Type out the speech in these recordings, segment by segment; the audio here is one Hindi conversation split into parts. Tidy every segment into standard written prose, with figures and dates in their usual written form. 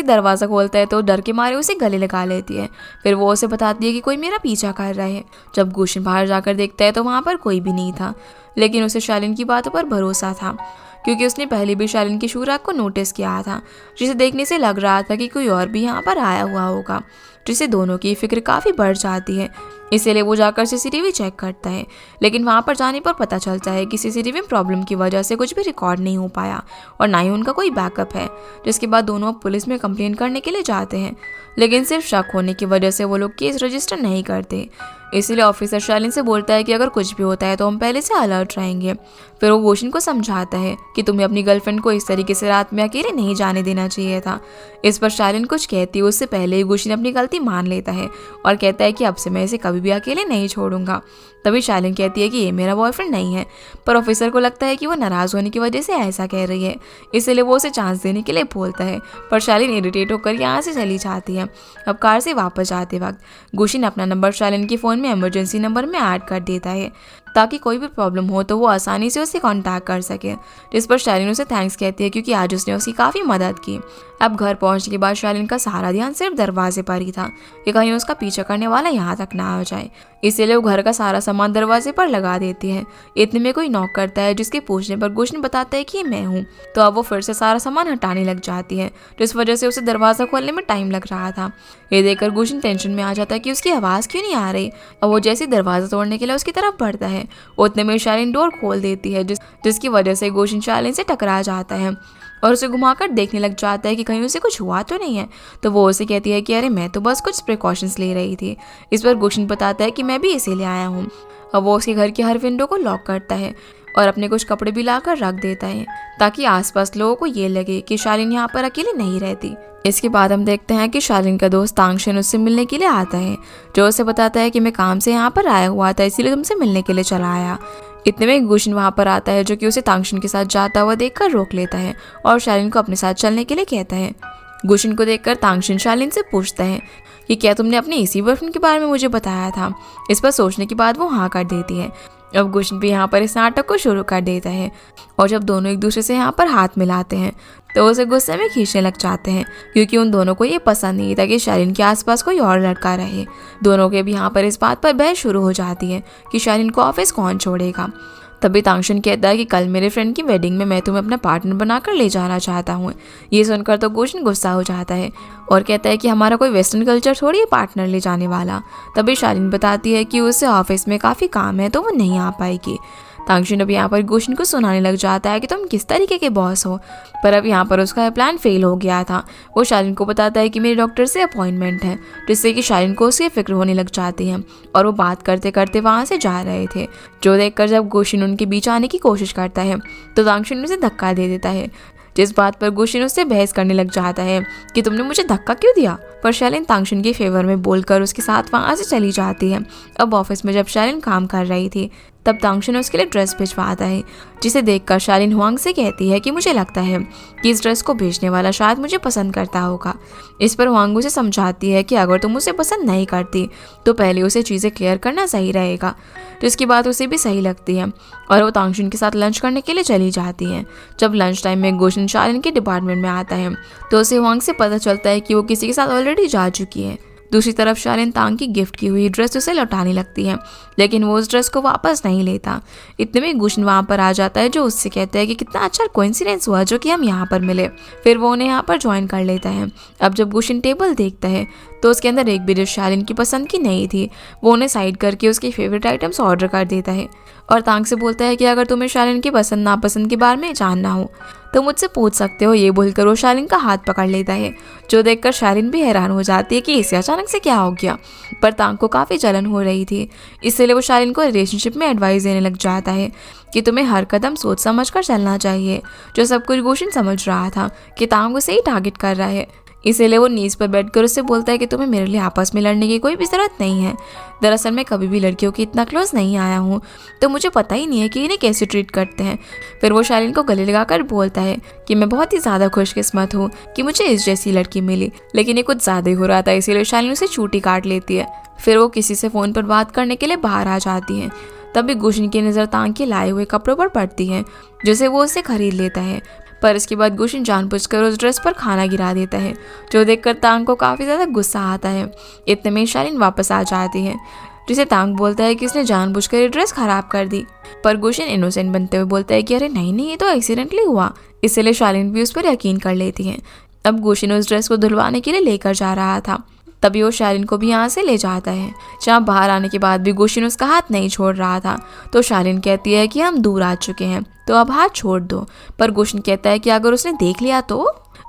दरवाज़ा खोलता है तो डर के मारे उसे गले लगा लेती है। फिर वो उसे बताती है कि कोई मेरा पीछा कर रहा है। जब गुशन बाहर जाकर देखता है तो वहाँ पर कोई भी नहीं था, लेकिन उसे शालिन की बातों पर भरोसा था, क्योंकि उसने पहले भी शालिन की शू रैक को नोटिस किया था, जिसे देखने से लग रहा था कि कोई और भी यहाँ पर आया हुआ होगा, जिससे दोनों की फिक्र काफ़ी बढ़ जाती है। इसीलिए वो जाकर सीसीटीवी चेक करता है, लेकिन वहाँ पर जाने पर पता चलता है कि सीसीटीवी प्रॉब्लम की वजह से कुछ भी रिकॉर्ड नहीं हो पाया और ना ही उनका कोई बैकअप है। जिसके बाद दोनों पुलिस में कंप्लेन करने के लिए जाते हैं, लेकिन सिर्फ शक होने की वजह से वो लोग केस रजिस्टर नहीं करते। इसीलिए ऑफिसर शालिन से बोलता है कि अगर कुछ भी होता है तो हम पहले से अलर्ट रहेंगे। फिर वो गुशन को समझाता है कि तुम्हें अपनी गर्लफ्रेंड को इस तरीके से रात में अकेले नहीं जाने देना चाहिए था। इस पर शालिन कुछ कहती है उससे पहले ही गुशन अपनी गलती मान लेता है और कहता है कि अब से मैं इसे कभी भी अकेले नहीं छोड़ूंगा। तभी शालिन कहती है कि ये मेरा बॉयफ्रेंड नहीं है, पर ऑफिसर को लगता है कि वो नाराज़ होने की वजह से ऐसा कह रही है, इसलिए वो उसे चांस देने के लिए बोलता है। पर शालिन इरिटेट होकर यहाँ से चली जाती है। अब कार से वापस जाते वक्त गुशन अपना नंबर शालिन के फ़ोन में इमरजेंसी नंबर में ऐड कर देता है, ताकि कोई भी प्रॉब्लम हो तो वो आसानी से उसे कांटेक्ट कर सके। जिस पर शालिन उसे थैंक्स कहती है, क्योंकि आज उसने उसकी काफ़ी मदद की। अब घर पहुंचने के बाद शालिन का सारा ध्यान सिर्फ दरवाजे पर ही था कि कहीं उसका पीछा करने वाला यहाँ तक ना आ जाए, इसीलिए वो घर का सारा सामान दरवाजे पर लगा देती है। इतने में कोई नॉक करता है, जिसके पूछने पर गुशन बताता है कि ये मैं हूँ। तो अब वो फिर से सारा सामान हटाने लग जाती है, जिस वजह से उसे दरवाज़ा खोलने में टाइम लग रहा था। ये देखकर गुशन टेंशन में आ जाता है कि उसकी आवाज़ क्यों नहीं आ रही, और वो जैसे दरवाज़ा तोड़ने के लिए उसकी तरफ बढ़ता है, उतने में शालिन डोर खोल देती है, जिसकी वजह से गुशन शालिन से टकरा जाता है और उसे घुमाकर देखने लग जाता है कि कहीं उसे कुछ हुआ तो नहीं है। तो वो उसे कहती है कि अरे मैं तो बस कुछ प्रिकॉशंस ले रही थी। इस पर गुशन बताता है कि मैं भी इसीलिए आया हूँ। अब वो उसके घर की हर विंडो को लॉक करता है और अपने कुछ कपड़े भी लाकर रख देता है, ताकि आसपास लोगों को ये लगे कि शालिन यहाँ पर अकेले नहीं रहती। इसके बाद हम देखते हैं कि शालिन का दोस्त तांगशन उससे मिलने के लिए आता है, जो उसे बताता है कि मैं काम से यहाँ पर आया हुआ था, इसीलिए तुमसे मिलने के लिए चला आया। इतने में गुशन वहाँ पर आता है, जो कि उसे तांगशन के साथ जाता हुआ देखकर रोक लेता है और शालिन को अपने साथ चलने के लिए कहता है। गुशन को देखकर तांगशन शालिन से पूछता है कि क्या तुमने अपने इसी बॉयफ्रेंड के बारे में मुझे बताया था। इस पर सोचने के बाद वो हाँ कर देती है। अब गुशन भी यहाँ पर इस नाटक को शुरू कर देता है, और जब दोनों एक दूसरे से यहाँ पर हाथ मिलाते हैं तो उसे गुस्से में खींचने लग जाते हैं, क्योंकि उन दोनों को ये पसंद नहीं था कि शालिन के आसपास कोई और लड़का रहे। दोनों के भी यहाँ पर इस बात पर बहस शुरू हो जाती है कि शालिन को ऑफिस कौन छोड़ेगा। तभी तांगशन कहता है कि कल मेरे फ्रेंड की वेडिंग में मैं तुम्हें अपना पार्टनर बनाकर ले जाना चाहता हूँ। ये सुनकर तो गुशन गुस्सा हो जाता है और कहता है कि हमारा कोई वेस्टर्न कल्चर थोड़ी है पार्टनर ले जाने वाला। तभी शालिन बताती है कि उसे ऑफिस में काफ़ी काम है तो वो नहीं आ पाएगी। तांगशन अब यहाँ पर गुशन को सुनाने लग जाता है कि तुम किस तरीके के बॉस हो, पर अब यहाँ पर उसका प्लान फेल हो गया था। वो शालिन को बताता है कि मेरे डॉक्टर से अपॉइंटमेंट है, जिससे कि शालिन को उसकी फिक्र होने लग जाती है, और वो बात करते करते वहाँ से जा रहे थे। जो देखकर जब गुशन उनके बीच आने की कोशिश करता है तो तांगशन उसे धक्का दे देता है, जिस बात पर गुशन उससे बहस करने लग जाता है कि तुमने मुझे धक्का क्यों दिया। पर शालिन तांगशन के फेवर में बोलकर उसके साथ वहाँ से चली जाती है। अब ऑफिस में जब शालिन काम कर रही थी तब तांगशन उसके लिए ड्रेस भिजवाता है, जिसे देखकर शालिन हुआंग से कहती है कि मुझे लगता है कि इस ड्रेस को भेजने वाला शायद मुझे पसंद करता होगा। इस पर हुआंग उसे समझाती है कि अगर तुम उसे पसंद नहीं करती तो पहले उसे चीज़ें क्लियर करना सही रहेगा, जिसकी बात उसे भी सही लगती है और वो तांगशन के साथ लंच करने के लिए चली जाती है। जब लंच टाइम में गुशन शालिन के डिपार्टमेंट में आता है तो उसे हुआंग से पता चलता है कि वो किसी के साथ ऑलरेडी जा चुकी है। दूसरी तरफ शालिन तांग की गिफ्ट की हुई ड्रेस उसे लौटाने लगती है, लेकिन वो उस ड्रेस को वापस नहीं लेता। इतने में गुशन वहाँ पर आ जाता है, जो उससे कहता है कि कितना अच्छा कोइंसिडेंस हुआ जो कि हम यहाँ पर मिले। फिर वो उन्हें यहाँ पर ज्वाइन कर लेता है। अब जब गुशन टेबल देखता है तो उसके अंदर एक भी डिश शालिन की पसंद की नहीं थी। वो उन्हें साइड करके उसकी फेवरेट आइटम्स ऑर्डर कर देता है और तांग से बोलता है कि अगर तुम्हें शालिन की पसंद नापसंद के बारे में जानना हो तो मुझसे पूछ सकते हो। ये बोलकर वो शालिन का हाथ पकड़ लेता है, जो देखकर शालिन भी हैरान हो जाती है कि इसे अचानक से क्या हो गया। पर तांग को काफ़ी जलन हो रही थी, इसलिए वो शालिन को रिलेशनशिप में एडवाइस देने लग जाता है कि तुम्हें हर कदम सोच समझ कर चलना चाहिए। जो सब कुछ गुशन समझ रहा था कि तांग उसे ही टारगेट कर रहा है, इसीलिए वो नीज पर बैठकर उससे बोलता है कि तुम्हें मेरे लिए आपस में लड़ने की कोई भी ज़रूरत नहीं है। दरअसल मैं कभी भी लड़कियों के इतना क्लोज नहीं आया हूँ, तो मुझे पता ही नहीं है कि इन्हें कैसे ट्रीट करते हैं। फिर वो शालिन को गले लगाकर बोलता है कि मैं बहुत ही ज़्यादा खुशकिस्मत हूँ कि मुझे इस जैसी लड़की मिली, लेकिन ये कुछ ज़्यादा ही हो रहा था, इसीलिए शालिन उसे चूटी काट लेती है। फिर वो किसी से फ़ोन पर बात करने के लिए बाहर आ जाती है। तभी गुशन की नज़र तांग के लाए हुए कपड़ों पर पड़ती है, जिसे वो उससे खरीद लेता है। पर इसके बाद गुशिन जानबूझकर उस ड्रेस पर खाना गिरा देता है, जो देखकर तांग को काफ़ी ज़्यादा गुस्सा आता है। इतने में शालिन वापस आ जाती है, जिसे तांग बोलता है कि इसने जानबूझकर ये ड्रेस खराब कर दी। पर गुशिन इनोसेंट बनते हुए बोलता है कि अरे नहीं नहीं, ये तो एक्सीडेंटली हुआ। इसलिए शालिन भी उस पर यकीन कर लेती है। अब गुशिन उस ड्रेस को धुलवाने के लिए लेकर जा रहा था, तभी वो शालिन को भी यहाँ से ले जाता है। जहाँ बाहर आने के बाद भी गुशिन उसका हाथ नहीं छोड़ रहा था, तो शालिन कहती है कि हम दूर आ चुके हैं तो अब हाथ छोड़ दो। पर गुशिन कहता है कि अगर उसने देख लिया तो।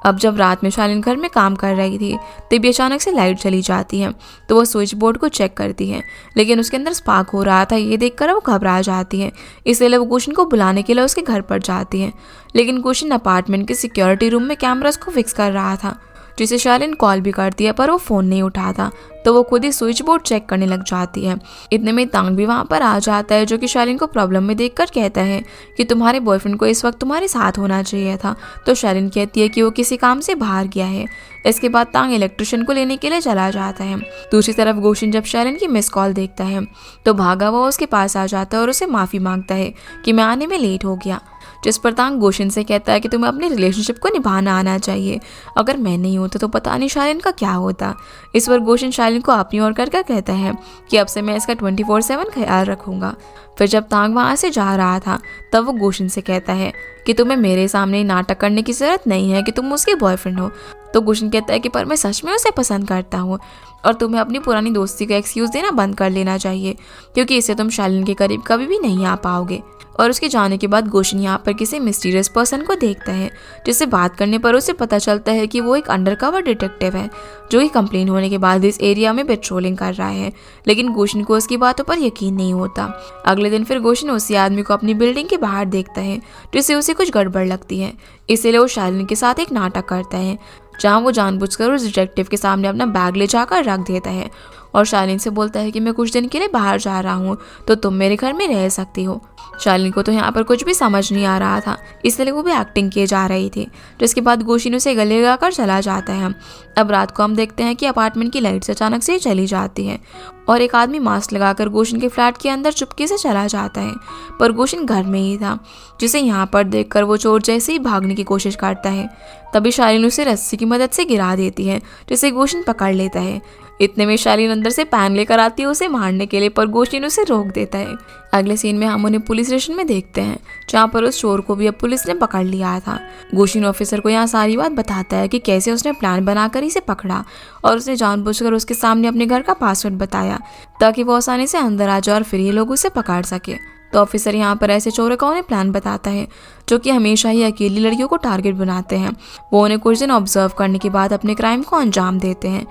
अब जब रात में शालिन घर में काम कर रही थी, तभी अचानक से लाइट चली जाती है, तो वो स्विच बोर्ड को चेक करती है, लेकिन उसके अंदर स्पार्क हो रहा था। ये देखकर वो घबरा जाती है, इसलिए वो गुशिन को बुलाने के लिए उसके घर पर जाती है। लेकिन गुशिन अपार्टमेंट के सिक्योरिटी रूम में कैमरास को फिक्स कर रहा था, जिसे शालिन कॉल भी करती है, पर वो फ़ोन नहीं उठाता, तो वो खुद ही स्विच बोर्ड चेक करने लग जाती है। इतने में तांग भी वहाँ पर आ जाता है, जो कि शालिन को प्रॉब्लम में देखकर कहता है कि तुम्हारे बॉयफ्रेंड को इस वक्त तुम्हारे साथ होना चाहिए था। तो शालिन कहती है कि वो किसी काम से बाहर गया है। इसके बाद तांग इलेक्ट्रिशियन को लेने के लिए चला जाता है। दूसरी तरफ गुशिन जब शालिन की मिस कॉल देखता है, तो भागा वो उसके पास आ जाता है और उसे माफ़ी मांगता है कि मैं आने में लेट हो गया। जिस पर तांग गुशिन से कहता है कि तुम्हें अपनी रिलेशनशिप को निभाना आना चाहिए, अगर मैं नहीं होता तो पता नहीं शालिन का क्या होता। इस पर गुशिन शालिन को अपनी ओर करके कहता है कि अब से मैं इसका 24/7 ख्याल रखूंगा। फिर जब तांग वहाँ से जा रहा था, तब वो गुशिन से कहता है कि तुम्हें मेरे सामने नाटक करने की जरूरत नहीं है कि तुम उसके बॉयफ्रेंड हो। तो गुशिन कहता है कि पर मैं सच में उसे पसंद करता हूँ, और तुम्हें अपनी पुरानी दोस्ती का एक्सक्यूज़ देना बंद कर लेना चाहिए, क्योंकि इससे तुम शालिन के करीब कभी भी नहीं आ पाओगे। और उसके जाने के बाद गुशिन यहाँ पर किसी मिस्टीरियस पर्सन को देखता है, जिससे बात करने पर उसे पता चलता है कि वो एक अंडरकवर डिटेक्टिव है, जो कि कंप्लेन होने के बाद इस एरिया में पेट्रोलिंग कर रहा है। लेकिन गुशिन को उसकी बातों पर यकीन नहीं होता। अगले दिन फिर गुशिन उसी आदमी को अपनी बिल्डिंग के बाहर देखता है, जिससे उसे कुछ गड़बड़ लगती है। इसलिए वो शालिन के साथ एक नाटक करता है, जहाँ वो जानबूझकर उस डिटेक्टिव के सामने अपना बैग ले जाकर रख देता है और शालिन से बोलता है कि मैं कुछ दिन के लिए बाहर जा रहा हूँ, तो तुम मेरे घर में रह सकती हो। शालिन को तो यहाँ पर कुछ भी समझ नहीं आ रहा था, इसलिए वो भी एक्टिंग किए जा रही थी। जिसके बाद गुशिन उसे गले लगाकर चला जाता है। अब रात को हम देखते हैं कि अपार्टमेंट की लाइट्स अचानक से चली जाती है और एक आदमी मास्क लगाकर गुशिन के फ्लैट के अंदर चुपके से चला जाता है, पर गुशिन घर में ही था, जिसे यहाँ पर देखकर वो चोर जैसे ही भागने की कोशिश करता है, तभी शालिन उसे रस्सी की मदद से गिरा देती है, जिसे गुशिन पकड़ लेता है। इतने में शालिन अंदर से पैन लेकर आती है उसे मारने के लिए, पर गुशिन उसे रोक देता है। अगले सीन में हम उन्हें पुलिस स्टेशन में देखते हैं, जहाँ पर उस चोर को भी अब पुलिस ने पकड़ लिया था। गुशिन ऑफिसर को यहाँ सारी बात बताता है कि कैसे उसने प्लान बनाकर इसे पकड़ा, और उसने जानबूझकर उसके सामने अपने घर का पासवर्ड बताया, ताकि वो आसानी से अंदर आ जाए और फिर ये लोग उसे पकड़ सके। तो ऑफिसर यहाँ पर ऐसे चोरों का उन्हें प्लान बताता है, जो कि हमेशा ही अकेली लड़कियों को टारगेट बनाते हैं। वो उन्हें कुछ दिन ऑब्जर्व करने के बाद अपने क्राइम को अंजाम देते हैं,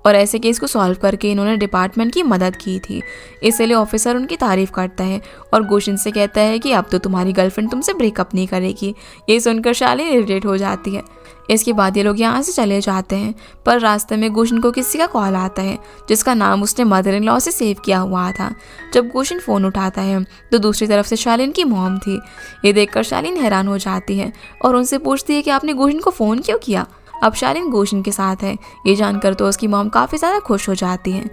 और ऐसे केस को सॉल्व करके इन्होंने डिपार्टमेंट की मदद की थी। इसलिए ऑफिसर उनकी तारीफ करता है और गुशिन से कहता है कि अब तो तुम्हारी गर्लफ्रेंड तुमसे ब्रेकअप नहीं करेगी। ये सुनकर शालिन इरिटेट हो जाती है। इसके बाद ये लोग यहाँ से चले जाते हैं, पर रास्ते में गुशिन को किसी का कॉल आता है, जिसका नाम उसने मदर इन लॉ से सेव किया हुआ था। जब गुशिन फ़ोन उठाता है तो दूसरी तरफ से शालिन की मॉम थी। ये देखकर शालिन हैरान हो जाती है और उनसे पूछती है कि आपने गुशिन को फ़ोन क्यों किया। अब शालिन गुशिन के साथ है, ये जानकर तो उसकी मॉम काफ़ी ज़्यादा खुश हो जाती है,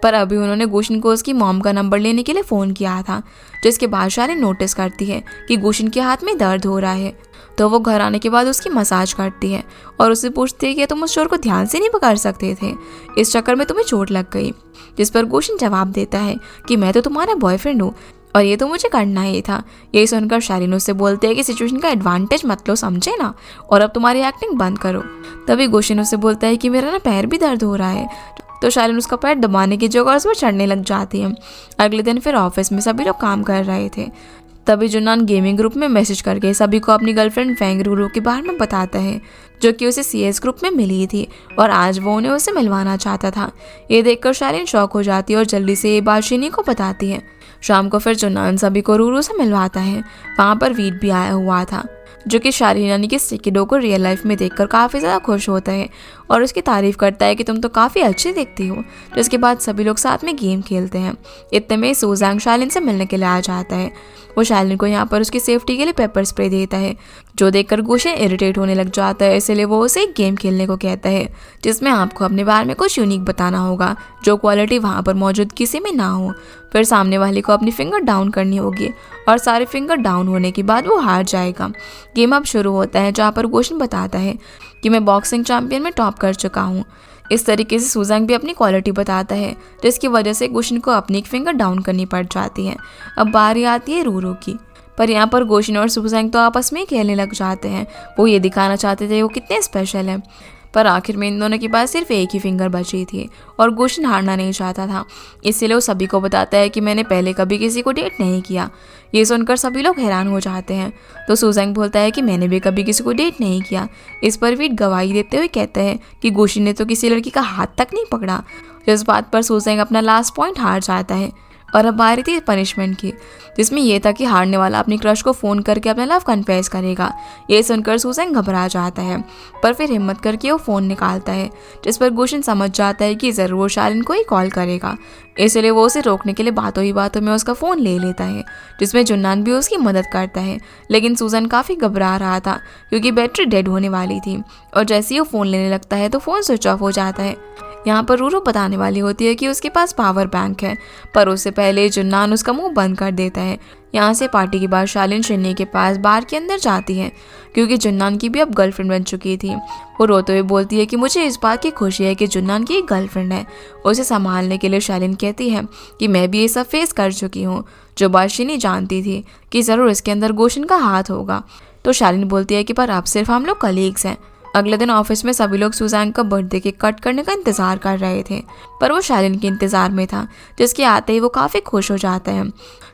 पर अभी उन्होंने गुशिन को उसकी मॉम का नंबर लेने के लिए फ़ोन किया था। जिसके बाद शालिन नोटिस करती है कि गुशिन के हाथ में दर्द हो रहा है, तो वो घर आने के बाद उसकी मसाज करती है और उससे पूछती है कि तुम उस चोर को ध्यान से नहीं पकड़ सकते थे, इस चक्कर में तुम्हें चोट लग गई। जिस पर गुशिन जवाब देता है कि मैं तो तुम्हारा बॉयफ्रेंड हूँ और ये तो मुझे करना ही था। यही सुनकर शालिन उससे बोलते हैं कि सिचुएशन का एडवांटेज मत लो, समझे ना, और अब तुम्हारी एक्टिंग बंद करो। तभी गुशिन उससे बोलता है कि मेरा ना पैर भी दर्द हो रहा है, तो शालिन उसका पैर दबाने की जगह उस पर चढ़ने लग जाती है। अगले दिन फिर ऑफिस में सभी लोग काम कर रहे थे, तभी जुन्नान गेमिंग ग्रुप में मैसेज करके सभी को अपनी गर्लफ्रेंड फैंग रूरू के बारे में बताता है, जो कि उसे CS ग्रुप में मिली थी और आज वो उन्हें उसे मिलवाना चाहता था। ये देखकर शालिन शॉक हो जाती है और जल्दी से ये बात शिनी को बताती है। शाम को फिर जुन्नान सभी को रूरू से मिलवाता है। वहाँ पर वीट भी आया हुआ था, जो कि शालिन यानी कि स्टिकी डॉग को रियल लाइफ में देखकर काफ़ी ज़्यादा खुश होता है और उसकी तारीफ़ करता है कि तुम तो काफ़ी अच्छी दिखती हो। जिसके बाद सभी लोग साथ में गेम खेलते हैं। इतने में सूजांग शालिन से मिलने के लिए आ जाता है। वो शालिन को यहाँ पर उसकी सेफ्टी के लिए पेपर स्प्रे देता है, जो देखकर गुशन इरिटेट होने लग जाता है, इसलिए वो उसे एक गेम खेलने को कहता है जिसमें आपको अपने बारे में कुछ यूनिक बताना होगा जो क्वालिटी वहाँ पर मौजूद किसी में ना हो। फिर सामने वाले को अपनी फिंगर डाउन करनी होगी और सारे फिंगर डाउन होने के बाद वो हार जाएगा। गेम अब शुरू होता है जहाँ पर गुशन बताता है कि मैं बॉक्सिंग चैंपियन में टॉप कर चुका हूँ। इस तरीके से सुजैंग भी अपनी क्वालिटी बताता है जिसकी वजह से गुशन को अपनी एक फिंगर डाउन करनी पड़ जाती है। अब बारी आती है रूरू की, पर यहाँ पर गुशन और सुजैंग तो आपस में ही खेलने लग जाते हैं। वो ये दिखाना चाहते थे वो कितने स्पेशल हैं, पर आखिर में इन दोनों के पास सिर्फ एक ही फिंगर बची थी और गुशन हारना नहीं चाहता था। इसलिए वो सभी को बताता है कि मैंने पहले कभी किसी को डेट नहीं किया। ये सुनकर सभी लोग हैरान हो जाते हैं। तो सुजैंग बोलता है कि मैंने भी कभी किसी को डेट नहीं किया। इस पर वीट गवाही देते हुए कहते हैं कि गुशन ने तो किसी लड़की का हाथ तक नहीं पकड़ा। इस बात पर सुजैंग अपना लास्ट पॉइंट हार जाता है। और अब बारी थी पनिशमेंट की, जिसमें यह था कि हारने वाला अपनी क्रश को फ़ोन करके अपना लव कन्फेस करेगा। ये सुनकर सुजैंग घबरा जाता है, पर फिर हिम्मत करके वो फ़ोन निकालता है, जिस पर गुशन समझ जाता है कि ज़रूर वो शालिन को ही कॉल करेगा। इसलिए वो उसे रोकने के लिए बातों ही बातों में उसका फ़ोन ले लेता है, जिसमें जुन्नान भी उसकी मदद करता है। लेकिन सुजैन काफ़ी घबरा रहा था क्योंकि बैटरी डेड होने वाली थी, और जैसे ही वो फ़ोन लेने लगता है तो फ़ोन स्विच ऑफ हो जाता है। यहाँ पर रूरू बताने वाली होती है कि उसके पास पावर बैंक है, पर उससे पहले जुन्नान उसका मुंह बंद कर देता है। यहाँ से पार्टी के बाद शालिन शिन्नी के पास बार के अंदर जाती है क्योंकि जुन्नान की भी अब गर्लफ्रेंड बन चुकी थी। वो रोते हुए बोलती है कि मुझे इस बात की खुशी है कि जुन्नान की एक गर्लफ्रेंड है। उसे संभालने के लिए शालिन कहती है कि मैं भी ये सब फेस कर चुकी हूँ, जो बात शिन्नी जानती थी कि ज़रूर इसके अंदर गुशन का हाथ होगा। तो शालिन बोलती है कि पर अब सिर्फ हम लोग कलीग्स हैं। अगले दिन ऑफिस में सभी लोग सुजैंग का बर्थडे केक कट करने का इंतजार कर रहे थे, पर वो शालिन के इंतजार में था, जिसके आते ही वो काफ़ी खुश हो जाता है।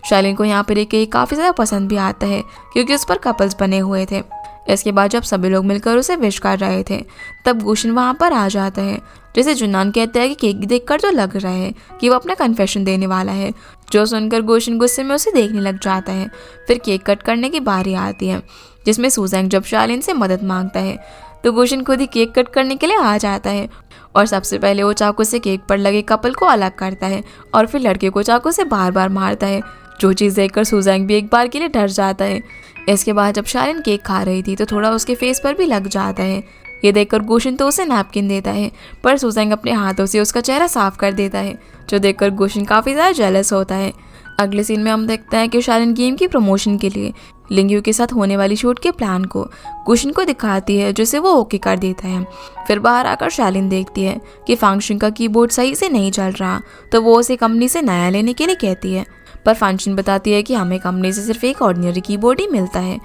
शालिन को यहाँ पर एक केक काफ़ी ज़्यादा पसंद भी आता है क्योंकि उस पर कपल्स बने हुए थे। इसके बाद जब सभी लोग मिलकर उसे विश कर रहे थे, तब गुशन वहाँ पर आ जाता है, जिसे जुन्नान कहता है कि केक देखकर तो लग रहा है कि वो अपना कन्फेशन देने वाला है। जो सुनकर गुशन गुस्से में उसे देखने लग जाता है। फिर केक कट करने की बारी आती है, जिसमें सुजैंग जब शालिन से मदद मांगता है तो गुशन खुद ही केक कट करने के लिए आ जाता है, और सबसे पहले वो चाकू से केक पर लगे कपल को अलग करता है और फिर लड़के को चाकू से बार बार मारता है, जो चीज़ देखकर सुजैंग भी एक बार के लिए डर जाता है। इसके बाद जब शालिन केक खा रही थी तो थोड़ा उसके फेस पर भी लग जाता है। ये देखकर गुशन तो उसे नैपकिन देता है, पर सुजैंग अपने हाथों से उसका चेहरा साफ कर देता है, जो देखकर गुशन काफ़ी ज़्यादा जेलस होता है। अगले सीन में हम देखते हैं कि शालिन गेम की प्रमोशन के लिए लिंग्यू के साथ होने वाली शूट के प्लान को गुशन को दिखाती है, जिसे वो ओके कर देता है। फिर बाहर आकर शालिन देखती है कि फंक्शन का कीबोर्ड सही से नहीं चल रहा, तो वो उसे कंपनी से नया लेने के लिए कहती है, पर फंक्शन बताती है कि हमें कंपनी से सिर्फ एक ऑर्डिनरी कीबोर्ड ही मिलता है।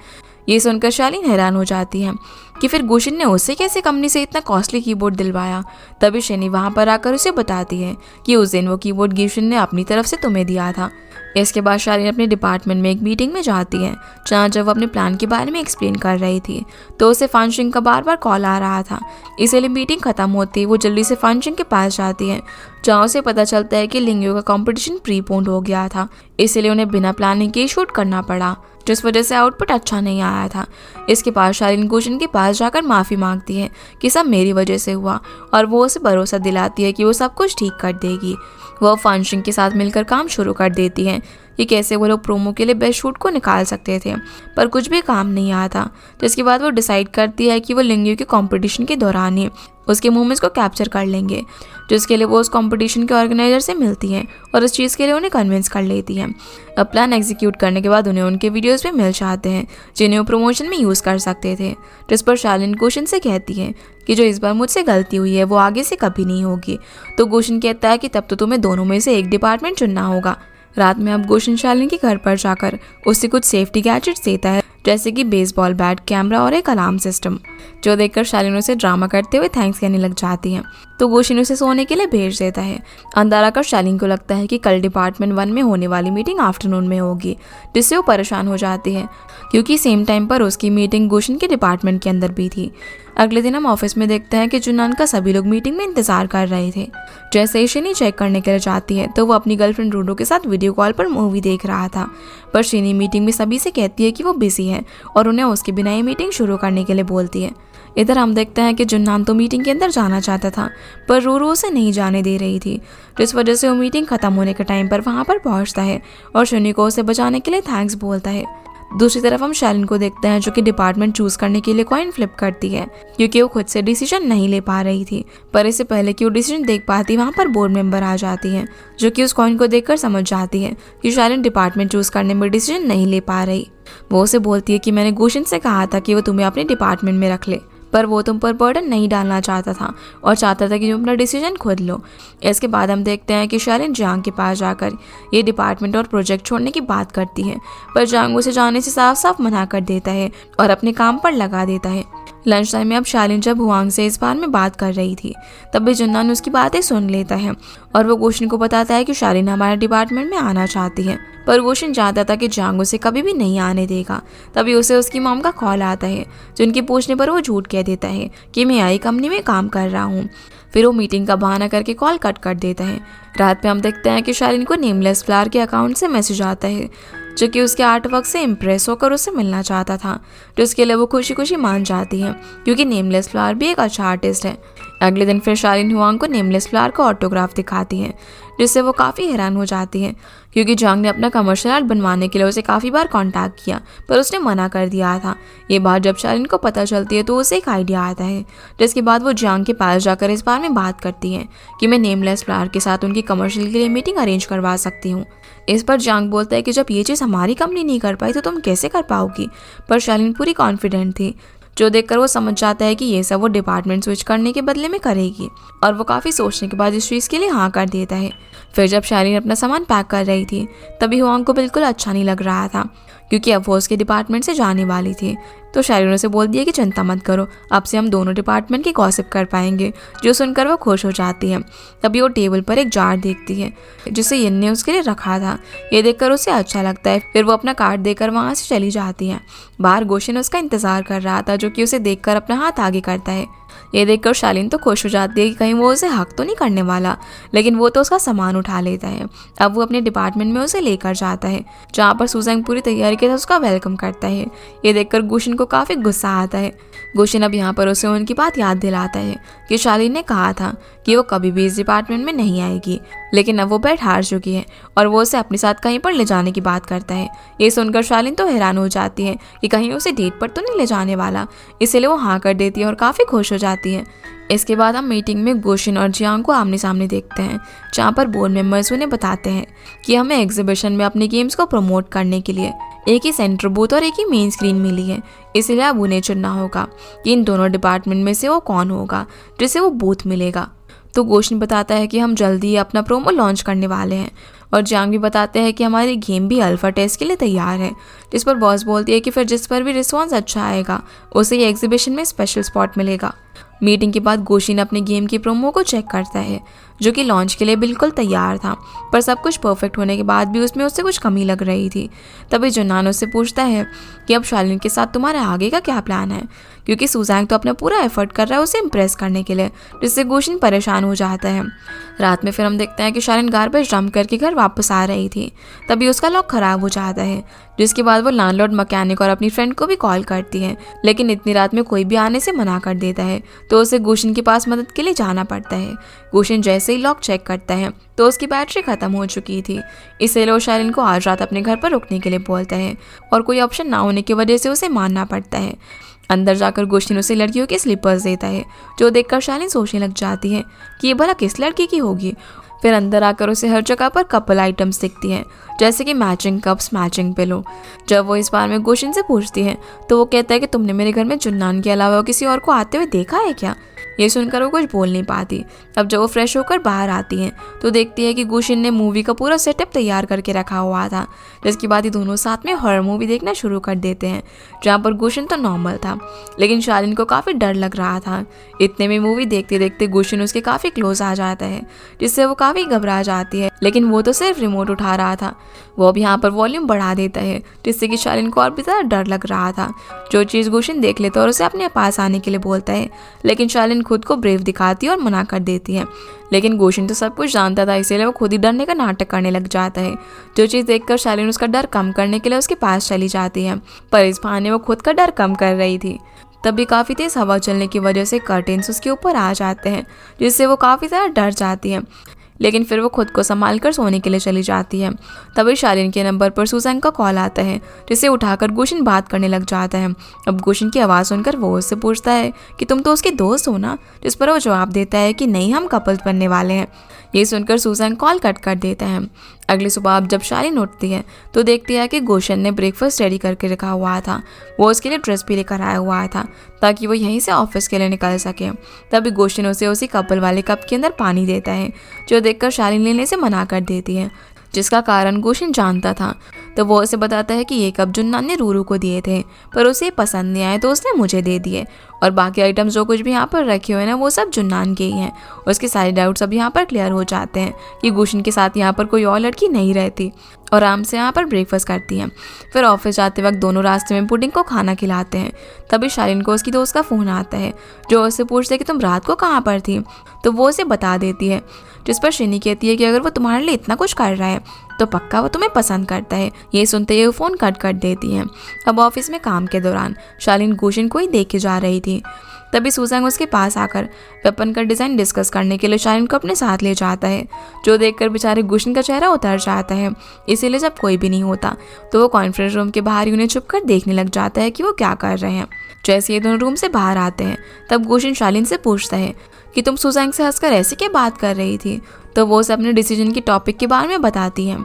ये सुनकर शालिन हैरान हो जाती है कि फिर गुशन ने उससे कैसे कंपनी से इतना कॉस्टली कीबोर्ड दिलवाया। तभी शनि वहाँ पर आकर उसे बताती है कि उस दिन वो कीबोर्ड गुशन ने अपनी तरफ से तुम्हें दिया था। इसके बाद शालिन अपने डिपार्टमेंट में एक मीटिंग में जाती है, जहाँ जब वो अपने प्लान के बारे में एक्सप्लेन कर रही थी तो उसे फंक्शन का बार बार कॉल आ रहा था। इसलिए मीटिंग खत्म होती वो जल्दी से फंक्शन के पास जाती है, जहाँ उसे पता चलता है कि लिंग्यू का कंपटीशन प्रीपोन्ड हो गया था, इसलिए उन्हें बिना प्लानिंग के शूट करना पड़ा, जिस वजह से आउटपुट अच्छा नहीं आया था। इसके बाद शालिन गुशन के पास जाकर माफ़ी मांगती है कि सब मेरी वजह से हुआ, और वो उसे भरोसा दिलाती है कि वो सब कुछ ठीक कर देगी। वह फंक्शन के साथ मिलकर काम शुरू कर देती है कि कैसे वो लोग प्रोमो के लिए बेस्ट शूट को निकाल सकते थे, पर कुछ भी काम नहीं आता। जिसके बाद वो डिसाइड करती है कि वो लिंग्यू के कंपटीशन के दौरान ही उसके मूवमेंट्स को कैप्चर कर लेंगे, जिसके लिए वो उस कंपटीशन के ऑर्गेनाइजर से मिलती है और इस चीज़ के लिए उन्हें कन्विंस कर लेती है। अब प्लान एग्जीक्यूट करने के बाद उन्हें उनके वीडियोस भी मिल जाते हैं, जिन्हें वो प्रमोशन में यूज़ कर सकते थे। जिस पर शालिन गुशन से कहती है कि जो इस बार मुझसे गलती हुई है वो आगे से कभी नहीं होगी। तो गुशन कहता है कि तब तो तुम्हें दोनों में से एक डिपार्टमेंट चुनना होगा। रात में अब गुशन शालिन के घर पर जाकर उससे कुछ सेफ्टी गैजेट्स देता है, जैसे कि बेसबॉल बैट, कैमरा और एक अलार्म सिस्टम, जो देखकर शालिन उसे ड्रामा करते हुए थैंक्स कहने लग जाती है। तो गुशन उसे सोने के लिए भेज देता है। अंदर आकर शालिन को लगता है कि कल डिपार्टमेंट 1 में होने वाली मीटिंग आफ्टरनून में होगी, जिससे वो परेशान हो जाती है क्योंकि सेम टाइम पर उसकी मीटिंग गुशन के डिपार्टमेंट के अंदर भी थी। अगले दिन हम ऑफिस में देखते हैं कि जुन्नान का सभी लोग मीटिंग में इंतजार कर रहे थे। जैसे ही शिनी चेक करने के लिए जाती है तो वो अपनी गर्लफ्रेंड रूडो के साथ वीडियो कॉल पर मूवी देख रहा था, पर शिनी मीटिंग में सभी से कहती है कि वो बिजी है और उन्हें उसके बिना ही मीटिंग शुरू करने के लिए बोलती है। इधर हम देखते हैं कि जुन्नान तो मीटिंग के अंदर जाना चाहता था, पर रूरू उसे नहीं जाने दे रही थी, जिस वजह से वो मीटिंग खत्म होने के टाइम पर वहाँ पर पहुँचता है और शिनी को उसे बचाने के लिए थैंक्स बोलता है। दूसरी तरफ हम शालिन को देखते हैं जो कि डिपार्टमेंट चूज करने के लिए कॉइन फ्लिप करती है, क्योंकि वो खुद से डिसीजन नहीं ले पा रही थी। पर इससे पहले कि वो डिसीजन देख पाती, वहाँ पर बोर्ड मेंबर आ जाती है जो कि उस कॉइन को देखकर समझ जाती है कि शालिन डिपार्टमेंट चूज करने में डिसीजन नहीं ले पा रही। वो उसे बोलती है कि मैंने गुशिन से कहा था कि वो तुम्हें अपने डिपार्टमेंट में रख ले, पर वो तुम पर बर्डन नहीं डालना चाहता था और चाहता था कि तुम अपना डिसीजन खुद लो। इसके बाद हम देखते हैं कि शालिन जांग के पास जाकर ये डिपार्टमेंट और प्रोजेक्ट छोड़ने की बात करती है, पर जांग उसे जाने से साफ साफ मना कर देता है और अपने काम पर लगा देता है। लंच टाइम में अब शालिन जब हुआंग से इस बारे में बात कर रही थी, तब भी जुन्नान उसकी बातें सुन लेता है और वो गुशिन को बताता है कि शालिन हमारे डिपार्टमेंट में आना चाहती है, पर गुशिन जानता था कि जांग उसे कभी भी नहीं आने देगा। तभी उसे उसकी मॉम का कॉल आता है, जो उनके पूछने पर वो झूठ कह देता है कि मैं आई कंपनी में काम कर रहा हूँ। फिर वो मीटिंग का बहाना करके कॉल कट कर देता है। रात में हम देखते हैं कि शालिन को नेमलेस फ्लावर के अकाउंट से मैसेज आता है, जो कि उसके आर्ट वर्क से इम्प्रेस होकर उससे मिलना चाहता था, जिसके लिए वो खुशी खुशी मान जाती है क्योंकि नेमलेस फ्लावर भी एक अच्छा आर्टिस्ट है। अगले दिन फिर शालिन हुआंग को नेमलेस फ्लावर का ऑटोग्राफ दिखाती है, जिससे वो काफ़ी हैरान हो जाती है क्योंकि जांग ने अपना कमर्शियल आर्ट बनवाने के लिए उसे काफ़ी बार कांटेक्ट किया, पर उसने मना कर दिया था। ये बात जब शालिन को पता चलती है तो उसे एक आइडिया आता है, जिसके बाद वो जांग के पास जाकर इस बारे में बात करती है कि मैं नेमलेस फ्लावर के साथ उनकी कमर्शियल के लिए मीटिंग अरेंज करवा सकती हूँ। इस पर जांग बोलता है कि जब ये चीज़ हमारी कंपनी नहीं कर पाई तो तुम कैसे कर पाओगी। पर शालिन पूरी कॉन्फिडेंट थी, जो देखकर वो समझ जाता है कि ये सब वो डिपार्टमेंट स्विच करने के बदले में करेगी, और वो काफ़ी सोचने के बाद इस चीज़ के लिए हाँ कर देता है। फिर जब शालिन अपना सामान पैक कर रही थी, तभी हुआंग को बिल्कुल अच्छा नहीं लग रहा था क्योंकि अब वो उसके डिपार्टमेंट से जाने वाली थी। तो शालिन उसे बोल दिया कि चिंता मत करो, अब से हम दोनों डिपार्टमेंट की गॉसिप कर पाएंगे, जो सुनकर वो खुश हो जाती है। तभी वो टेबल पर एक जार देखती है जिसे यिन ने उसके लिए रखा था। ये देखकर उसे अच्छा लगता है। फिर वो अपना कार्ड देकर वहाँ से चली जाती है। बाहर गोशिन उसका इंतजार कर रहा था, जो कि उसे देखकर अपना हाथ आगे करता है। ये देखकर शालिन तो खुश हो जाती है कि कहीं वो उसे हक तो नहीं करने वाला, लेकिन वो तो उसका सामान उठा लेता है। अब वो अपने डिपार्टमेंट में उसे लेकर जाता है, जहाँ पर सुजैंग पूरी तैयारी के साथ उसका वेलकम करता है। ये देखकर गुशिन को काफ़ी गुस्सा आता है। गुशिन अब यहाँ पर उसे उनकी बात याद दिलाता है कि शालिन ने कहा था कि वो कभी भी इस डिपार्टमेंट में नहीं आएगी, लेकिन अब वो बैठ हार चुकी है और वो उसे अपने साथ कहीं पर ले जाने की बात करता है। ये सुनकर शालिन तो हैरान हो जाती है कि कहीं उसे डेट पर तो नहीं ले जाने वाला, इसीलिए वो हाँ कर देती है और काफ़ी खुश हो जाती है। इसके बाद हम मीटिंग में गुशिन और जियांग को आमने सामने देखते हैं, जहाँ पर बोर्ड मेंबर्स उन्हें बताते हैं कि हमें एग्जीबिशन में अपने गेम्स को प्रमोट करने के लिए एक ही सेंटर बूथ और एक ही मेन स्क्रीन मिली है, इसलिए अब उन्हें चुनना होगा कि इन दोनों डिपार्टमेंट में से वो कौन होगा जिसे वो बूथ मिलेगा। तो गुशिन बताता है कि हम जल्दी ही अपना प्रोमो लॉन्च करने वाले हैं, और जियांग भी बताते हैं कि हमारी गेम भी अल्फा टेस्ट के लिए तैयार है। जिस पर बॉस बोलती है कि फिर जिस पर भी रिस्पॉन्स अच्छा आएगा उसे ये एग्जीबिशन में स्पेशल स्पॉट मिलेगा। मीटिंग के बाद गुशिन अपने गेम की प्रोमो को चेक करता है, जो कि लॉन्च के लिए बिल्कुल तैयार था, पर सब कुछ परफेक्ट होने के बाद भी उसमें उससे कुछ कमी लग रही थी। तभी जुन्नान उससे पूछता है कि अब शालिन के साथ तुम्हारे आगे का क्या प्लान है, क्योंकि सुजैंग तो अपना पूरा एफर्ट कर रहा है उसे इम्प्रेस करने के लिए, जिससे गुशिन परेशान हो जाता है। रात में फिर हम देखते हैं कि शालिन गार्बेज डंप करके घर वापस आ रही थी, तभी उसका लॉक खराब हो जाता है, जिसके बाद वो लैंडलॉर्ड मैकेनिक और अपनी फ्रेंड को भी कॉल करती है, लेकिन इतनी रात में कोई भी आने से मना कर देता है, तो उसे गुशिन के पास मदद के लिए जाना पड़ता है। गुशिन जैसे ही लॉक चेक करता है तो उसकी बैटरी खत्म हो चुकी थी, इसलिए वो शालिन को आज रात अपने घर पर रुकने के लिए बोलता है, और कोई ऑप्शन ना होने की वजह से उसे मानना पड़ता है। अंदर जाकर गुशिन उसे लड़कियों के स्लीपर्स देता है, जो देखकर शालिन सोचने लग जाती है कि ये भला किस लड़की की होगी। फिर अंदर आकर उसे हर जगह पर कपल आइटम्स दिखती हैं, जैसे कि मैचिंग कप्स, मैचिंग पिलो। जब वो इस बारे में गुशिन से पूछती है तो वो कहता है कि तुमने मेरे घर में जुन्नान के अलावा किसी और को आते हुए देखा है क्या। ये सुनकर वो कुछ बोल नहीं पाती। अब जब वो फ्रेश होकर बाहर आती हैं तो देखती है कि गुशिन ने मूवी का पूरा सेटअप तैयार करके रखा हुआ था, जिसके बाद ये दोनों साथ में हॉरर मूवी देखना शुरू कर देते हैं, जहाँ पर गुशिन तो नॉर्मल था, लेकिन शालिन को काफ़ी डर लग रहा था। इतने में मूवी देखते देखते गुशिन उसके काफ़ी क्लोज आ जाता है, जिससे वो काफ़ी घबरा जाती है, लेकिन वो तो सिर्फ रिमोट उठा रहा था। वो अब यहाँ पर वॉल्यूम बढ़ा देता है, जिससे कि शालिन को और भी ज़्यादा डर लग रहा था। जो चीज़ गुशिन देख लेता है और उसे अपने पास आने के लिए बोलता है, लेकिन शालिन खुद को ब्रेव दिखाती है और मना कर देती है। लेकिन गुशिन तो सब कुछ जानता था, इसीलिए वो खुद ही डरने का नाटक करने लग जाता है। जो चीज़ देखकर शालिन उसका डर कम करने के लिए उसके पास चली जाती है, पर इस बहाने वो खुद का डर कम कर रही थी। तभी काफ़ी तेज हवा चलने की वजह से कर्टेन्स उसके ऊपर आ जाते हैं, जिससे वो काफ़ी ज़्यादा डर जाती है। लेकिन फिर वो खुद को संभाल कर सोने के लिए चली जाती है। तभी शालिन के नंबर पर सुजैन का कॉल आता है, जिसे उठाकर गुशन बात करने लग जाता है। अब गुशन की आवाज़ सुनकर वो उससे पूछता है कि तुम तो उसके दोस्त हो ना, जिस पर वो जवाब देता है कि नहीं, हम कपल्स बनने वाले हैं। ये सुनकर सुजैन कॉल कट कर देता है। अगली सुबह अब जब शालिन उठती है तो देखती है कि गुशन ने ब्रेकफास्ट रेडी करके रखा हुआ था। वो उसके लिए ड्रेस भी लेकर आया हुआ था ताकि वो यहीं से ऑफिस के लिए निकल सके। तभी गुशन उसे उसी कपल वाले कप के अंदर पानी देता है, जो देखकर शालिन लेने से मना कर देती है, जिसका कारण गुशन जानता था। तो वो उसे बताता है कि ये कप जुन्नान ने रूरू को दिए थे, पर उसे पसंद नहीं आए तो उसने मुझे दे दिए, और बाकी आइटम्स जो कुछ भी यहाँ पर रखे हुए हैं ना, वो सब जुन्नान के ही हैं। उसके सारे डाउट्स अब यहाँ पर क्लियर हो जाते हैं कि गुशन के साथ यहाँ पर कोई और लड़की नहीं रहती, और आराम से यहाँ पर ब्रेकफास्ट करती हैं। फिर ऑफिस जाते वक्त दोनों रास्ते में पुडिंग को खाना खिलाते हैं। तभी शालिन को उसकी दोस्त का फ़ोन आता है, जो उससे पूछता है कि तुम रात को कहाँ पर थी। तो वो उसे बता देती है, जिस पर शिनी कहती है कि अगर वो तुम्हारे लिए इतना कुछ कर रहा है तो पक्का वो तुम्हें पसंद करता है। ये सुनते ही वो फ़ोन कट कर देती है। अब ऑफिस में काम के दौरान शालिन गुशन को ही देख के जा रही थी। तभी सुजैन उसके पास आकर वेपन का डिज़ाइन डिस्कस करने के लिए शालिन को अपने साथ ले जाता है, जो देखकर बेचारे गुशन का चेहरा उतर जाता है। इसीलिए जब कोई भी नहीं होता तो वो कॉन्फ्रेंस रूम के बाहर ही उन्हें छुप कर देखने लग जाता है कि वो क्या कर रहे हैं। जैसे ये दोनों रूम से बाहर आते हैं तब गुशन शालिन से पूछता है कि तुम सुजैन से हंसकर ऐसे क्या बात कर रही थी। तो वो उसे अपने डिसीजन की टॉपिक के बारे में बताती है,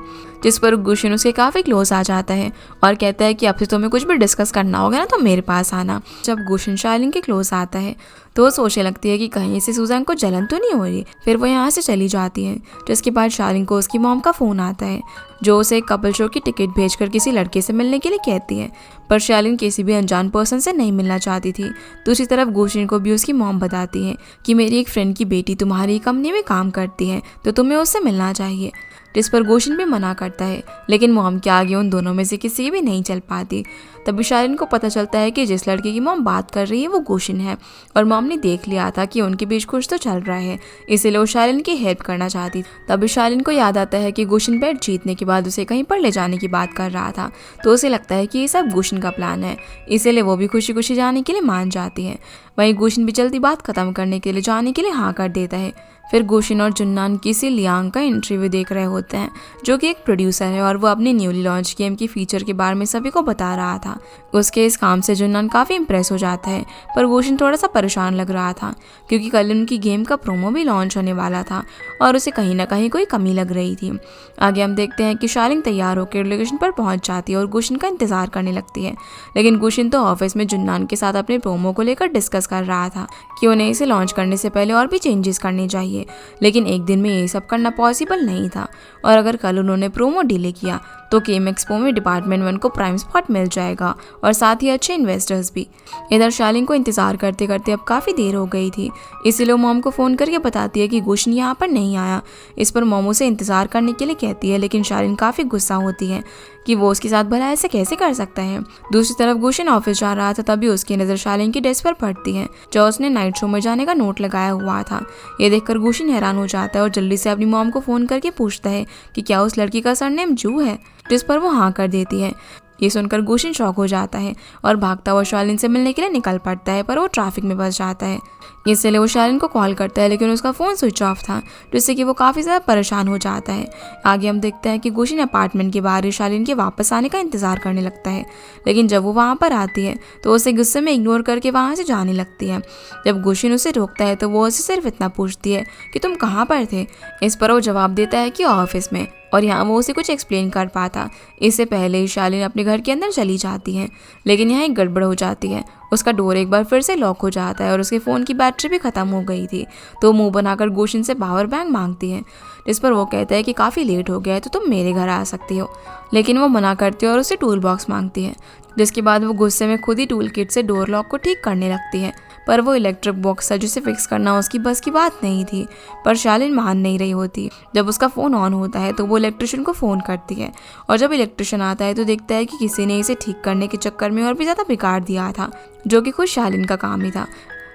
जिस पर गुशन उसके काफ़ी क्लोज आ जाता है और कहता है कि अब से तुम्हें कुछ भी डिस्कस करना होगा ना तो मेरे पास आना। जब गुशन शालिन के क्लोज आता है तो वो सोचने लगती है कि कहीं से सुजैन को जलन तो नहीं हो रही। फिर वो यहाँ से चली जाती है, जिसके बाद शालिन को उसकी मॉम का फ़ोन आता है, जो उसे एक कपल शो की टिकट भेजकर किसी लड़के से मिलने के लिए कहती है। पर शालिन किसी भी अनजान पर्सन से नहीं मिलना चाहती थी। दूसरी तरफ गुशन को भी उसकी मॉम बताती है कि मेरी एक फ्रेंड की बेटी तुम्हारी कंपनी में काम करती है, तो तुम्हें उससे मिलना चाहिए, जिस पर गुशन भी मना करता है। लेकिन मॉम के आगे उन दोनों में से किसी भी नहीं चल पाती। तभी शालिन को पता चलता है कि जिस लड़के की मॉम बात कर रही है वो गुशन है, और मॉम ने देख लिया था कि उनके बीच कुछ तो चल रहा है, इसीलिए वो शालिन की हेल्प करना चाहती। तभी शालिन को याद आता है कि गुशन बैट जीतने के बाद उसे कहीं पर ले जाने की बात कर रहा था, तो उसे लगता है कि ये सब गुशन का प्लान है, इसीलिए वो भी खुशी खुशी जाने के लिए मान जाती है। वहीं गुशन भी जल्दी बात खत्म करने के लिए जाने के लिए हाँ कर देता है। फिर गुशन और जुन्नान किसी लियांग का इंटरव्यू देख रहे होते हैं, जो कि एक प्रोड्यूसर है, और वो अपनी न्यूली लॉन्च गेम की फीचर के बारे में सभी को बता रहा था। उसके इस काम से जुन्नान काफ़ी इंप्रेस हो जाता है, पर गुशन थोड़ा सा परेशान लग रहा था, क्योंकि कल उनकी गेम का प्रोमो भी लॉन्च होने वाला था और उसे कहीं ना कहीं कोई कमी लग रही थी। आगे हम देखते हैं कि शालिन तैयार होकर लोकेशन पर पहुंच जाती है और गुशन का इंतजार करने लगती है। लेकिन गुशन तो ऑफिस में जुन्नान के साथ अपने प्रोमो को लेकर डिस्कस कर रहा था कि उन्हें इसे लॉन्च करने से पहले और भी चेंजेस करने चाहिए, लेकिन एक दिन में ये सब करना पॉसिबल नहीं था, और अगर कल उन्होंने प्रोमो डिले किया तो गेम एक्सपो में डिपार्टमेंट 1 को प्राइम स्पॉट मिल जाएगा और साथ ही अच्छे इन्वेस्टर्स भी। इधर शालिन को इंतज़ार करते करते अब काफ़ी देर हो गई थी, इसीलिए मॉम को फ़ोन करके बताती है कि गुशन यहाँ पर नहीं आया। इस पर मॉम उसे इंतज़ार करने के लिए कहती है, लेकिन शालिन काफ़ी गुस्सा होती है कि वो उसके साथ भला ऐसे कैसे कर सकता है। दूसरी तरफ गुशन ऑफिस जा रहा था, तभी उसकी नज़र शालिन की डेस्क पर पड़ती है, जो उसने नाइट शो में जाने का नोट लगाया हुआ था। ये देखकर गुशन हैरान हो जाता है और जल्दी से अपनी मॉम को फ़ोन करके पूछता है कि क्या उस लड़की का सरनेम जू है, जिस पर वो हाँ कर देती है। ये सुनकर गुशन शॉक हो जाता है और भागता हुआ शालिन से मिलने के लिए निकल पड़ता है, पर वो ट्रैफिक में फंस जाता है। इसलिए वो शालिन को कॉल करता है, लेकिन उसका फ़ोन स्विच ऑफ था, जिससे कि वो काफ़ी ज़्यादा परेशान हो जाता है। आगे हम देखते हैं कि गुशन अपार्टमेंट के बाहर शालिन के वापस आने का इंतज़ार करने लगता है, लेकिन जब वो वहाँ पर आती है तो उसे गुस्से में इग्नोर करके वहाँ से जाने लगती है। जब गुशन उसे रोकता है तो वो उसे सिर्फ इतना पूछती है कि तुम कहाँ पर थे। इस पर वो जवाब देता है कि ऑफिस में, और यहाँ वो उसे कुछ एक्सप्लेन कर पाता। इससे पहले ही शालिन अपने घर के अंदर चली जाती है, लेकिन यहाँ एक गड़बड़ हो जाती है। उसका डोर एक बार फिर से लॉक हो जाता है और उसके फ़ोन की बैटरी भी ख़त्म हो गई थी, तो मुंह बनाकर गुशन से पावर बैंक मांगती है, जिस पर वो कहता है कि काफ़ी लेट हो गया है तो तुम मेरे घर आ सकती हो, लेकिन वो मना करती है और उससे टूल बॉक्स मांगती है। जिसके बाद वो गुस्से में खुद ही टूल किट से डोर लॉक को ठीक करने लगती है, पर वो इलेक्ट्रिक बॉक्स था जिसे फिक्स करना उसकी बस की बात नहीं थी। पर शालिन मान नहीं रही होती। जब उसका फ़ोन ऑन होता है तो वो इलेक्ट्रिशियन को फ़ोन करती है, और जब इलेक्ट्रिशियन आता है तो देखता है कि किसी ने इसे ठीक करने के चक्कर में और भी ज़्यादा बिगाड़ दिया था, जो कि खुद शालिन का काम ही था।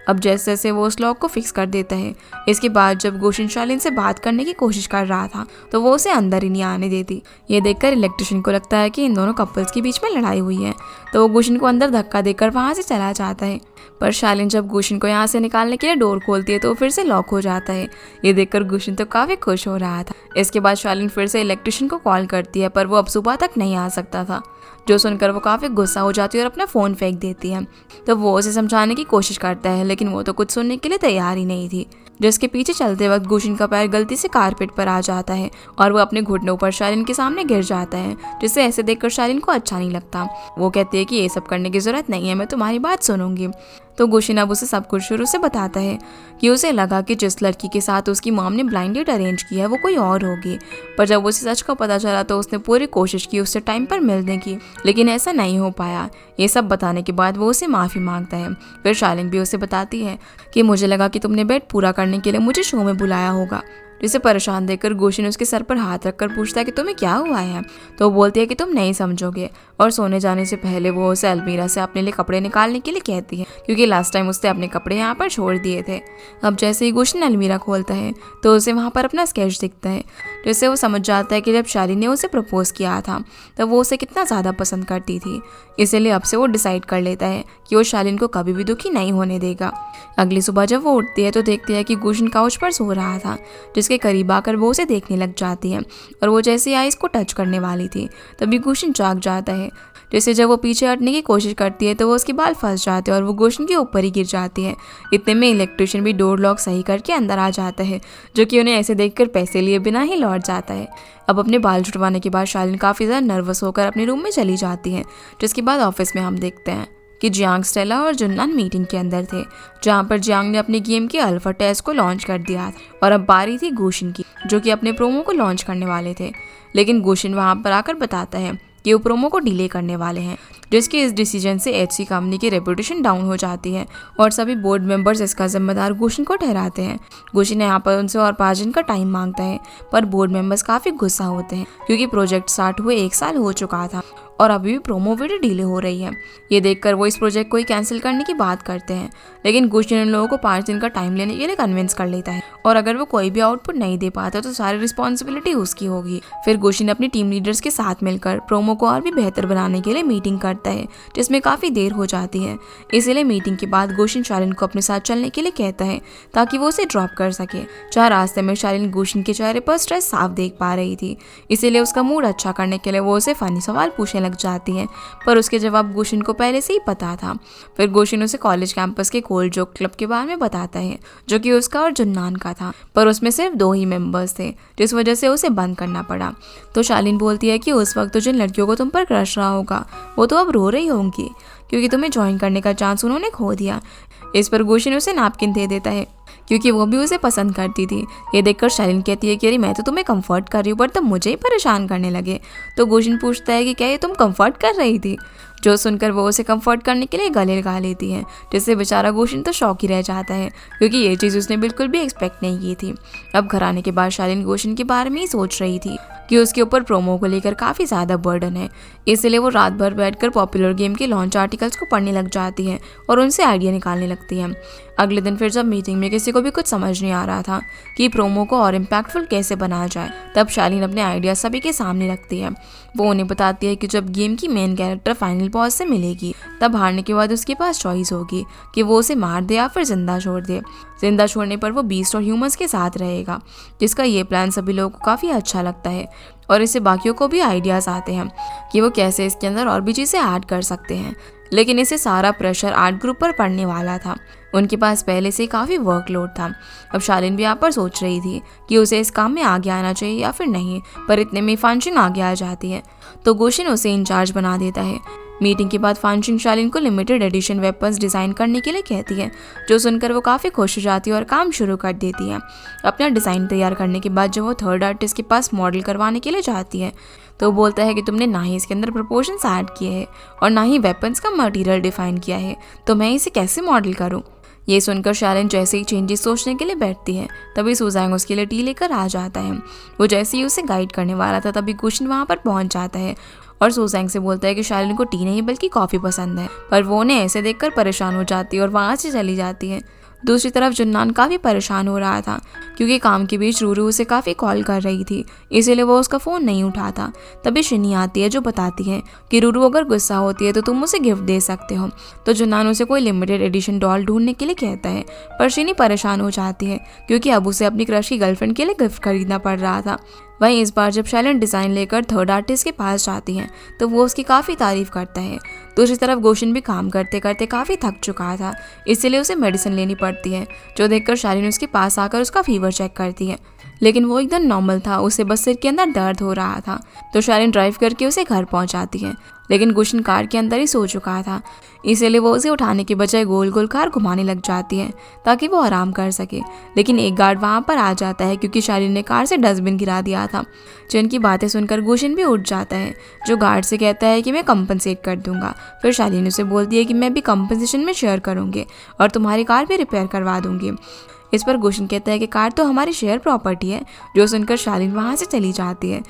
अब जैसे जैसे वो उस लॉक को फिक्स कर देता है। इसके बाद जब गुशिन शालिन से बात करने की कोशिश कर रहा था तो वो उसे अंदर ही नहीं आने देती। ये देखकर इलेक्ट्रिशियन को लगता है कि इन दोनों कपल्स के बीच में लड़ाई हुई है, तो वो गुशिन को अंदर धक्का देकर वहाँ से चला जाता है। पर शालिन जब गुशिन को यहाँ से निकालने के लिए डोर खोलती है तो फिर से लॉक हो जाता है। ये देखकर गुशिन तो काफी खुश हो रहा था। इसके बाद शालिन फिर से इलेक्ट्रिशियन को कॉल करती है, पर वो अब सुबह तक नहीं आ सकता था, जो सुनकर वो काफी गुस्सा हो जाती है और अपना फोन फेंक देती है। तो वो उसे समझाने की कोशिश करता है, लेकिन वो तो कुछ सुनने के लिए तैयार ही नहीं थी। जिसके पीछे चलते वक्त गुशिन का पैर गलती से कारपेट पर आ जाता है और वो अपने घुटनों पर शालिन के सामने गिर जाता है, जिसे ऐसे देखकर शालिन को अच्छा नहीं लगता। वो कहती है कि ये सब करने की जरूरत नहीं है, मैं तुम्हारी बात सुनूंगी। तो गुशिन अब उसे सब कुछ शुरू से बताता है कि उसे लगा कि जिस लड़की के साथ उसकी मॉम ने ब्लाइंड डेट अरेंज किया है वो कोई और होगी, पर जब उसे सच का पता चला तो उसने पूरी कोशिश की उससे टाइम पर मिलने की, लेकिन ऐसा नहीं हो पाया। ये सब बताने के बाद वो उसे माफ़ी मांगता है। फिर शालिन भी उसे बताती है कि मुझे लगा कि तुमने बेट पूरा करने के लिए मुझे शो में बुलाया होगा। जिसे परेशान देखकर गुशिन उसके सर पर हाथ रखकर पूछता है कि तुम्हें क्या हुआ है। तो वो बोलती है कि तुम नहीं समझोगे, और सोने जाने से पहले वो उसे अलमीरा से अपने लिए कपड़े निकालने के लिए कहती है, क्योंकि लास्ट टाइम उसने अपने कपड़े यहाँ पर छोड़ दिए थे। अब जैसे ही गुशिन अलमीरा खोलता है तो उसे वहाँ पर अपना स्केच दिखता है, जिससे वो समझ जाता है कि जब शालिन ने उसे प्रपोज किया था तब वो उसे कितना ज़्यादा पसंद करती थी। इसीलिए अब से वो डिसाइड कर लेता है कि वो शालिन को कभी भी दुखी नहीं होने देगा। अगली सुबह जब वो उठती है तो देखती है कि गुशिन काउच पर सो रहा था। जिसके करीब आकर वो उसे देखने लग जाती है, और वो जैसे आइस को टच करने वाली थी तभी गुशिन जाग जाता है। जैसे जब वो पीछे हटने की कोशिश करती है तो वो उसके बाल फंस जाते हैं और वो गुशिन के ऊपर ही गिर जाती है। इतने में इलेक्ट्रिशियन भी डोर लॉक सही करके अंदर आ जाता है, जो कि उन्हें ऐसे देखकर पैसे लिए बिना ही लौट जाता है। अब अपने बाल छुटवाने के बाद शालिन काफ़ी ज़्यादा नर्वस होकर अपने रूम में चली जाती है। जिसके बाद ऑफिस में हम देखते हैं कि जियांग, स्टेला और जुन्नान मीटिंग के अंदर थे, जहां पर जियांग ने अपने गेम के अल्फा टेस्ट को लॉन्च कर दिया था और अब बारी थी गुशिन की, जो कि अपने प्रोमो को लॉन्च करने वाले थे। लेकिन गुशिन वहां पर आकर बताता है कि वो प्रोमो को डिले करने वाले हैं, जिसके इस डिसीजन से एचसी कंपनी की रेपुटेशन डाउन हो जाती है और सभी बोर्ड मेंबर्स इसका जिम्मेदार गुशिन को ठहराते हैं। गुशिन यहाँ पर उनसे और 5 दिन का टाइम मांगता है, पर बोर्ड मेंबर्स काफ़ी गुस्सा होते हैं क्योंकि प्रोजेक्ट स्टार्ट हुए 1 साल हो चुका था और अभी भी प्रोमो वीडियो डिले हो रही है। ये देखकर वो इस प्रोजेक्ट को ही कैंसिल करने की बात करते हैं, लेकिन गुशिन उन लोगों को 5 दिन का टाइम लेने के लिए कन्विंस कर लेता है, और अगर वो कोई भी आउटपुट नहीं दे पाता तो सारी रिस्पॉन्सिबिलिटी उसकी होगी। फिर गुशिन अपनी टीम लीडर्स के साथ मिलकर प्रोमो को और भी बेहतर बनाने के लिए मीटिंग करता है, जिसमें काफ़ी देर हो जाती है। इसीलिए मीटिंग के बाद गुशिन शालिन को अपने साथ चलने के लिए कहता है ताकि वो उसे ड्रॉप कर सके। जहाँ रास्ते में शालिन गुशिन के चेहरे पर स्ट्रेस साफ देख पा रही थी, इसीलिए उसका मूड अच्छा करने के लिए वो उसे फनी सवाल पूछने लग जाती है, पर उसके जवाब गुशिन को पहले से ही पता था। फिर गुशिन उसे कॉलेज कैंपस के कोल्ड जोक क्लब के बारे में बताता है, जो कि उसका और जुन्नान का था, पर उसमें सिर्फ 2 ही मेंबर्स थे, जिस वजह से उसे बंद करना पड़ा। तो शालिन बोलती है कि उस वक्त तो जिन लड़कियों को तुम पर क्रश रहा होगा वो तो अब रो रही होंगी, क्योंकि तुम्हें ज्वाइन करने का चांस उन्होंने खो दिया। इस पर गुशिन उसे नैपकिन दे देता है, क्योंकि वो भी उसे पसंद करती थी। ये देखकर शालिन कहती है कि अरे मैं तो तुम्हें कंफर्ट कर रही हूँ, पर तुम मुझे ही परेशान करने लगे। तो गुशिन पूछता है कि क्या ये तुम कंफर्ट कर रही थी, जो सुनकर वो उसे कंफर्ट करने के लिए गले लगा लेती है, जिससे बेचारा गुशिन तो शौक ही रह जाता है, क्योंकि ये चीज़ उसने बिल्कुल भी एक्सपेक्ट नहीं की थी। अब घर आने के बाद शालिन गुशिन के बारे में ही सोच रही थी कि उसके ऊपर प्रोमो को लेकर काफ़ी ज़्यादा बर्डन है, इसलिए वो रात भर बैठकर पॉपुलर गेम के लॉन्च आर्टिकल्स को पढ़ने लग जाती है और उनसे आइडिया निकालने लगती है। अगले दिन फिर जब मीटिंग में किसी को भी कुछ समझ नहीं आ रहा था कि प्रोमो को और इम्पैक्टफुल कैसे बनाया जाए, तब शालिन अपने आइडिया सभी के सामने रखती है। वो उन्हें बताती है कि जब गेम की मेन कैरेक्टर फाइनल बॉस से मिलेगी तब हारने के बाद उसके पास चॉइस होगी कि वो उसे मार दे या फिर जिंदा छोड़ दे। जिंदा छोड़ने पर वो बीस्ट और ह्यूमंस के साथ रहेगा, जिसका ये प्लान सभी लोगों को काफ़ी अच्छा लगता है और इससे बाकियों को भी आइडियाज़ आते हैं कि वो कैसे इसके अंदर और भी चीज़ें ऐड कर सकते हैं। लेकिन इसे सारा प्रेशर आर्ट ग्रुप पर पड़ने वाला था, उनके पास पहले से काफ़ी वर्कलोड था। अब शालिन भी यहाँ पर सोच रही थी कि उसे इस काम में आगे आना चाहिए या फिर नहीं, पर इतने में फांशिंग आगे आ जाती है, तो गुशिन उसे इंचार्ज बना देता है। मीटिंग के बाद फांशिंग शालिन को लिमिटेड एडिशन वेपन्स डिज़ाइन करने के लिए कहती है, जो सुनकर वो काफ़ी खुश हो जाती है और काम शुरू कर देती है। अपना डिज़ाइन तैयार करने के बाद जब वो थर्ड आर्टिस्ट के पास मॉडल करवाने के लिए जाती है तो बोलता है कि तुमने ना ही इसके अंदर प्रोपोर्शंस ऐड किए हैं और ना ही वेपन्स का मटेरियल डिफाइन किया है, तो मैं इसे कैसे मॉडल करूँ। ये सुनकर शालिन जैसे ही चेंजेस सोचने के लिए बैठती है तभी सुजांग उसके लिए टी लेकर आ जाता है। वो जैसे ही उसे गाइड करने वाला था तभी गुशिन वहाँ पर पहुँच जाता है और सुजांग से बोलता है कि शालिन को टी नहीं बल्कि कॉफ़ी पसंद है, पर वो उन्हें ऐसे देखकर परेशान हो जाती है और वहाँ से चली जाती है। दूसरी तरफ जुन्नान काफ़ी परेशान हो रहा था क्योंकि काम के बीच रूरू उसे काफ़ी कॉल कर रही थी, इसीलिए वो उसका फ़ोन नहीं उठाता। तभी शिनी आती है जो बताती है कि रूरू अगर गुस्सा होती है तो तुम उसे गिफ्ट दे सकते हो। तो जुन्नान उसे कोई लिमिटेड एडिशन डॉल ढूंढने के लिए कहता है, पर शिनी परेशान हो जाती है क्योंकि अब उसे अपनी क्रश की गर्लफ्रेंड के लिए गिफ्ट खरीदना पड़ रहा था। वहीं इस बार जब शैलन डिज़ाइन लेकर थर्ड आर्टिस्ट के पास जाती हैं तो वो उसकी काफ़ी तारीफ करता है। दूसरी तरफ गोशिन भी काम करते करते काफ़ी थक चुका था, इसलिए उसे मेडिसिन लेनी पड़ती है, जो देखकर शालिनी उसके पास आकर उसका फीवर चेक करती है, लेकिन वो एकदम नॉर्मल था, उसे बस सिर के अंदर दर्द हो रहा था। तो शालिनी ड्राइव करके उसे घर पहुंचाती है, लेकिन गुशन कार के अंदर ही सो चुका था, इसीलिए वो उसे उठाने के बजाय गोल गोल कार घुमाने लग जाती है ताकि वो आराम कर सके। लेकिन एक गार्ड वहाँ पर आ जाता है क्योंकि शालिनी ने कार से डस्टबिन गिरा दिया था। जिनकी बातें सुनकर गुशन भी उठ जाता है, जो गार्ड से कहता है कि मैं कंपनसेट कर दूंगा। फिर शालिनी उसे बोलती है कि मैं भी कंपनसेशन में शेयर करूँगी और तुम्हारी कार भी रिपेयर करवा दूंगी। इस पर गुशन कहता है कि कार तो हमारी शेयर प्रॉपर्टी है, जो सुनकर शालिनी वहाँ से चली जाती है।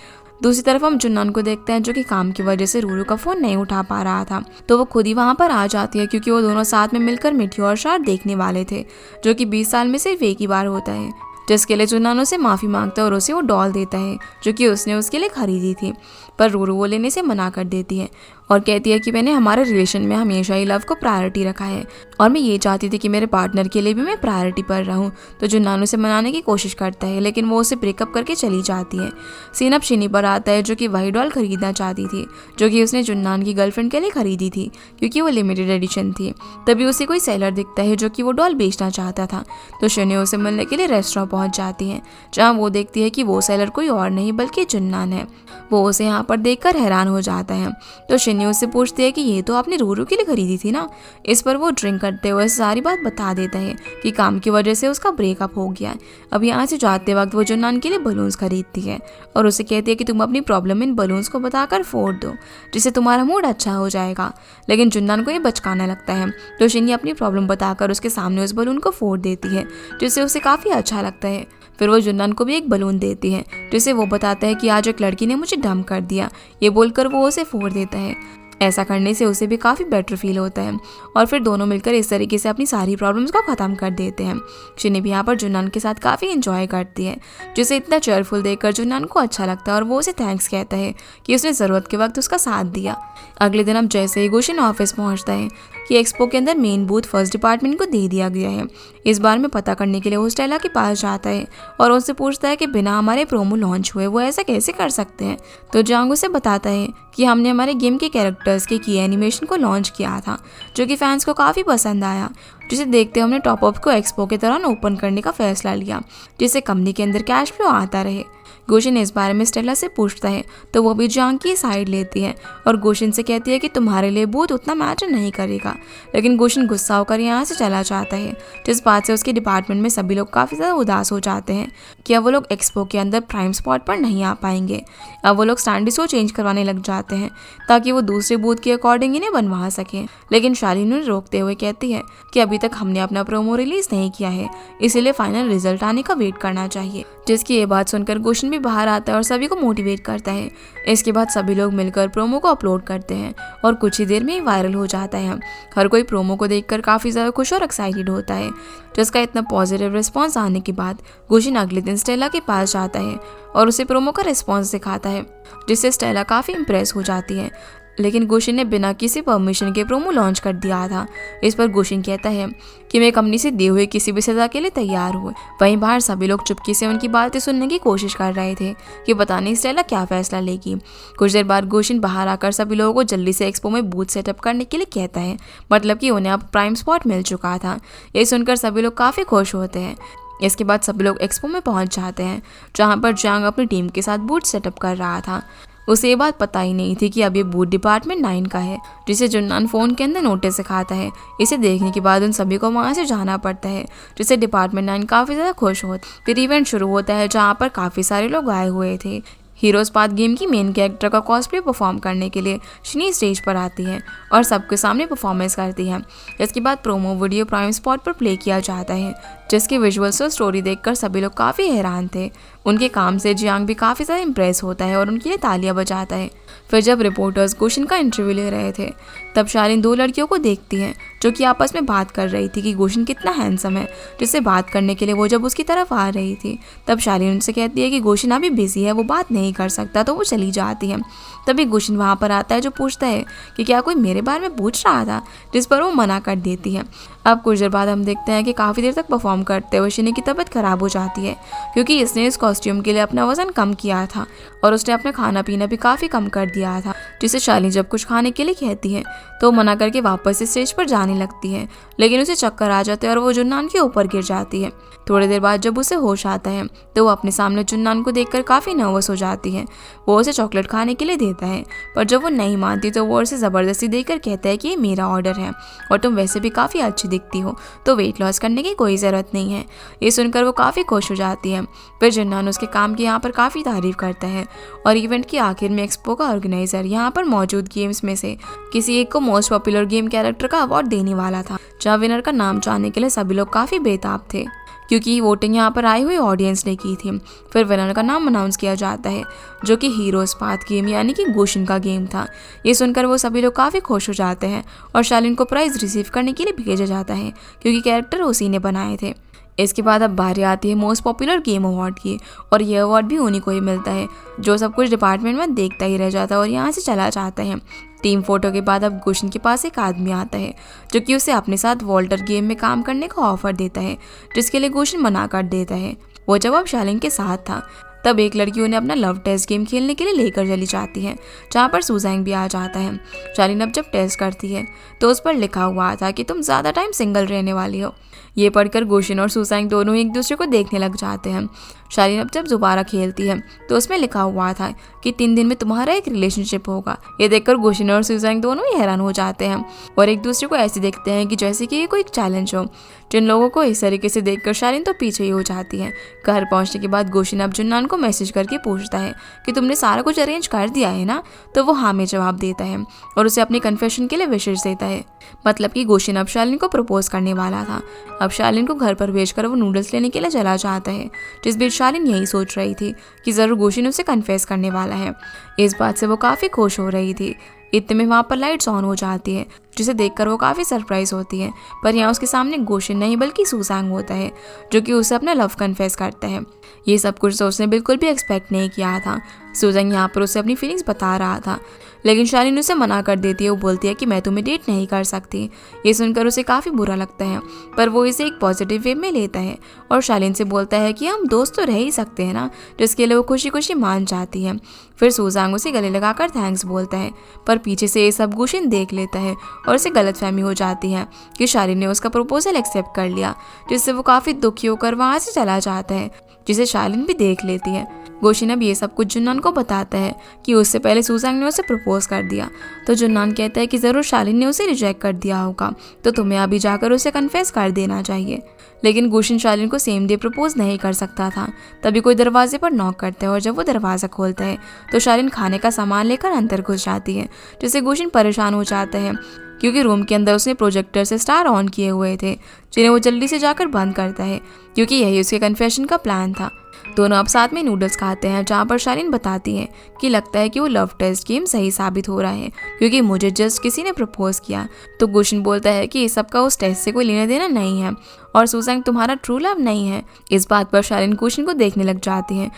दूसरी तरफ हम जुन्नान को देखते हैं जो कि काम की वजह से रूरू का फ़ोन नहीं उठा पा रहा था, तो वो खुद ही वहाँ पर आ जाती है क्योंकि वो दोनों साथ में मिलकर मीटियोर शॉट देखने वाले थे, जो कि 20 साल में सिर्फ एक ही बार होता है। जिसके लिए जुन्नान उसे माफ़ी मांगता है और उसे वो डॉल देता है जो कि उसने उसके लिए खरीदी थी, पर रूरू वो लेने से मना कर देती है और कहती है कि मैंने हमारे रिलेशन में हमेशा ही लव को प्रायोरिटी रखा है और मैं ये चाहती थी कि मेरे पार्टनर के लिए भी मैं प्रायोरिटी पर रहूं। तो जुन्नान उसे मनाने की कोशिश करता है, लेकिन वो उसे ब्रेकअप करके चली जाती है। सीन अब शिनी पर आता है जो कि वही डॉल खरीदना चाहती थी जो कि उसने जुन्नान की गर्लफ्रेंड के लिए खरीदी थी क्योंकि वो लिमिटेड एडिशन थी। तभी उसे कोई सेलर दिखता है जो कि वो डॉल बेचना चाहता था, तो शिनी उसे मिलने के लिए रेस्टोरेंट पहुंच जाती है, जहाँ वो देखती है कि वो सेलर कोई और नहीं बल्कि जुन्नान है। वो उसे यहाँ पर देखकर हैरान हो जाता है, तो शिनी उससे पूछती है कि ये तो आपने रूरू के लिए खरीदी थी ना। इस पर वो ड्रिंक करते हुए सारी बात बता देता है कि काम की वजह से उसका ब्रेकअप हो गया है। अब यहाँ से जाते वक्त वो जुन्नान के लिए बलून्स खरीदती है और उसे कहती है कि तुम अपनी प्रॉब्लम इन बलून्स को बताकर फोड़ दो, जिससे तुम्हारा मूड अच्छा हो जाएगा। लेकिन जुन्नान को ये बचकाना लगता है, तो शिनी अपनी प्रॉब्लम बताकर उसके सामने उस बलून को फोड़ देती है, जिससे उसे काफ़ी अच्छा लगता है। फिर वो जुन्नान को भी एक बलून देती है, जिसे वो बताता है कि आज एक लड़की ने मुझे डंप कर दिया। ये बोलकर वो उसे फोड़ देता है। ऐसा करने से उसे भी काफ़ी बेटर फील होता है और फिर दोनों मिलकर इस तरीके से अपनी सारी प्रॉब्लम्स को ख़त्म कर देते हैं। शिनी भी यहाँ पर जुन्नान के साथ काफ़ी इंजॉय करती है, जिसे इतना चेयरफुल देखकर जुन्नान को अच्छा लगता है और वो उसे थैंक्स कहता है कि उसने ज़रूरत के वक्त उसका साथ दिया। अगले दिन अब जैसे ही गुशन ऑफिस पहुँचता है कि एक्सपो के अंदर मेन बूथ फर्स्ट डिपार्टमेंट को दे दिया गया है। इस बार में पता करने के लिए वो स्टेला के पास जाता है और उससे पूछता है कि बिना हमारे प्रोमो लॉन्च हुए वो ऐसा कैसे कर सकते हैं। तो जांग उसे बताता है कि हमने हमारे गेम के कैरेक्टर्स के की एनिमेशन को लॉन्च किया था, जो कि फैंस को काफ़ी पसंद आया, जिसे देखते हमने टॉप अप को एक्सपो के दौरान ओपन करने का फैसला लिया, जिससे कंपनी के अंदर कैश फ्लो आता रहे। गुशन इस बारे में स्टेला से पूछता है तो वो भी जांग की साइड लेती है और गुशन से कहती है कि तुम्हारे लिए बूथ उतना मैटर नहीं करेगा। लेकिन गुशन गुस्सा होकर यहाँ से चला जाता है, जिस बात से उसके डिपार्टमेंट में सभी लोग काफ़ी ज़्यादा उदास हो जाते हैं कि अब वो लोग एक्सपो के अंदर प्राइम स्पॉट पर नहीं आ पाएंगे। अब वो लोग स्टैंडी शो चेंज करवाने लग जाते हैं ताकि वो दूसरे बूथ के अकॉर्डिंग इन्हें बनवा सकें। लेकिन शालिनी उन्हें रोकते हुए कहती है कि अभी तक हमने अपना प्रोमो रिलीज नहीं किया है, इसीलिए फाइनल रिजल्ट आने का वेट करना चाहिए। जिसकी ये बात सुनकर गुशन भी बाहर आता है और सभी को मोटिवेट करता है। इसके बाद सभी लोग मिलकर प्रोमो को अपलोड करते हैं और कुछ ही देर में ही वायरल हो जाता है। हर कोई प्रोमो को देखकर काफ़ी ज़्यादा खुश और एक्साइटेड होता है। जिसका इतना पॉजिटिव रिस्पॉन्स आने के बाद गुशन अगले दिन स्टेला के पास जाता है और उसे प्रोमो का रिस्पॉन्स दिखाता है, जिससे स्टेला काफ़ी इम्प्रेस हो जाती है। लेकिन गुशन ने बिना किसी परमिशन के प्रोमो लॉन्च कर दिया था। इस पर गुशन कहता है कि मैं कंपनी से दिए हुए किसी भी सज़ा के लिए तैयार हूँ। वहीं बाहर सभी लोग चुपके से उनकी बातें सुनने की कोशिश कर रहे थे कि पता नहीं स्टेला क्या फैसला लेगी। कुछ देर बाद गुशन बाहर आकर सभी लोगों को जल्दी से एक्सपो में बूथ सेटअप करने के लिए कहता है, मतलब कि उन्हें अब प्राइम स्पॉट मिल चुका था। ये सुनकर सभी लोग काफ़ी खुश होते हैं। इसके बाद सभी लोग एक्सपो में पहुंच जाते हैं, जहां पर जांग अपनी टीम के साथ बूथ सेटअप कर रहा था। उसे ये बात पता ही नहीं थी कि अब ये बूथ डिपार्टमेंट 9 का है, जिसे जुन्नान फ़ोन के अंदर नोटिस दिखाता है। इसे देखने के बाद उन सभी को वहाँ से जाना पड़ता है, जिससे डिपार्टमेंट 9 काफ़ी ज़्यादा खुश होता है। फिर इवेंट शुरू होता है, जहाँ पर काफ़ी सारे लोग आए हुए थे। हीरोज पाथ गेम की मेन कैरेक्टर का कॉस्प्ले परफॉर्म करने के लिए शिनी स्टेज पर आती है और सबके सामने परफॉर्मेंस करती है। इसके बाद प्रोमो वीडियो प्राइम स्पॉट पर प्ले किया जाता है, जिसकी विजुअल्स और स्टोरी देखकर सभी लोग काफ़ी हैरान थे। उनके काम से जियांग भी काफ़ी ज़्यादा इम्प्रेस होता है और उनके लिए तालियां बजाता है। फिर जब रिपोर्टर्स गुशन का इंटरव्यू ले रहे थे, तब शालिन 2 लड़कियों को देखती है जो कि आपस में बात कर रही थी कि गुशन कितना हैंडसम है, जिससे बात करने के लिए वो जब उसकी तरफ आ रही थी तब शालिन उनसे कहती है कि गुशन अभी बिजी है, वो बात नहीं कर सकता, तो वो चली जाती है। तभी गुशन वहाँ पर आता है जो पूछता है कि क्या कोई मेरे बारे में पूछ रहा था, जिस पर वो मना कर देती है। अब कुछ देर बाद हम देखते हैं कि काफ़ी देर तक परफॉर्म करते हुए शिनी की तबीयत खराब हो जाती है, क्योंकि इसने इस कॉस्ट्यूम के लिए अपना वजन कम किया था और उसने अपना खाना पीना भी काफ़ी कम कर दिया था, जिसे शालिनी जब कुछ खाने के लिए कहती है तो मना करके वापस स्टेज पर जाने लगती है, लेकिन उसे चक्कर आ जाते हैं और वो जुन्नान के ऊपर गिर जाती है। थोड़ी देर बाद जब उसे होश आता है तो वो अपने सामने जुन्नान को देखकर काफ़ी नर्वस हो जाती है। वो उसे चॉकलेट खाने के लिए देता है, पर जब वो नहीं मानती तो वो उसे ज़बरदस्ती देकर कहता है कि ये मेरा ऑर्डर है और तुम वैसे भी काफ़ी अच्छी दिखती हो, तो वेट लॉस करने की कोई ज़रूरत नहीं है। ये सुनकर वो काफ़ी खुश हो जाती है। फिर जुन्नान उसके काम की यहाँ पर काफ़ी तारीफ करता है और इवेंट के आखिर में एक्सपो का ऑर्गेनाइजर यहाँ पर मौजूद गेम्स में से किसी एक को मोस्ट पॉपुलर गेम कैरेक्टर का अवार्ड देने वाला था, जहाँ विनर का नाम जानने के लिए सभी लोग काफ़ी बेताब थे, क्योंकि वोटिंग यहाँ पर आई हुई ऑडियंस ने की थी। फिर विनर का नाम अनाउंस किया जाता है, जो कि हीरोज पाथ गेम यानी कि गुशन का गेम था। ये सुनकर वो सभी लोग काफ़ी खुश हो जाते हैं और शालिन को प्राइज़ रिसीव करने के लिए भेजा जाता है, क्योंकि कैरेक्टर उसी ने बनाए थे। इसके बाद अब बारी आती है मोस्ट पॉपुलर गेम अवार्ड की, और ये अवार्ड भी उन्हीं को ही मिलता है जो सब कुछ डिपार्टमेंट में देखता ही रह जाता है और यहाँ से चला जाता है। टीम फोटो के बाद अब गुशन के पास एक आदमी आता है जो कि उसे अपने साथ वॉल्टर गेम में काम करने का ऑफर देता है, जिसके लिए गुशन मना कर देता है। वो जब अब शालिन के साथ था तब एक लड़की उन्हें अपना लव टेस्ट गेम खेलने के लिए लेकर चली जाती है, जहाँ पर सुजैंग भी आ जाता है। शालिन अब जब टेस्ट करती है तो उस पर लिखा हुआ था कि तुम ज़्यादा टाइम सिंगल रहने वाली हो। ये पढ़कर गुशन और सुजैंग दोनों एक दूसरे को देखने लग जाते हैं। शालिन अब जब दोबारा खेलती है तो उसमें लिखा हुआ था कि 3 दिन में तुम्हारा एक रिलेशनशिप होगा। ये देखकर गुशन और सुजैंग दोनों ही हैरान हो जाते हैं और एक दूसरे को ऐसे देखते हैं कि जैसे कि ये कोई चैलेंज हो। जिन लोगों को इस तरीके से देखकर शालिन तो पीछे ही हो जाती है। घर पहुंचने के बाद गुशन अब जुन्नान को मैसेज करके पूछता है कि तुमने सारा कुछ अरेंज कर दिया है ना, तो वो हाँ में जवाब देता है और उसे अपने कन्फेशन के लिए विशेष देता है। मतलब कि गुशन अब शालिन को प्रपोज करने वाला था। अब शालिन को घर पर भेजकर वो नूडल्स लेने के लिए चला जाता है। जिस बीच शालिन यही सोच रही थी कि ज़रूर गुशन उसे कन्फेस करने वाला है। इस बात से वो काफ़ी खुश हो रही थी। इतने में वहाँ पर लाइट्स ऑन हो जाती है, जिसे देखकर वो काफ़ी सरप्राइज होती है। पर यहाँ उसके सामने गुशन नहीं बल्कि सुजैंग होता है, जो कि उसे अपना लव कन्फेस करता है। ये सब कुछ तो उसने बिल्कुल भी एक्सपेक्ट नहीं किया था। सुजैंग यहाँ पर उसे अपनी फीलिंग्स बता रहा था, लेकिन शालिन उसे मना कर देती है। वो बोलती है कि मैं तुम्हें डेट नहीं कर सकती। ये सुनकर उसे काफ़ी बुरा लगता है, पर वो इसे एक पॉजिटिव वे में लेता है और शालिन से बोलता है कि हम दोस्त तो रह ही सकते हैं ना, जिसके लिए वो खुशी खुशी मान जाती है। फिर सुजैंग उसे गले लगाकर थैंक्स बोलता है, पर पीछे से ये सब गुशन देख लेता है और उसे गलतफहमी हो जाती है कि शालिन ने उसका प्रपोजल एक्सेप्ट कर लिया, जिससे वो काफ़ी दुखी होकर वहाँ से चला जाता है, जिसे शालिन भी देख लेती है। गुशन अब ये सब कुछ जुन्नान को बताता है कि उससे पहले सुजैंग ने उसे प्रपोज कर दिया। तो जुन्नान कहता है कि ज़रूर शालिन ने उसे रिजेक्ट कर दिया होगा, तो तुम्हें अभी जाकर उसे कन्फेस कर देना चाहिए। लेकिन गुशन शालिन को सेम डे प्रपोज नहीं कर सकता था। तभी कोई दरवाजे पर नॉक करता है और जब वो दरवाज़ा खोलता है तो शालिन खाने का सामान लेकर अंदर घुस जाती है, जिससे गुशन परेशान हो जाता है, क्योंकि रूम के अंदर उसने प्रोजेक्टर से स्टार ऑन किए हुए थे, जिन्हें वो जल्दी से जाकर बंद करता है, क्योंकि यही उसके कन्फेशन का प्लान था। दोनों अब साथ में नूडल्स खाते हैं, जहाँ पर शालिन बताती है कि लगता है कि वो लव टेस्ट गेम सही साबित हो रहा है, क्योंकि मुझे जस्ट किसी ने प्रपोज किया। तो गुशन बोलता है कि इस सब का उस टेस्ट से कोई लेना देना नहीं है और सुजैंग तुम्हारा ट्रू लव नहीं है। इस बात पर शालिन गुशन को देखने लग जाती है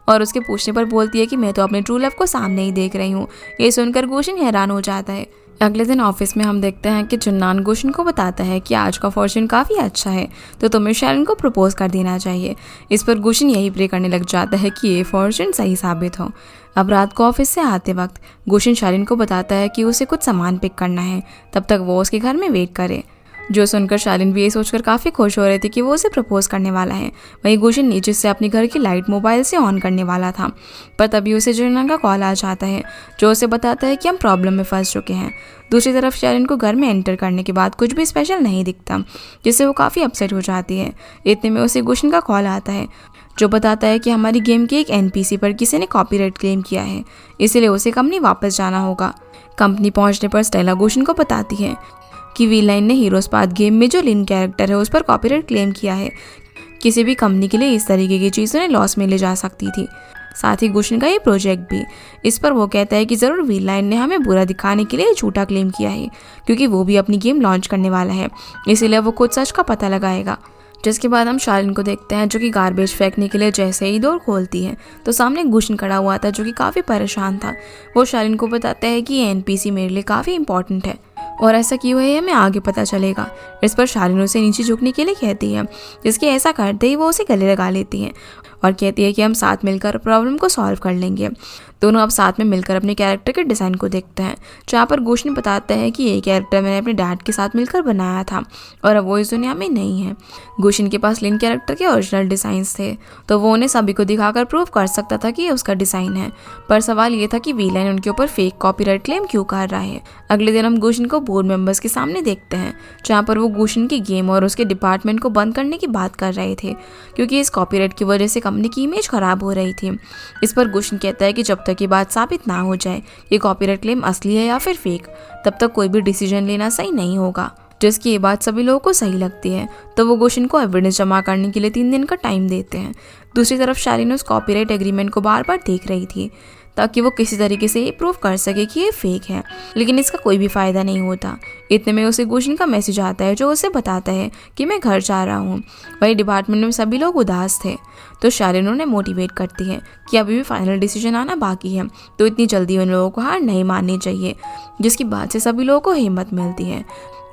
और उसके पूछने पर बोलती है कि मैं तो अपने ट्रू लव को सामने ही देख रही हूँ। ये सुनकर गुशन हैरान हो जाता है। अगले दिन ऑफिस में हम देखते हैं कि जुन्नान गुशन को बताता है कि आज का फॉर्च्यून काफ़ी अच्छा है, तो तुम्हें शालिन को प्रपोज कर देना चाहिए। इस पर गुशन यही प्रे करने लग जाता है कि ये फॉर्च्यून सही साबित हो। अब रात को ऑफिस से आते वक्त गुशन शालिन को बताता है कि उसे कुछ सामान पिक करना है, तब तक वो उसके घर में वेट करे। जो सुनकर शालिन भी ये सोचकर काफ़ी खुश हो रहे थे कि वो उसे प्रपोज करने वाला है। वहीं गुशन नीचे से अपने घर की लाइट मोबाइल से ऑन करने वाला था, पर तभी उसे जुन्नान का कॉल आ जाता है, जो उसे बताता है कि हम प्रॉब्लम में फंस चुके हैं। दूसरी तरफ शालिन को घर में एंटर करने के बाद कुछ भी स्पेशल नहीं दिखता, जिससे वो काफ़ी अपसेट हो जाती है। इतने में उसे गुशन का कॉल आता है, जो बताता है कि हमारी गेम के एक NPC पर किसी ने कॉपीराइट क्लेम किया है, इसलिए उसे कंपनी वापस जाना होगा। कंपनी पहुंचने पर स्टेला गुशन को बताती है कि वी-लाइन ने हीरोज पाथ गेम में जो लिन कैरेक्टर है उस पर कॉपीराइट क्लेम किया है। किसी भी कंपनी के लिए इस तरीके की चीज़ उन्हें लॉस में ले जा सकती थी। साथ ही गुशन का ये प्रोजेक्ट भी। इस पर वो कहता है कि ज़रूर वी लाइन ने हमें बुरा दिखाने के लिए झूठा क्लेम किया है, क्योंकि वो भी अपनी गेम लॉन्च करने वाला है, इसीलिए वो खुद सच का पता लगाएगा। जिसके बाद हम शालिन को देखते हैं जो कि गार्बेज फेंकने के लिए जैसे ही डोर खोलती है तो सामने गुशन खड़ा हुआ था जो कि काफ़ी परेशान था। वो शालिन को बताता है कि ये एनपीसी मेरे लिए काफ़ी इंपॉर्टेंट है और ऐसा क्यों है हमें आगे पता चलेगा। इस पर शालिन उसे नीचे झुकने के लिए कहती है, जिसके ऐसा करते ही वो उसे गले लगा लेती है और कहती है कि हम साथ मिलकर प्रॉब्लम को सॉल्व कर लेंगे। दोनों अब साथ में मिलकर अपने कैरेक्टर के डिज़ाइन को देखते हैं, जहाँ पर गुशन बताता है कि ये कैरेक्टर मैंने अपने डैड के साथ मिलकर बनाया था और अब वो इस दुनिया में नहीं है। गुशन के पास लिन कैरेक्टर के ओरिजिनल डिज़ाइंस थे, तो वो उन्हें सभी को दिखाकर प्रूव कर सकता था कि ये उसका डिज़ाइन है, पर सवाल ये था कि वी लाइन उनके ऊपर फेक कॉपीराइट क्लेम क्यों कर रहा है। अगले दिन हम गुशन को बोर्ड मेंबर्स के सामने देखते हैं, जहाँ पर वो गुशन की गेम और उसके डिपार्टमेंट को बंद करने की बात कर रहे थे, क्योंकि इस कॉपीराइट की वजह से कंपनी की इमेज खराब हो रही थी। इस पर गुशन कहता है कि जब तक ये बात साबित ना हो जाए ये कॉपीराइट क्लेम असली है या फिर फेक, तब तक कोई भी डिसीजन लेना सही नहीं होगा। जिसकी ये बात सभी लोगों को सही लगती है, तो वो गुशन को एविडेंस जमा करने के लिए 3 दिन का टाइम देते हैं। दूसरी तरफ शालिन उस कॉपीराइट एग्रीमेंट को बार बार देख रही थी ताकि वो किसी तरीके से ये प्रूव कर सके कि ये फेक है, लेकिन इसका कोई भी फ़ायदा नहीं होता। इतने में उसे गुशन का मैसेज आता है जो उसे बताता है कि मैं घर जा रहा हूँ। वही डिपार्टमेंट में सभी लोग उदास थे, तो शालिन उन्हें मोटिवेट करती है कि अभी भी फाइनल डिसीजन आना बाकी है, तो इतनी जल्दी उन लोगों को हार नहीं माननी चाहिए, जिसकी बात से सभी लोगों को हिम्मत मिलती है।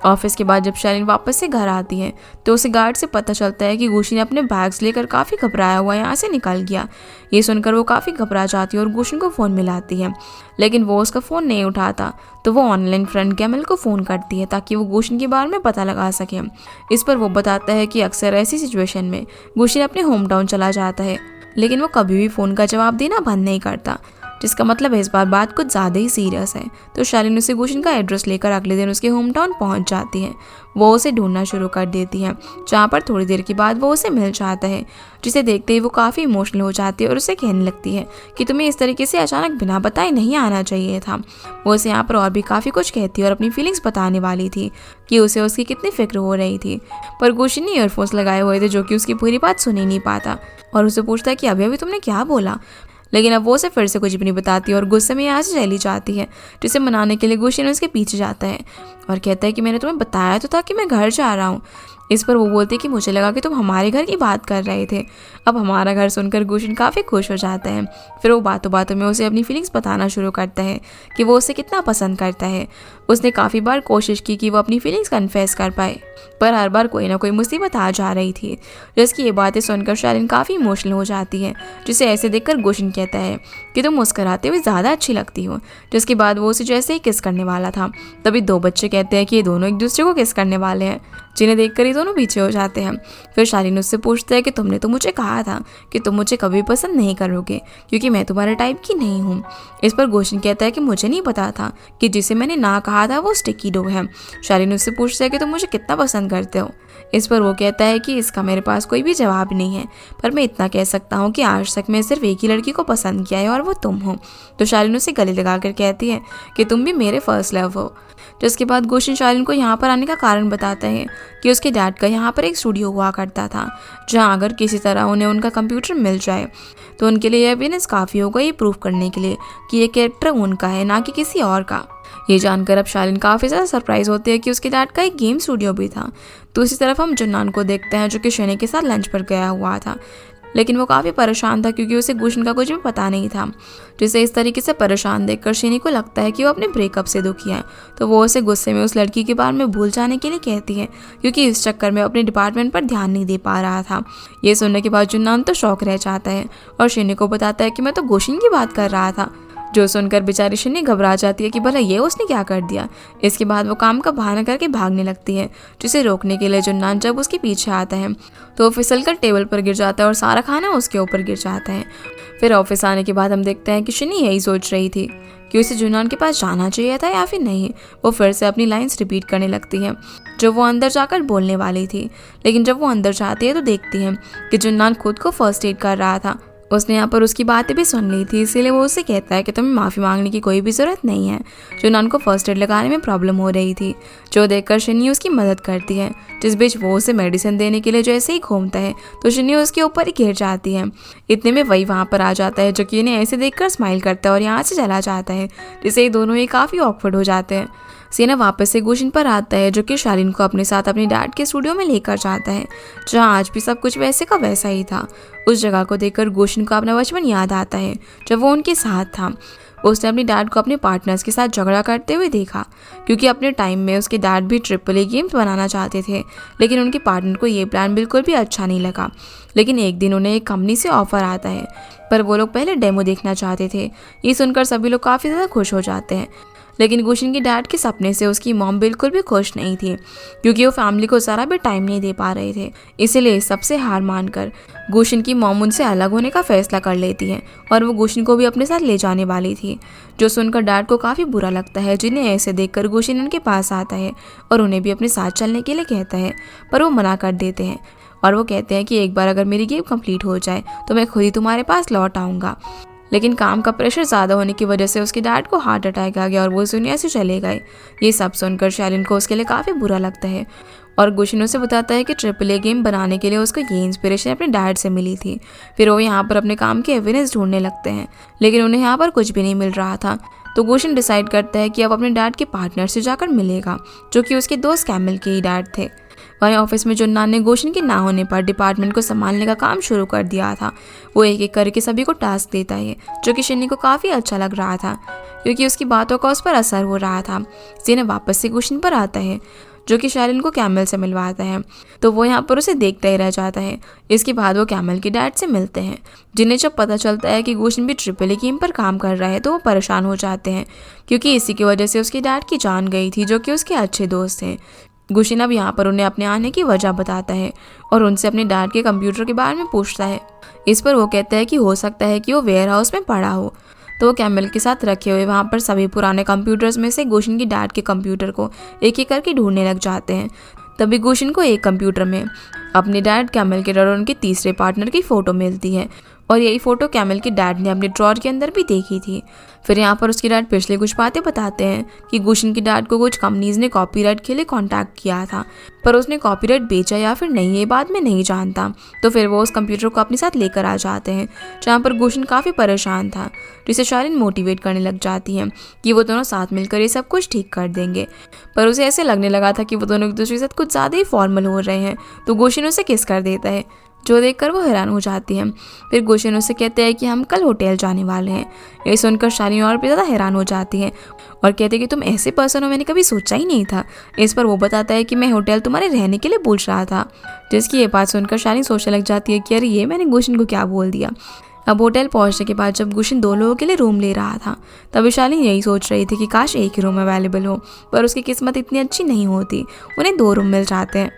ऑफिस के बाद जब शालिन वापस से घर आती है तो उसे गार्ड से पता चलता है कि गुशन ने अपने बैग्स लेकर काफ़ी घबराया हुआ यहाँ से निकल गया। ये सुनकर वो काफ़ी घबरा जाती है और गुशन को फ़ोन मिलाती है, लेकिन वो उसका फ़ोन नहीं उठाता, तो वो ऑनलाइन फ्रेंड कैमल को फ़ोन करती है ताकि वो गुशन के बारे में पता लगा सके। इस पर वो बताता है कि अक्सर ऐसी सिचुएशन में गुशन अपने होम टाउन चला जाता है, लेकिन वो कभी भी फ़ोन का जवाब देना बंद नहीं करता, जिसका मतलब है इस बार बात कुछ ज़्यादा ही सीरियस है। तो शालिन उसे गुशन का एड्रेस लेकर अगले दिन उसके होम टाउन पहुँच जाती है। वो उसे ढूंढना शुरू कर देती है, जहाँ पर थोड़ी देर के बाद वो उसे मिल जाता है, जिसे देखते ही वो काफ़ी इमोशनल हो जाती है और उसे कहने लगती है कि तुम्हें इस तरीके से अचानक बिना बताए नहीं आना चाहिए था। वो उसे यहाँ पर और भी काफ़ी कुछ कहती है और अपनी फीलिंग्स बताने वाली थी कि उसे उसकी कितनी फिक्र हो रही थी, पर गुशन ने ईयरफोन्स लगाए हुए थे जो कि उसकी पूरी बात सुन ही नहीं पाता और उसे पूछता है कि अभी अभी तुमने क्या बोला, लेकिन अब वो उसे फिर से कुछ भी नहीं बताती और गुस्से में यहाँ से चली जाती है। जिसे मनाने के लिए गुशन उसके पीछे जाता है और कहता है कि मैंने तुम्हें बताया तो था कि मैं घर जा रहा हूँ। इस पर वो बोलती है कि मुझे लगा कि तुम हमारे घर की बात कर रहे थे। अब हमारा घर सुनकर गुशन काफ़ी खुश हो जाता है। फिर वो बातों बातों में उसे अपनी फीलिंग्स बताना शुरू करता है कि वो उसे कितना पसंद करता है। उसने काफ़ी बार कोशिश की कि वो अपनी फीलिंग्स कन्फेस कर पाए, पर हर बार कोई ना कोई मुसीबत आ जा रही थी। जिसकी ये बातें सुनकर शालिन काफ़ी इमोशनल हो जाती है, जिसे ऐसे देखकर गुशन कहता है कि तुम मुस्कुराते हुए ज़्यादा अच्छी लगती हो। जिसके बाद वो उसे जैसे ही किस करने वाला था, तभी 2 बच्चे कहते हैं कि ये दोनों एक दूसरे को किस करने वाले हैं, जिन्हें देखकर ही दोनों पीछे हो जाते हैं। फिर शालिन उससे पूछता है कि तुमने तो मुझे कहा था कि तुम मुझे कभी पसंद नहीं करोगे क्योंकि मैं तुम्हारे टाइप की नहीं हूँ। इस पर गुशन कहता है कि मुझे नहीं पता था कि जिसे मैंने ना कहा था वो स्टिकी डो है। शालिन उससे पूछता है कि तुम मुझे कितना पसंद करते हो। इस पर वो कहता है कि इसका मेरे पास कोई भी जवाब नहीं है, पर मैं इतना कह सकता हूँ कि आज तक मैं सिर्फ एक ही लड़की को पसंद किया है और वो तुम हो। तो शालिन उसे गले लगाकर कहती है कि तुम भी मेरे फर्स्ट लव हो। जिसके बाद गुशन शालिन को यहाँ पर आने का कारण बताता है कि उसके डैड का यहाँ पर एक स्टूडियो हुआ करता था, जहाँ अगर किसी तरह उन्हें उनका कंप्यूटर मिल जाए तो उनके लिए एविडेंस काफ़ी होगा ये प्रूफ करने के लिए कि ये कैरेक्टर उनका है, ना कि किसी और का। ये जानकर अब शालिन काफ़ी ज़्यादा सरप्राइज होती है कि उसके डैड का एक गेम स्टूडियो भी था। दूसरी तरफ हम जुन्नान को देखते हैं जो कि शनि के साथ लंच पर गया हुआ था, लेकिन वो काफ़ी परेशान था क्योंकि उसे गुशन का कुछ भी पता नहीं था। जिसे इस तरीके से परेशान देखकर शनि को लगता है कि वो अपने ब्रेकअप से दुखी है, तो वो उसे गुस्से में उस लड़की के बारे में भूल जाने के लिए कहती है, क्योंकि इस चक्कर में अपने डिपार्टमेंट पर ध्यान नहीं दे पा रहा था। ये सुनने के बाद जुन्नान तो शौक रह जाता है और शनि को बताता है कि मैं तो गुशन की बात कर रहा था। जो सुनकर बेचारी शनि घबरा जाती है कि भला ये उसने क्या कर दिया। इसके बाद वो काम का बहाना करके भागने लगती है, जिसे रोकने के लिए जुन्नान जब उसके पीछे आता है तो वो फिसलकर टेबल पर गिर जाता है और सारा खाना उसके ऊपर गिर जाता है। फिर ऑफिस आने के बाद हम देखते हैं कि शनि यही सोच रही थी कि उसे जुन्नान के पास जाना चाहिए था या फिर नहीं। वो फिर से अपनी लाइंस रिपीट करने लगती है जो वो अंदर जाकर बोलने वाली थी, लेकिन जब वो अंदर जाती है तो देखती है कि जुन्नान खुद को फर्स्ट एड कर रहा था उसने यहाँ पर उसकी बातें भी सुन ली थी, इसीलिए वो उससे कहता है कि तुम्हें माफ़ी मांगने की कोई भी ज़रूरत नहीं है। जुनान को फर्स्ट एड लगाने में प्रॉब्लम हो रही थी, जो देखकर शिन्नी उसकी मदद करती है। जिस बीच वो उसे मेडिसिन देने के लिए जैसे ही घूमता है तो शिन्नी उसके ऊपर ही गिर जाती है। इतने में वही वहाँ पर आ जाता है, जो कि इन्हें ऐसे देखकर स्माइल करता है और यहाँ से चला जाता है, जिससे ये दोनों ही काफ़ी ऑकवर्ड हो जाते हैं। सीना वापस से गुशिन पर आता है, जो कि शालिन को अपने साथ अपने डैड के स्टूडियो में लेकर जाता है, जहाँ आज भी सब कुछ वैसे का वैसा ही था। उस जगह को देखकर गुशिन को अपना बचपन याद आता है, जब वो उनके साथ था। उसने अपने डैड को अपने पार्टनर्स के साथ झगड़ा करते हुए देखा, क्योंकि अपने टाइम में उसके डैड भी AAA गेम्स बनाना चाहते थे, लेकिन उनके पार्टनर को ये प्लान बिल्कुल भी अच्छा नहीं लगा। लेकिन एक दिन उन्हें एक कंपनी से ऑफर आता है, पर वो लोग पहले डेमो देखना चाहते थे। ये सुनकर सभी लोग काफ़ी ज़्यादा खुश हो जाते हैं, लेकिन गुशिन के डैड के सपने से उसकी मॉम बिल्कुल भी खुश नहीं थी, क्योंकि वो फैमिली को ज़रा भी टाइम नहीं दे पा रहे थे। इसीलिए सबसे हार मानकर गुशिन की मॉम उनसे अलग होने का फैसला कर लेती है, और वो गुशिन को भी अपने साथ ले जाने वाली थी, जो सुनकर डैड को काफ़ी बुरा लगता है। जिन्हें ऐसे देखकर गुशिन उनके पास आता है और उन्हें भी अपने साथ चलने के लिए कहता है, पर वो मना कर देते हैं और वो कहते हैं कि एक बार अगर मेरी गेम कंप्लीट हो जाए तो मैं खुद ही तुम्हारे पास लौट आऊँगा। लेकिन काम का प्रेशर ज़्यादा होने की वजह से उसके डैड को हार्ट अटैक आ गया और वो इस दुनिया से चले गए। ये सब सुनकर शालिन को उसके लिए काफ़ी बुरा लगता है, और गुशिन उसे बताता है कि AAA गेम बनाने के लिए उसको ये इंस्पिरेशन अपने डैड से मिली थी। फिर वो यहाँ पर अपने काम के एविडेंस ढूंढने लगते हैं, लेकिन उन्हें यहाँ पर कुछ भी नहीं मिल रहा था। तो गुशिन डिसाइड करता है कि अब अपने डैड के पार्टनर से जाकर मिलेगा, जो कि उसके दोस्त कैमल के ही डैड थे। वहीं ऑफिस में जुन्नान ने गुशिन के ना होने पर डिपार्टमेंट को संभालने का काम शुरू कर दिया था। वो एक एक करके सभी को टास्क देता है, जो कि शिन्नी को काफ़ी अच्छा लग रहा था, क्योंकि उसकी बातों का उस पर असर हो रहा था। सीना वापस से गुशिन पर आता है, जो कि शालिन को कैमल से मिलवाता है, तो वो यहाँ पर उसे देखता ही रह जाता है। इसके बाद वो कैमल के डैड से मिलते हैं, जिन्हें जब पता चलता है कि गुशिन भी AAA गेम पर काम कर रहा है तो वो परेशान हो जाते हैं, क्योंकि इसी की वजह से उसके डैड की जान गई थी, जो कि उसके अच्छे दोस्त थे। गुशिन अब यहाँ पर उन्हें अपने आने की वजह बताता है और उनसे अपने डैड के कंप्यूटर के बारे में पूछता है। इस पर वो कहता है कि हो सकता है कि वो वेयर हाउस में पड़ा हो। तो वो कैमल के साथ रखे हुए वहाँ पर सभी पुराने कंप्यूटर्स में से गुशिन की डैड के कंप्यूटर को एक एक करके ढूंढने लग जाते हैं। तभी गुशिन को एक कंप्यूटर में अपने डैड, कैमल के डैड और उनके तीसरे पार्टनर की फ़ोटो मिलती है, और यही फ़ोटो कैमल के डैड ने अपने ड्रॉर के अंदर भी देखी थी। फिर यहाँ पर उसके डैड पिछले कुछ बातें बताते हैं कि गुशिन के डैड को कुछ कंपनीज़ ने कॉपीराइट के लिए कांटेक्ट किया था, पर उसने कॉपीराइट बेचा या फिर नहीं ये बात में नहीं जानता। तो फिर वो उस कंप्यूटर को अपने साथ लेकर आ जाते हैं, जहाँ पर गुशिन काफ़ी परेशान था, जिसे शालिन मोटिवेट करने लग जाती है कि वो दोनों साथ मिलकर ये सब कुछ ठीक कर देंगे। पर उसे ऐसे लगने लगा था कि वो दोनों एक दूसरे के साथ कुछ ज़्यादा ही फॉर्मल हो रहे हैं, तो गुशिन उसे किस कर देता है, जो देखकर वो हैरान हो जाती है। फिर गुशिन उससे कहते हैं कि हम कल होटल जाने वाले हैं। ये सुनकर शालिन और भी ज़्यादा हैरान हो जाती है और कहते हैं कि तुम ऐसे पर्सन हो, मैंने कभी सोचा ही नहीं था। इस पर वो बताता है कि मैं होटल तुम्हारे रहने के लिए पूछ रहा था, जिसकी ये बात सुनकर शालिन सोचने लग जाती है कि अरे ये मैंने गुशिन को क्या बोल दिया। अब होटल पहुंचने के बाद जब गुशिन 2 लोगों के लिए रूम ले रहा था, तभी शालिन यही सोच रही थी कि काश एक ही रूम अवेलेबल हो, पर उसकी किस्मत इतनी अच्छी नहीं होती, उन्हें 2 रूम मिल जाते हैं।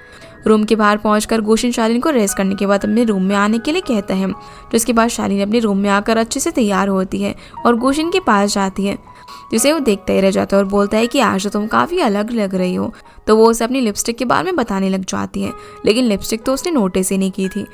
रूम के बाहर पहुंचकर गुशिन शालिन को रेस्ट करने के बाद अपने रूम में आने के लिए कहता है, जिसके बाद शालिन अपने रूम में आकर अच्छे से तैयार होती है और गुशिन के पास जाती है, जिसे वो देखता ही रह जाता है और बोलता है कि आज तो तुम काफ़ी अलग लग रही हो। तो वो उसे अपनी लिपस्टिक के बारे में बताने लग जाती है, लेकिन लिपस्टिक तो उसने नोटिस ही नहीं की थी।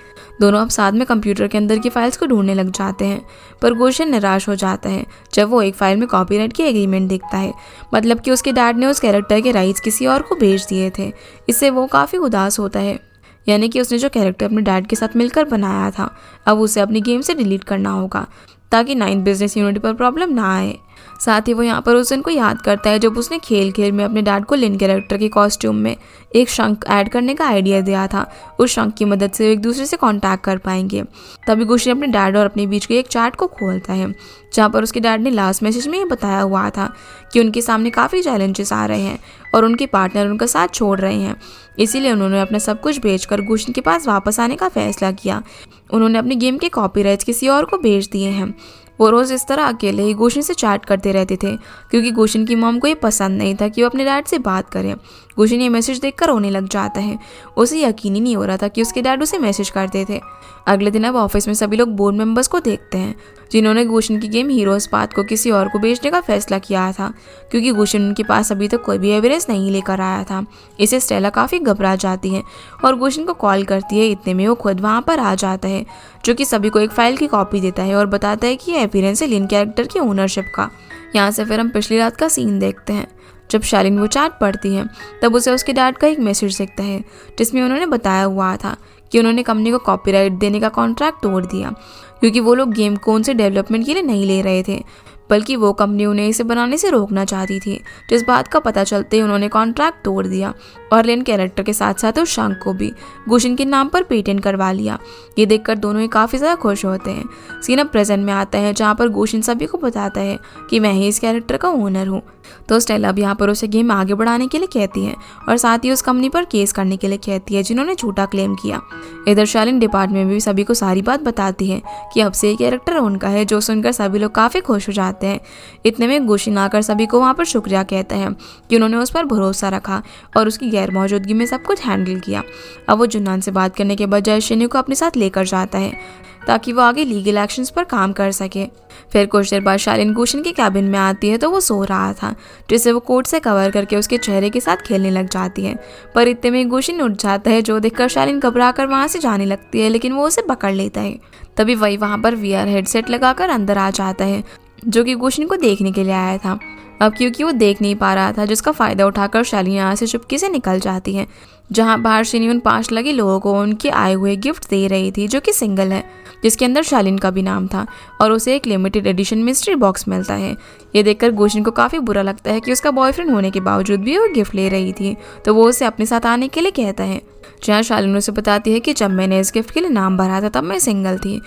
दोनों अब साथ में कंप्यूटर के अंदर की फाइल्स को ढूंढने लग जाते हैं, पर गुशिन निराश हो जाता है जब वो एक फाइल में कॉपीराइट की एग्रीमेंट देखता है, मतलब कि उसके डैड ने उस कैरेक्टर के राइट्स किसी और को बेच दिए थे। इससे वो काफ़ी उदास होता है, यानी कि उसने जो कैरेक्टर अपने डैड के साथ मिलकर बनाया था, अब उसे अपनी गेम से डिलीट करना होगा, ताकि 9th बिजनेस यूनिट पर प्रॉब्लम ना आए। साथ ही वो यहाँ पर उस दिन को याद करता है जब उसने खेल खेल में अपने डैड को लिन कैरेक्टर के कॉस्ट्यूम में एक शंख ऐड करने का आइडिया दिया था। उस शंख की मदद से एक दूसरे से कांटेक्ट कर पाएंगे। तभी गुशिन अपने डैड और अपने बीच के एक चैट को खोलता है, जहाँ पर उसके डैड ने लास्ट मैसेज में ये बताया हुआ था कि उनके सामने काफ़ी चैलेंजेस आ रहे हैं और उनके पार्टनर उनका साथ छोड़ रहे हैं। इसीलिए उन्होंने अपना सब कुछ बेचकर गुशिन के पास वापस आने का फैसला किया। उन्होंने अपनी गेम के कॉपीराइट्स किसी और को बेच दिए हैं। वो रोज़ इस तरह अकेले ही गुशिन से चैट करते रहते थे, क्योंकि गुशिन की मॉम को ये पसंद नहीं था कि वो अपने डैड से बात करे। गुशिन ये मैसेज देखकर रोने लग जाता है। उसे यकीन ही नहीं हो रहा था कि उसके डैड उसे मैसेज करते थे। अगले दिन अब ऑफिस में सभी लोग बोर्ड मेंबर्स को देखते हैं, जिन्होंने गुशिन की गेम हीरोज पाथ को किसी और को बेचने का फैसला किया था, क्योंकि गुशिन उनके पास अभी तक कोई भी एविडेंस नहीं लेकर आया था। इसे स्टेला काफ़ी घबरा जाती है और गुशिन को कॉल करती है। इतने में वो खुद वहाँ पर आ जाता है, जो कि सभी को एक फाइल की कॉपी देता है और बताता है कि ये एविडेंस है लिन कैरेक्टर की ओनरशिप का। यहाँ से फिर हम पिछली रात का सीन देखते हैं। जब शालिन वो चैट पढ़ती है तब उसे उसके डैड का एक मैसेज दिखता है जिसमें उन्होंने बताया हुआ था कि उन्होंने कंपनी को कॉपीराइट देने का कॉन्ट्रैक्ट तोड़ दिया, क्योंकि वो लोग गेम को उनसे डेवलपमेंट के लिए नहीं ले रहे थे, बल्कि वो कंपनी उन्हें इसे बनाने से रोकना चाहती थी। जिस बात का पता चलते ही उन्होंने कॉन्ट्रैक्ट तोड़ दिया और लिन कैरेक्टर के साथ साथ उस शंख को भी गुशिन के नाम पर पेटेंट करवा लिया। ये देखकर दोनों ही काफ़ी ज़्यादा खुश होते हैं। सीन अब प्रेजेंट में आता है जहाँ पर गुशिन सभी को बताता है कि मैं ही इस कैरेक्टर का ओनर हूँ। तो स्टेला अब यहाँ पर उसे गेम आगे बढ़ाने के लिए कहती है और साथ ही उस कंपनी पर केस करने के लिए कहती है जिन्होंने झूठा क्लेम किया। इधर शालिन डिपार्टमेंट में भी सभी को सारी बात बताती है कि अब से ये कैरेक्टर उनका है, जो सुनकर सभी लोग काफ़ी खुश हो जाते हैं। इतने में गुशिन आकर सभी को वहाँ पर शुक्रिया कहता है कि उन्होंने उस पर भरोसा रखा और उसकी गैर मौजूदगी में सब कुछ हैंडल किया। अब वो जुन्नान से बात करने के बजाय शिन्यू को अपने साथ लेकर जाता है ताकि वो आगे लीगल एक्शंस पर काम कर सके। फिर कुछ देर बाद शालिन गुशिन के कैबिन में आती है तो वो सो रहा था, जिसे वो कोट से कवर करके उसके चेहरे के साथ खेलने लग जाती है। पर इतने में गुशिन उठ जाता है, जो देखकर शालिन घबरा कर वहाँ से जाने लगती है, लेकिन वो उसे पकड़ लेता है। तभी वही वहाँ पर VR हेडसेट लगाकर अंदर आ जाता है, जो कि गुशिन को देखने के लिए आया था। अब क्योंकि वो देख नहीं पा रहा था, जिसका फ़ायदा उठाकर शालिन यहाँ से चुपके से निकल जाती है। जहाँ बाहर शिन्यू उन 5 लगे लोगों को उनके आए हुए गिफ्ट दे रही थी, जो कि सिंगल है, जिसके अंदर शालिन का भी नाम था, और उसे एक लिमिटेड एडिशन मिस्ट्री बॉक्स मिलता है। ये देखकर गुशिन को काफ़ी बुरा लगता है कि उसका बॉयफ्रेंड होने के बावजूद भी वो गिफ्ट ले रही थी, तो वो उसे अपने साथ आने के लिए कहता है। जहाँ शालिन उसे बताती है कि जब मैंने इस गिफ्ट के लिए नाम भरा था तब मैं सिंगल थी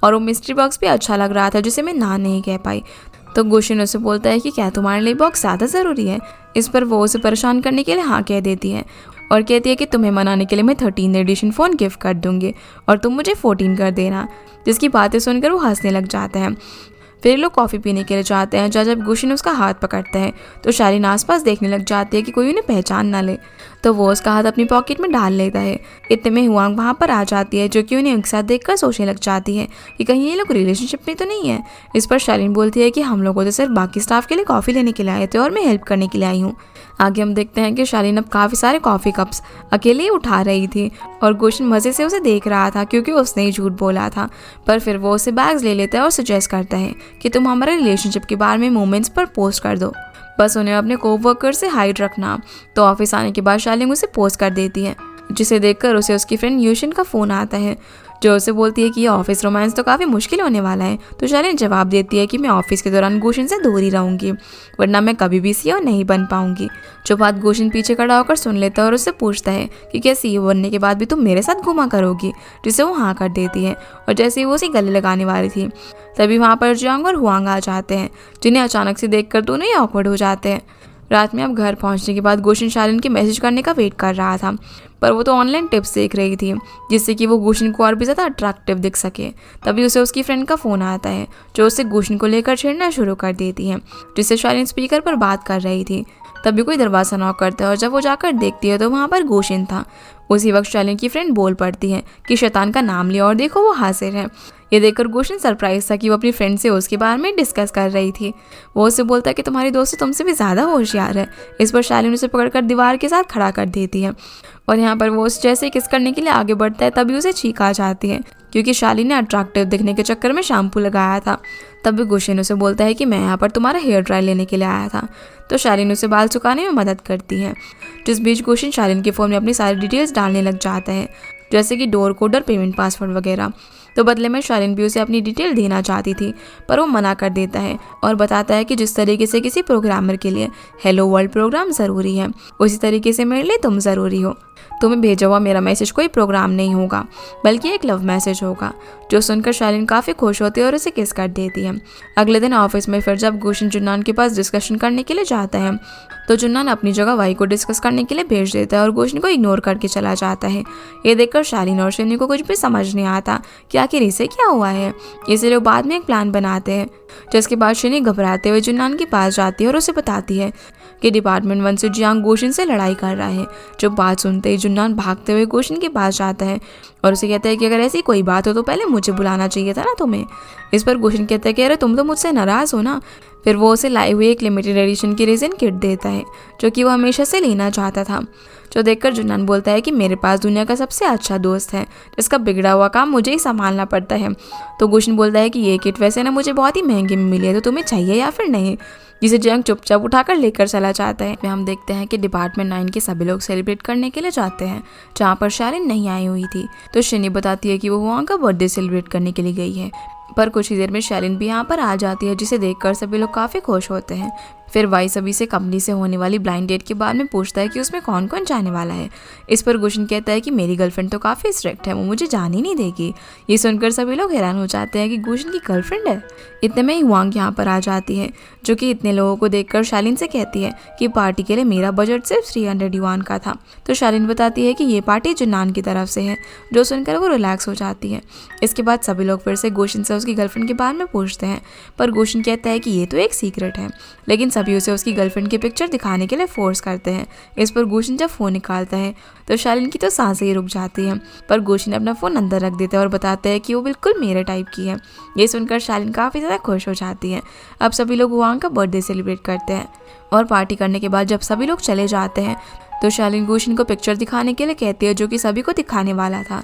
और वो मिस्ट्री बॉक्स भी अच्छा लग रहा था, जिसे मैं ना नहीं कह पाई। तो गुशिन उसे बोलता है कि क्या तुम्हारे लिए बॉक्स ज़्यादा ज़रूरी है। इस पर वो उसे परेशान करने के लिए हाँ कह देती है और कहती है कि तुम्हें मनाने के लिए मैं 13 एडिशन फ़ोन गिफ्ट कर दूंगी और तुम मुझे 14 कर देना। जिसकी बातें सुनकर वो हंसने लग जाता है। फिर लोग कॉफ़ी पीने के लिए जाते हैं। जब गुशिन उसका हाथ पकड़ता है तो शालिन आसपास देखने लग जाती है कि कोई उन्हें पहचान ना ले, तो वो उसका हाथ अपनी पॉकेट में डाल लेता है। इतने में हुआंग वहाँ पर आ जाती है, जो कि उन्हें एक साथ देखकर सोचने लग जाती है कि कहीं ये लोग रिलेशनशिप में तो नहीं है। इस पर शालिन बोलती है कि हम लोगों तो सिर्फ बाकी स्टाफ के लिए कॉफ़ी लेने के लिए आए थे और मैं हेल्प करने के लिए आई हूँ। आगे हम देखते हैं कि शालिन अब काफ़ी सारे कॉफ़ी कप्स अकेले ही उठा रही थी और गुशिन मज़े से उसे देख रहा था, क्योंकि उसने ही झूठ बोला था। पर फिर वो उसे बैग्स ले लेता है और सजेस्ट करता है कि तुम हमारे रिलेशनशिप के बारे में मोमेंट्स पर पोस्ट कर दो, बस उन्हें अपने कोवर्कर से हाइड रखना। तो ऑफिस आने के बाद शालिन उसे पोस्ट कर देती है, जिसे देखकर उसे उसकी फ्रेंड यूशिन का फ़ोन आता है, जो उसे बोलती है कि ये ऑफिस रोमांस तो काफ़ी मुश्किल होने वाला है। तो शालिन जवाब देती है कि मैं ऑफिस के दौरान गुशिन से दूर ही रहूँगी, वरना मैं कभी भी CEO नहीं बन पाऊंगी। जो बात गुशिन पीछे खड़ा होकर सुन लेता है और उससे पूछता है कि क्या CEO बनने के बाद भी तुम मेरे साथ घूमा करोगी, जिसे वो हाँ कर देती है। और जैसे ही वो उसे गले लगाने वाली थी तभी वहाँ पर जियांग और हुआंग आ जाते हैं, जिन्हें अचानक से देखकर दोनों ही ऑकवर्ड हो जाते हैं। रात में अब घर पहुंचने के बाद गुशिन शालिन के मैसेज करने का वेट कर रहा था, पर वो तो ऑनलाइन टिप्स देख रही थी, जिससे कि वो गुशिन को और भी ज़्यादा अट्रैक्टिव दिख सके। तभी उसे उसकी फ्रेंड का फ़ोन आता है, जो उससे गुशिन को लेकर छेड़ना शुरू कर देती है, जिससे शालिन स्पीकर पर बात कर रही थी। तभी कोई दरवाज़ा नॉक करता है और जब वो जाकर देखती है तो वहाँ पर गुशिन था। उसी वक्त शालिन की फ्रेंड बोल पड़ती है कि शैतान का नाम लिया और देखो वो हाजिर है। ये देखकर गुशिन सरप्राइज था कि वो अपनी फ्रेंड से उसके बारे में डिस्कस कर रही थी। वो उससे बोलता है कि तुम्हारी दोस्त तुमसे भी ज़्यादा होशियार है। इस पर शालिन उसे पकड़कर दीवार के साथ खड़ा कर देती है और यहाँ पर वो उस जैसे किस करने के लिए आगे बढ़ता है तभी उसे छींक आ जाती है, क्योंकि शालिन ने अट्रैक्टिव दिखने के चक्कर में शैम्पू लगाया था। तभी गुशिन उसे बोलता है कि मैं यहाँ पर तुम्हारा हेयर ड्राई लेने के लिए आया था। तो शालिन उसे बाल सुखाने में मदद करती है। जिस बीच गुशिन शालिन के फ़ोन में अपनी सारी डिटेल्स डालने लग जाता है, जैसे कि डोर कोड और पेमेंट पासवर्ड वगैरह। तो बदले में शालिन भी उसे अपनी डिटेल देना चाहती थी, पर वो मना कर देता है और बताता है कि जिस तरीके से किसी प्रोग्रामर के लिए हेलो वर्ल्ड प्रोग्राम ज़रूरी है, उसी तरीके से मेरे लिए तुम ज़रूरी हो। तुम्हें भेजा हुआ मेरा मैसेज कोई प्रोग्राम नहीं होगा, बल्कि एक लव मैसेज होगा। जो सुनकर शालिन काफ़ी खुश होती है और उसे किस कर देती है। अगले दिन ऑफिस में फिर जब गुशिन जुन्नान के पास डिस्कशन करने के लिए जाता है, तो जुन्नान अपनी जगह वाई को डिस्कस करने के लिए भेज देता है और गुशिन को इग्नोर करके चला जाता है। ये देखकर शालिन और शिन्यू को कुछ भी समझ नहीं आता कि आखिर इसे क्या हुआ है, इसलिए वो बाद में एक प्लान बनाते हैं। जिसके बाद शिन्यू घबराते हुए जुन्नान के पास जाती है और उसे बताती है कि डिपार्टमेंट 1 से जियांग गुशिन से लड़ाई कर रहा है। जो बात सुनते ही जुन्नान भागते हुए गुशिन के पास जाता है और उसे कहता है कि अगर ऐसी कोई बात हो तो पहले मुझे बुलाना चाहिए था ना तुम्हें। इस पर गुशिन कहता है कि अरे तुम तो मुझसे नाराज़ हो ना, फिर वो उसे लाई हुई एक लिमिटेड एडिशन की रेजिन किट देता है जो कि वो हमेशा से लेना चाहता था, जो देखकर जुन्नान बोलता है कि मेरे पास दुनिया का सबसे अच्छा दोस्त है जिसका बिगड़ा हुआ काम मुझे ही संभालना पड़ता है। तो गुशन बोलता है कि ये किट वैसे ना मुझे बहुत ही महंगे में मिली है, तो तुम्हें चाहिए या फिर नहीं, जिसे जंग चुपचाप उठाकर लेकर चला जाता है। हम देखते हैं कि डिपार्टमेंट 9 के सभी लोग सेलिब्रेट करने के लिए जाते हैं जहाँ पर शालिन नहीं आई हुई थी। तो शिनी बताती है कि वो वहाँ का बर्थडे सेलिब्रेट करने के लिए गई है, पर कुछ ही देर में शालिन भी यहाँ पर आ जाती है, जिसे देखकर सभी लोग काफ़ी खुश होते हैं। फिर वाई सभी से कंपनी से होने वाली ब्लाइंड डेट के बारे में पूछता है कि उसमें कौन कौन जाने वाला है। इस पर गुशन कहता है कि मेरी गर्लफ्रेंड तो काफ़ी स्ट्रिक्ट है, वो मुझे जाने नहीं देगी। ये सुनकर सभी लोग हैरान हो जाते हैं कि गुशन की गर्लफ्रेंड है। इतने में ही हुआंग यहाँ पर आ जाती है, जो कि इतने लोगों को देखकर शालिन से कहती है कि पार्टी के लिए मेरा बजट सिर्फ 300 युआन का था। तो शालिन बताती है कि ये पार्टी जुन्नान की तरफ से है, जो सुनकर वो रिलैक्स हो जाती है। इसके बाद सभी लोग फिर से गुशन से उसकी गर्लफ्रेंड के बारे में पूछते हैं, पर गुशन कहता है कि ये तो एक सीक्रेट है, लेकिन सभी उसे उसकी गर्लफ्रेंड की पिक्चर दिखाने के लिए फोर्स करते हैं। इस पर गुशन जब फ़ोन निकालता है तो शालिन की तो सांसें ही रुक जाती हैं, पर गुशन अपना फ़ोन अंदर रख देता है और बताता है कि वो बिल्कुल मेरे टाइप की है। ये सुनकर शालिन काफ़ी ज़्यादा खुश हो जाती है। अब सभी लोग हुआंग का बर्थडे सेलिब्रेट करते हैं और पार्टी करने के बाद जब सभी लोग चले जाते हैं तो शालिन गुशन को पिक्चर दिखाने के लिए कहती है, जो कि सभी को दिखाने वाला था।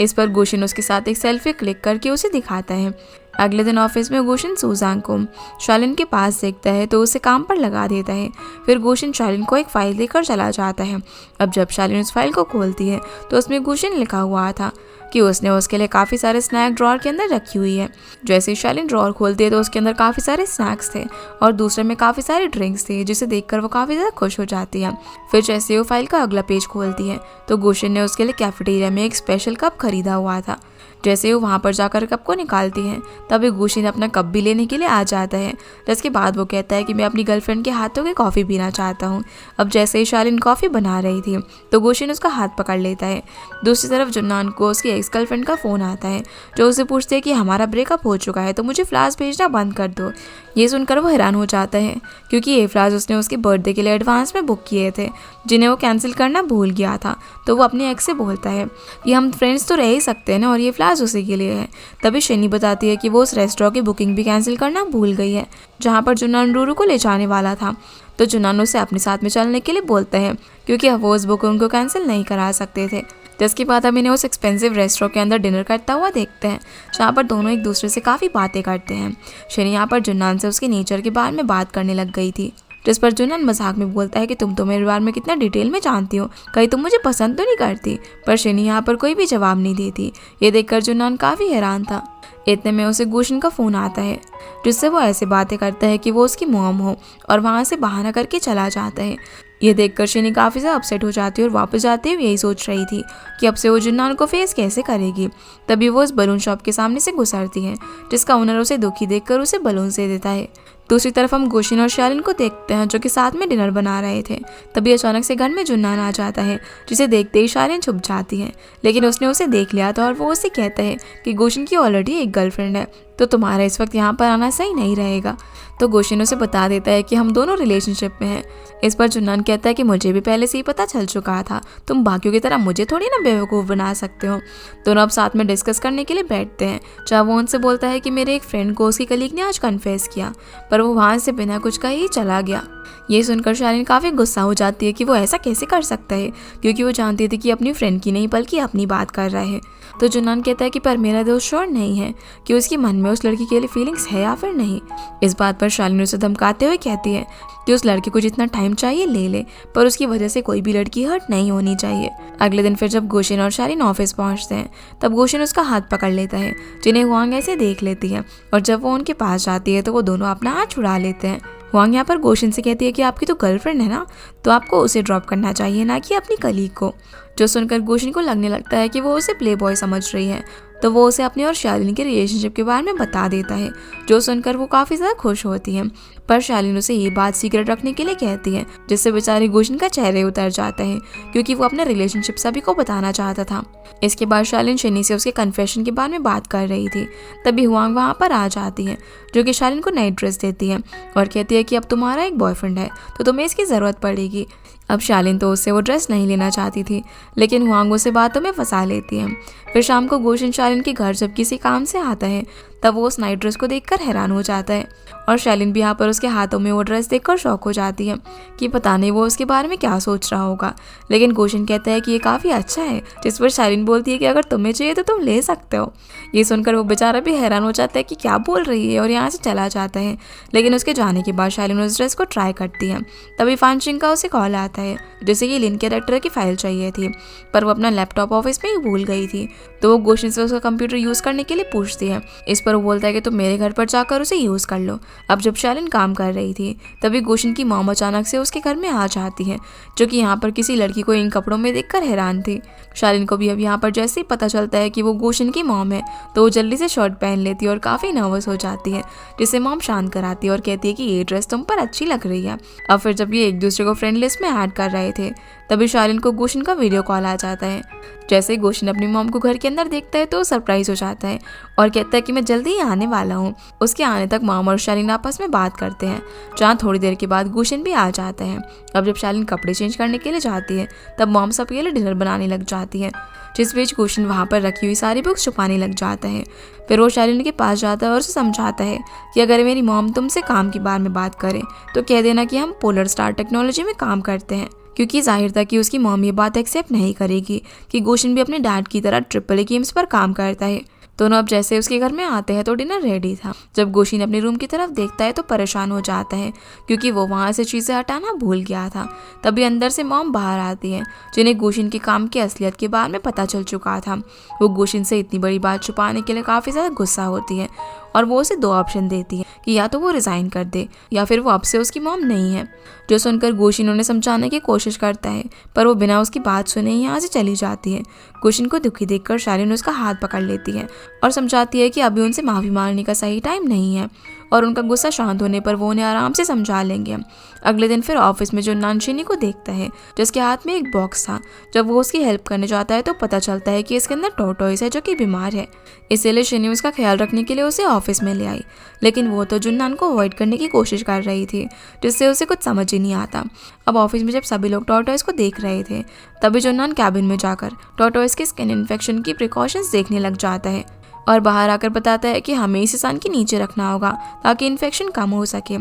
इस पर गुशन उसके साथ एक सेल्फी क्लिक करके उसे दिखाता है। अगले दिन ऑफिस में गुशन सुजांग को शालिन के पास देखता है तो उसे काम पर लगा देता है। फिर गुशन शालिन को एक फाइल देकर चला जाता है। अब जब शालिन उस फाइल को खोलती है तो उसमें गुशन लिखा हुआ था कि उसने उसके लिए काफ़ी सारे स्नैक ड्रॉअर के अंदर रखी हुई है। जैसे ही शालिन ड्रॉअर खोलती है तो उसके अंदर काफ़ी सारे स्नैक्स थे और दूसरे में काफ़ी सारे ड्रिंक्स थे, जिसे देखकर वो काफ़ी ज़्यादा खुश हो जाती है। फिर जैसे वो फाइल का अगला पेज खोलती है तो गुशन ने उसके लिए कैफेटेरिया में एक स्पेशल कप खरीदा हुआ था। जैसे वो वहाँ पर जाकर कप को निकालती है तभी गुशन अपना कप भी लेने के लिए आ जाता है, जिसके बाद वो कहता है कि मैं अपनी गर्लफ्रेंड के हाथों की कॉफ़ी पीना चाहता हूँ। अब जैसे ही शालिन कॉफ़ी बना रही थी तो गुशन उसका हाथ पकड़ लेता है। दूसरी तरफ जुन्नान को उसकी एक्स गर्लफ्रेंड का फ़ोन आता है, जो उसे पूछती है कि हमारा ब्रेकअप हो चुका है तो मुझे फ्लावर्स भेजना बंद कर दो। ये सुनकर वो हैरान हो जाता है, क्योंकि ये फ्लावर्स उसने उसके बर्थडे के लिए एडवांस में बुक किए थे, जिन्हें वो कैंसिल करना भूल गया था। तो वो अपने एक्स से बोलता है कि हम फ्रेंड्स तो रह ही सकते हैं ना, और ये फ्लावर्स उसी के लिए है। तभी शनी बताती है कि वो उस रेस्टोरेंट की बुकिंग भी कैंसिल करना भूल गई है जहाँ पर जुन्नान रूरू को ले जाने वाला था। तो जुन्नान उसे अपने साथ में चलने के लिए बोलता है, क्योंकि अब वो उस बुकिंग को कैंसिल नहीं करा सकते थे। जिसके बाद हम इन्हें उस एक्सपेंसिव रेस्टोरेंट के अंदर डिनर करता हुआ देखते हैं, जहाँ पर दोनों एक दूसरे से काफ़ी बातें करते हैं। शनी यहाँ पर जुन्नान से उसके नेचर के बारे में बात करने लग गई थी, जिस पर जुन्नान मजाक में बोलता है कि तुम तो मेरे बारे में कितना डिटेल में जानती हो, कहीं तुम मुझे पसंद तो नहीं करती। पर शनी यहाँ पर कोई भी जवाब नहीं देती। ये देखकर जुन्नान काफ़ी हैरान था। इतने में उसे गुशन का फ़ोन आता है, जिससे वो ऐसे बातें करता है कि वो उसकी मॉम हो, और वहाँ से बहाना करके चला जाता है। ये देखकर शनी काफ़ी ज़्यादा अपसेट हो जाती है और वापस जाते हुए यही सोच रही थी कि अब से वो जुन्नान को फेस कैसे करेगी। तभी वो उस बलून शॉप के सामने से गुजरती है, जिसका ओनर उसे दुखी देखकर उसे बलून से देता है। दूसरी तरफ हम गुशन और शालिन को देखते हैं, जो कि साथ में डिनर बना रहे थे। तभी अचानक से घर में जुन्नान आ जाता है, जिसे देखते ही शालिन छुप जाती है, लेकिन उसने उसे देख लिया था और वो उसे कहता है कि गुशन की ऑलरेडी एक गर्लफ्रेंड है, तो तुम्हारा इस वक्त यहाँ पर आना सही नहीं रहेगा। तो गुशन उसे बता देता है कि हम दोनों रिलेशनशिप में हैं। इस पर जुन्नान कहता है कि मुझे भी पहले से ही पता चल चुका था, तुम बाकियों की तरह मुझे थोड़ी ना बेवकूफ़ बना सकते हो। दोनों अब साथ में डिस्कस करने के लिए बैठते हैं, जहाँ वो उनसे बोलता है कि मेरे एक फ्रेंड को उसकी कलीग ने आज कन्फेस किया, पर वो वहाँ से बिना कुछ कहे ही चला गया। ये सुनकर शालिन काफ़ी गुस्सा हो जाती है कि वो ऐसा कैसे कर सकता है, क्योंकि वो जानती थी कि अपनी फ्रेंड की नहीं बल्कि अपनी बात कर रहा है। तो जुन्नान कहता है कि पर मेरा दोस्त श्योर नहीं है कि उसके मन में उस लड़की के लिए फीलिंग्स है या फिर नहीं। इस बात पर शालिन उसे धमकाते हुए कहती है कि उस लड़के को जितना टाइम चाहिए ले ले, पर उसकी वजह से कोई भी लड़की हर्ट नहीं होनी चाहिए। अगले दिन फिर जब गुशन और शालिन ऑफिस पहुंचते हैं, तब गुशन उसका हाथ पकड़ लेता है, जिन्हें हुआंग ऐसे देख लेती है, और जब वो उनके पास जाती है तो वो दोनों अपना हाथ छुड़ा लेते हैं। हुआंग यहाँ पर गुशन से कहती है कि आपकी तो गर्लफ्रेंड है ना, तो आपको उसे ड्रॉप करना चाहिए, ना कि अपनी कलीग को। जो सुनकर गुशन को लगने लगता है कि वो उसे प्ले बॉय समझ रही है, तो वो उसे अपने और शालिनी के रिलेशनशिप के बारे में बता देता है, जो सुनकर वो काफ़ी ज़्यादा खुश होती है। पर शालिनी उसे ये बात सीक्रेट रखने के लिए कहती है, जिससे बेचारी गुशन का चेहरा उतर जाता है, क्योंकि वो अपना रिलेशनशिप सभी को बताना चाहता था। इसके बाद शालिन शनी से उसके कन्फेशन के बारे में बात कर रही थी। तभी हुआंग वहाँ पर आ जाती है, जो कि शालिन को नई ड्रेस देती है और कहती है कि अब तुम्हारा एक बॉयफ्रेंड है तो तुम्हें इसकी ज़रूरत पड़ेगी। अब शालिन तो उससे वो ड्रेस नहीं लेना चाहती थी, लेकिन हुआंग उसे बातों में फंसा लेती है। फिर शाम को गुशन शालिन के घर जब किसी काम से आता है, तब वो उस नाइट ड्रेस को देखकर हैरान हो जाता है और शैलिन भी यहाँ पर उसके हाथों में वो ड्रेस देखकर शॉक हो जाती है कि पता नहीं वो उसके बारे में क्या सोच रहा होगा। लेकिन गुशन कहता है कि ये काफ़ी अच्छा है, जिस पर शैलिन बोलती है कि अगर तुम्हें चाहिए तो तुम ले सकते हो। ये सुनकर वो बेचारा भी हैरान हो जाता है कि क्या बोल रही है और यहाँ से चला जाता है। लेकिन उसके जाने के बाद शैलिन उस ड्रेस को ट्राई करती है। तभी फानशिंग का उसे कॉल आता है जैसे कि लिन कैरेक्टर की फाइल चाहिए थी, पर वो अपना लैपटॉप ऑफिस में ही भूल गई थी। तो वो गुशन से उसका कंप्यूटर यूज़ करने के लिए पूछती है। इस पर वो बोलता है कि तुम मेरे घर पर जाकर उसे यूज़ कर लो। अब जब शैलिन काम कर रही थी तभी गुशन की मॉम अचानक से उसके घर में आ जाती है, जो कि यहाँ पर किसी लड़की को इन कपड़ों में देखकर हैरान थी। शैलिन को भी अब यहाँ पर जैसे ही पता चलता है कि वो गुशन की मॉम है तो वो जल्दी से शर्ट पहन लेती है और काफ़ी नर्वस हो जाती है, जिसे मॉम शांत कराती है और कहती है कि ये ड्रेस तुम पर अच्छी लग रही है। अब फिर जब ये एक दूसरे को फ्रेंड लिस्ट में ऐड कर रहे थे तभी शैलिन को गुशन का वीडियो कॉल आ जाता है। जैसे ही गुशन अपनी मॉम को घर के अंदर देखता है तो सरप्राइज हो जाता है और कहता है कि मैं जल्दी ही आने वाला हूँ। उसके आने तक मॉम और शैलिन आपस में बात करते हैं, जहाँ थोड़ी देर के बाद गुशन भी आ जाता है। अब जब शैलिन कपड़े चेंज करने के लिए जाती है तब मॉम सबके लिए डिनर बनाने लग जाती है, जिस बीच गुशन वहाँ पर रखी हुई सारी बुक्स छुपाने लग जाता है। फिर वो शैलिन के पास जाता है और उसे समझाता है कि अगर मेरी मॉम तुमसे काम के बारे में बात करे तो कह देना कि हम पोलर स्टार टेक्नोलॉजी में काम करते हैं, क्योंकि जाहिर था कि उसकी मॉम ये बात एक्सेप्ट नहीं करेगी कि गुशन भी अपने डैड की तरह AAA गेम्स पर काम करता है। दोनों अब जैसे उसके घर में आते हैं तो डिनर रेडी था। जब गुशन अपने रूम की तरफ देखता है तो परेशान हो जाता है क्योंकि वो वहाँ से चीज़ें हटाना भूल गया था। तभी अंदर से मॉम बाहर आती है, जिन्हें गुशन के काम की असलियत के बारे में पता चल चुका था। वो गुशन से इतनी बड़ी बात छुपाने के लिए काफ़ी ज़्यादा गुस्सा होती है और वो उसे 2 ऑप्शन देती है कि या तो वो रिज़ाइन कर दे या फिर वो अब से उसकी मॉम नहीं है। जो सुनकर गुशन उन्हें समझाने की कोशिश करता है, पर वो बिना उसकी बात सुने ही यहाँ से चली जाती है। गुशन को दुखी देखकर शैलिन उसका हाथ पकड़ लेती है और समझाती है कि अभी उनसे माफ़ी मांगने का सही टाइम नहीं है और उनका गुस्सा शांत होने पर वो उन्हें आराम से समझा लेंगे। अगले दिन फिर ऑफिस में जो शिनी को देखता है जिसके हाथ में एक बॉक्स था। जब वो उसकी हेल्प करने जाता है तो पता चलता है कि इसके अंदर टॉर्टोइस है जो कि बीमार है, इसीलिए शिनी उसका ख्याल रखने के लिए उसे ऑफिस में ले आई। लेकिन वो तो जुन्नान को अवॉइड करने की कोशिश कर रही थी, जिससे उसे कुछ समझ ही नहीं आता। अब ऑफिस में जब सभी लोग टॉर्टोइस को देख रहे थे तभी जुन्नान कैबिन में जाकर टॉर्टोइस के स्किन इन्फेक्शन की प्रिकॉशंस देखने लग जाता है और बाहर आकर बताता है कि हमें इसे सन के नीचे रखना होगा ताकि इन्फेक्शन कम हो सके।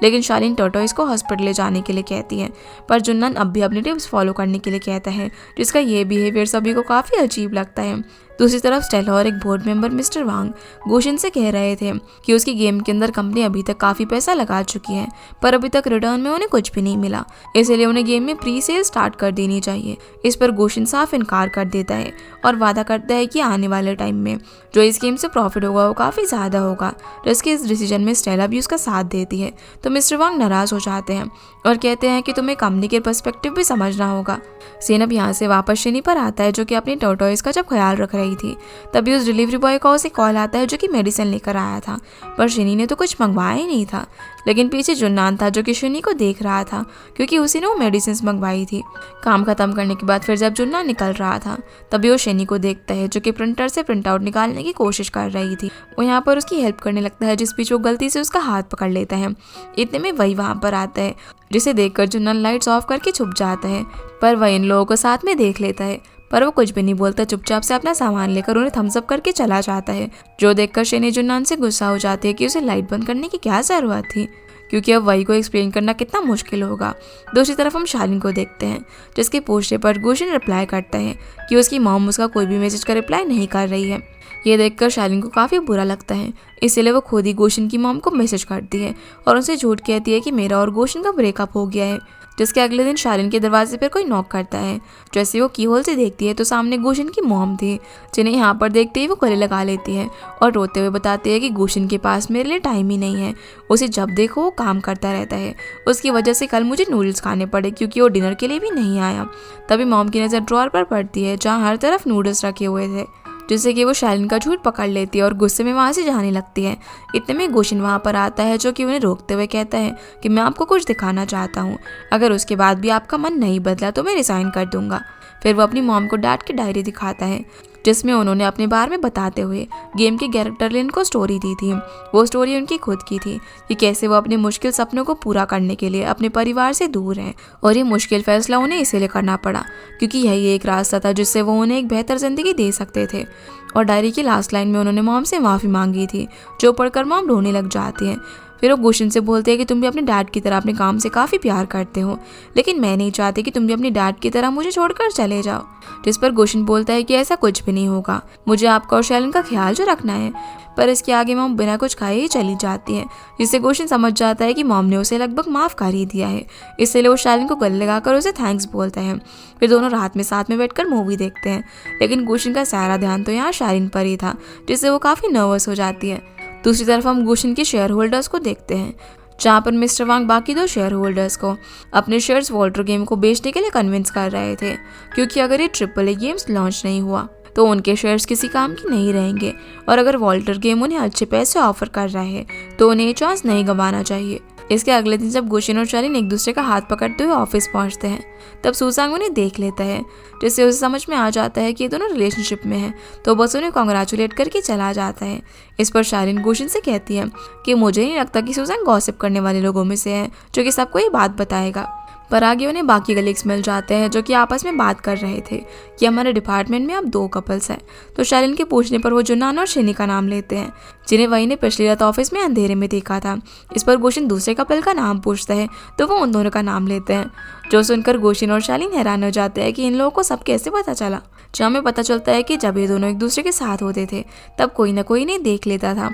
लेकिन शैलिन टॉर्टोइस को हॉस्पिटल ले जाने के लिए कहती है, पर जुन्नान अब भी अपनी टिप्स फॉलो करने के लिए कहता है, जिसका ये बिहेवियर सभी को काफ़ी अजीब लगता है। दूसरी तरफ स्टेला और एक बोर्ड मेंबर मिस्टर वांग गुशन से कह रहे थे कि उसकी गेम के अंदर कंपनी अभी तक काफ़ी पैसा लगा चुकी है, पर अभी तक रिटर्न में उन्हें कुछ भी नहीं मिला, इसलिए उन्हें गेम में प्री सेल स्टार्ट कर देनी चाहिए। इस पर गुशन साफ इनकार कर देता है और वादा करता है कि आने वाले टाइम में जो इस गेम से प्रॉफिट होगा वो काफ़ी ज़्यादा होगा। जिसके इस डिसीजन में स्टेला भी उसका साथ देती है तो मिस्टर वांग नाराज़ हो जाते हैं और कहते हैं कि तुम्हें कंपनी के पर्सपेक्टिव भी समझना होगा। सीन अब यहाँ से वापस शिनी पर आता है जो कि अपनी टॉर्टोइस का जब ख्याल रख रही थी। तभी उस डिलीवरी बॉय का उसे कॉल आता है जो कि मेडिसिन लेकर आया था, पर शिनी ने तो कुछ मंगवाया ही नहीं था। लेकिन पीछे जुन्नान था जो कि शिनी को देख रहा था क्योंकि उसी ने वो मेडिसिन मंगवाई थी। काम खत्म करने के बाद फिर जब जुन्नान निकल रहा था तभी वो शिनी को देखता है जो कि प्रिंटर से प्रिंट आउट निकालने की कोशिश कर रही थी। वो यहाँ पर उसकी हेल्प करने लगता है, जिस बीच वो गलती से उसका हाथ पकड़ लेता है। इतने में वही वहाँ पर आता है, जिसे देखकर जुन्नान लाइट्स ऑफ करके छुप जाता है, पर वह इन लोगों को साथ में देख लेता है। पर वो कुछ भी नहीं बोलता, चुपचाप से अपना सामान लेकर उन्हें थम्स अप करके चला जाता है, जो देखकर शिनी जुन्नान से गुस्सा हो जाती है कि उसे लाइट बंद करने की क्या ज़रूरत थी, क्योंकि अब वही को एक्सप्लेन करना कितना मुश्किल होगा। दूसरी तरफ हम शैलिन को देखते हैं, जिसके पूछने पर गुशन रिप्लाई करता है कि उसकी मॉम उसका कोई भी मैसेज का रिप्लाई नहीं कर रही है। ये देखकर शैलिन को काफ़ी बुरा लगता है, इसीलिए वो खुद ही गुशन की मॉम को मैसेज करती है और उनसे झूठ कहती है कि मेरा और गुशन का ब्रेकअप हो गया है। जिसके अगले दिन शैलिन के दरवाजे पर कोई नॉक करता है। जैसे वो कीहोल से देखती है तो सामने गुशन की मॉम थी, जिन्हें यहाँ पर देखते ही वो गले लगा लेती है और रोते हुए बताती है कि गुशन के पास मेरे लिए टाइम ही नहीं है, उसे जब देखो वो काम करता रहता है, उसकी वजह से कल मुझे नूडल्स खाने पड़े क्योंकि वो डिनर के लिए भी नहीं आया। तभी मॉम की नज़र ड्रॉअर पर पड़ती है जहाँ हर तरफ नूडल्स रखे हुए थे, जिससे कि वो शैलिन का झूठ पकड़ लेती है और गुस्से में वहाँ से जाने लगती है। इतने में गुशन वहाँ पर आता है जो कि उन्हें रोकते हुए कहता है कि मैं आपको कुछ दिखाना चाहता हूँ, अगर उसके बाद भी आपका मन नहीं बदला तो मैं रिज़ाइन कर दूंगा। फिर वो अपनी मॉम को डांट के डायरी दिखाता है जिसमें उन्होंने अपने बारे में बताते हुए गेम के कैरेक्टर लिन को स्टोरी दी थी। वो स्टोरी उनकी खुद की थी कि कैसे वो अपने मुश्किल सपनों को पूरा करने के लिए अपने परिवार से दूर हैं और ये मुश्किल फैसला उन्हें इसीलिए करना पड़ा क्योंकि यही एक रास्ता था जिससे वो उन्हें एक बेहतर ज़िंदगी दे सकते थे। और डायरी की लास्ट लाइन में उन्होंने मॉम से माफ़ी मांगी थी, जो पढ़कर मॉम रोने लग जाती हैं। फिर वो गुशन से बोलते हैं कि तुम भी अपने डैड की तरह अपने काम से काफ़ी प्यार करते हो, लेकिन मैं नहीं चाहती कि तुम भी अपने डैड की तरह मुझे छोड़कर चले जाओ। जिस पर गुशन बोलता है कि ऐसा कुछ भी नहीं होगा, मुझे आपका और शैलन का ख्याल जो रखना है। पर इसके आगे मॉम बिना कुछ खाए ही चली जाती हैं, जिससे गुशन समझ जाता है कि मॉम ने उसे लगभग माफ़ कर ही दिया है। इसलिए वो शैलन को गले लगाकर उसे थैंक्स बोलता है। फिर दोनों रात में साथ में बैठकर मूवी देखते हैं, लेकिन गुशन का सारा ध्यान तो यहाँ शैलन पर ही था, जिससे वो काफ़ी नर्वस हो जाती है। दूसरी तरफ हम गुशन के शेयर होल्डर्स को देखते हैं, जहाँ पर मिस्टर वांग बाकी 2 शेयर होल्डर्स को अपने शेयर्स वॉल्टर गेम को बेचने के लिए कन्विंस कर रहे थे, क्योंकि अगर ये AAA गेम्स लॉन्च नहीं हुआ तो उनके शेयर्स किसी काम की नहीं रहेंगे, और अगर वॉल्टर गेम उन्हें अच्छे पैसे ऑफर कर रहा है तो उन्हें ये चांस नहीं गंवाना चाहिए। इसके अगले दिन जब गुशन और शैलिन एक दूसरे का हाथ पकड़ते हुए ऑफिस पहुंचते हैं, तब सुसांग उन्हें देख लेता है, जिससे उसे समझ में आ जाता है कि ये दोनों रिलेशनशिप में हैं, तो बस उन्हें कॉन्ग्रेचुलेट करके चला जाता है। इस पर शैलिन गुशन से कहती है कि मुझे नहीं लगता कि सुसांग गॉसिप करने वाले लोगों में से है जो कि सबको ये बात बताएगा। पर आगे उन्हें बाकी कलीग्स मिल जाते हैं जो कि आपस में बात कर रहे थे कि हमारे डिपार्टमेंट में अब 2 कपल्स हैं। तो शैलिन के पूछने पर वो जुन्नान और शिनी का नाम लेते हैं, जिन्हें वही ने पिछली रात ऑफिस में अंधेरे में देखा था। इस पर गुशन दूसरे कपल का नाम पूछता है, तो वो उन दोनों का नाम लेते हैं, जो सुनकर गुशन और शैलिन हैरान हो जाते हैं कि इन लोगों को सब कैसे पता चला। जहाँ हमें पता चलता है कि जब ये दोनों एक दूसरे के साथ होते थे तब कोई ना कोई इन्हें देख लेता था।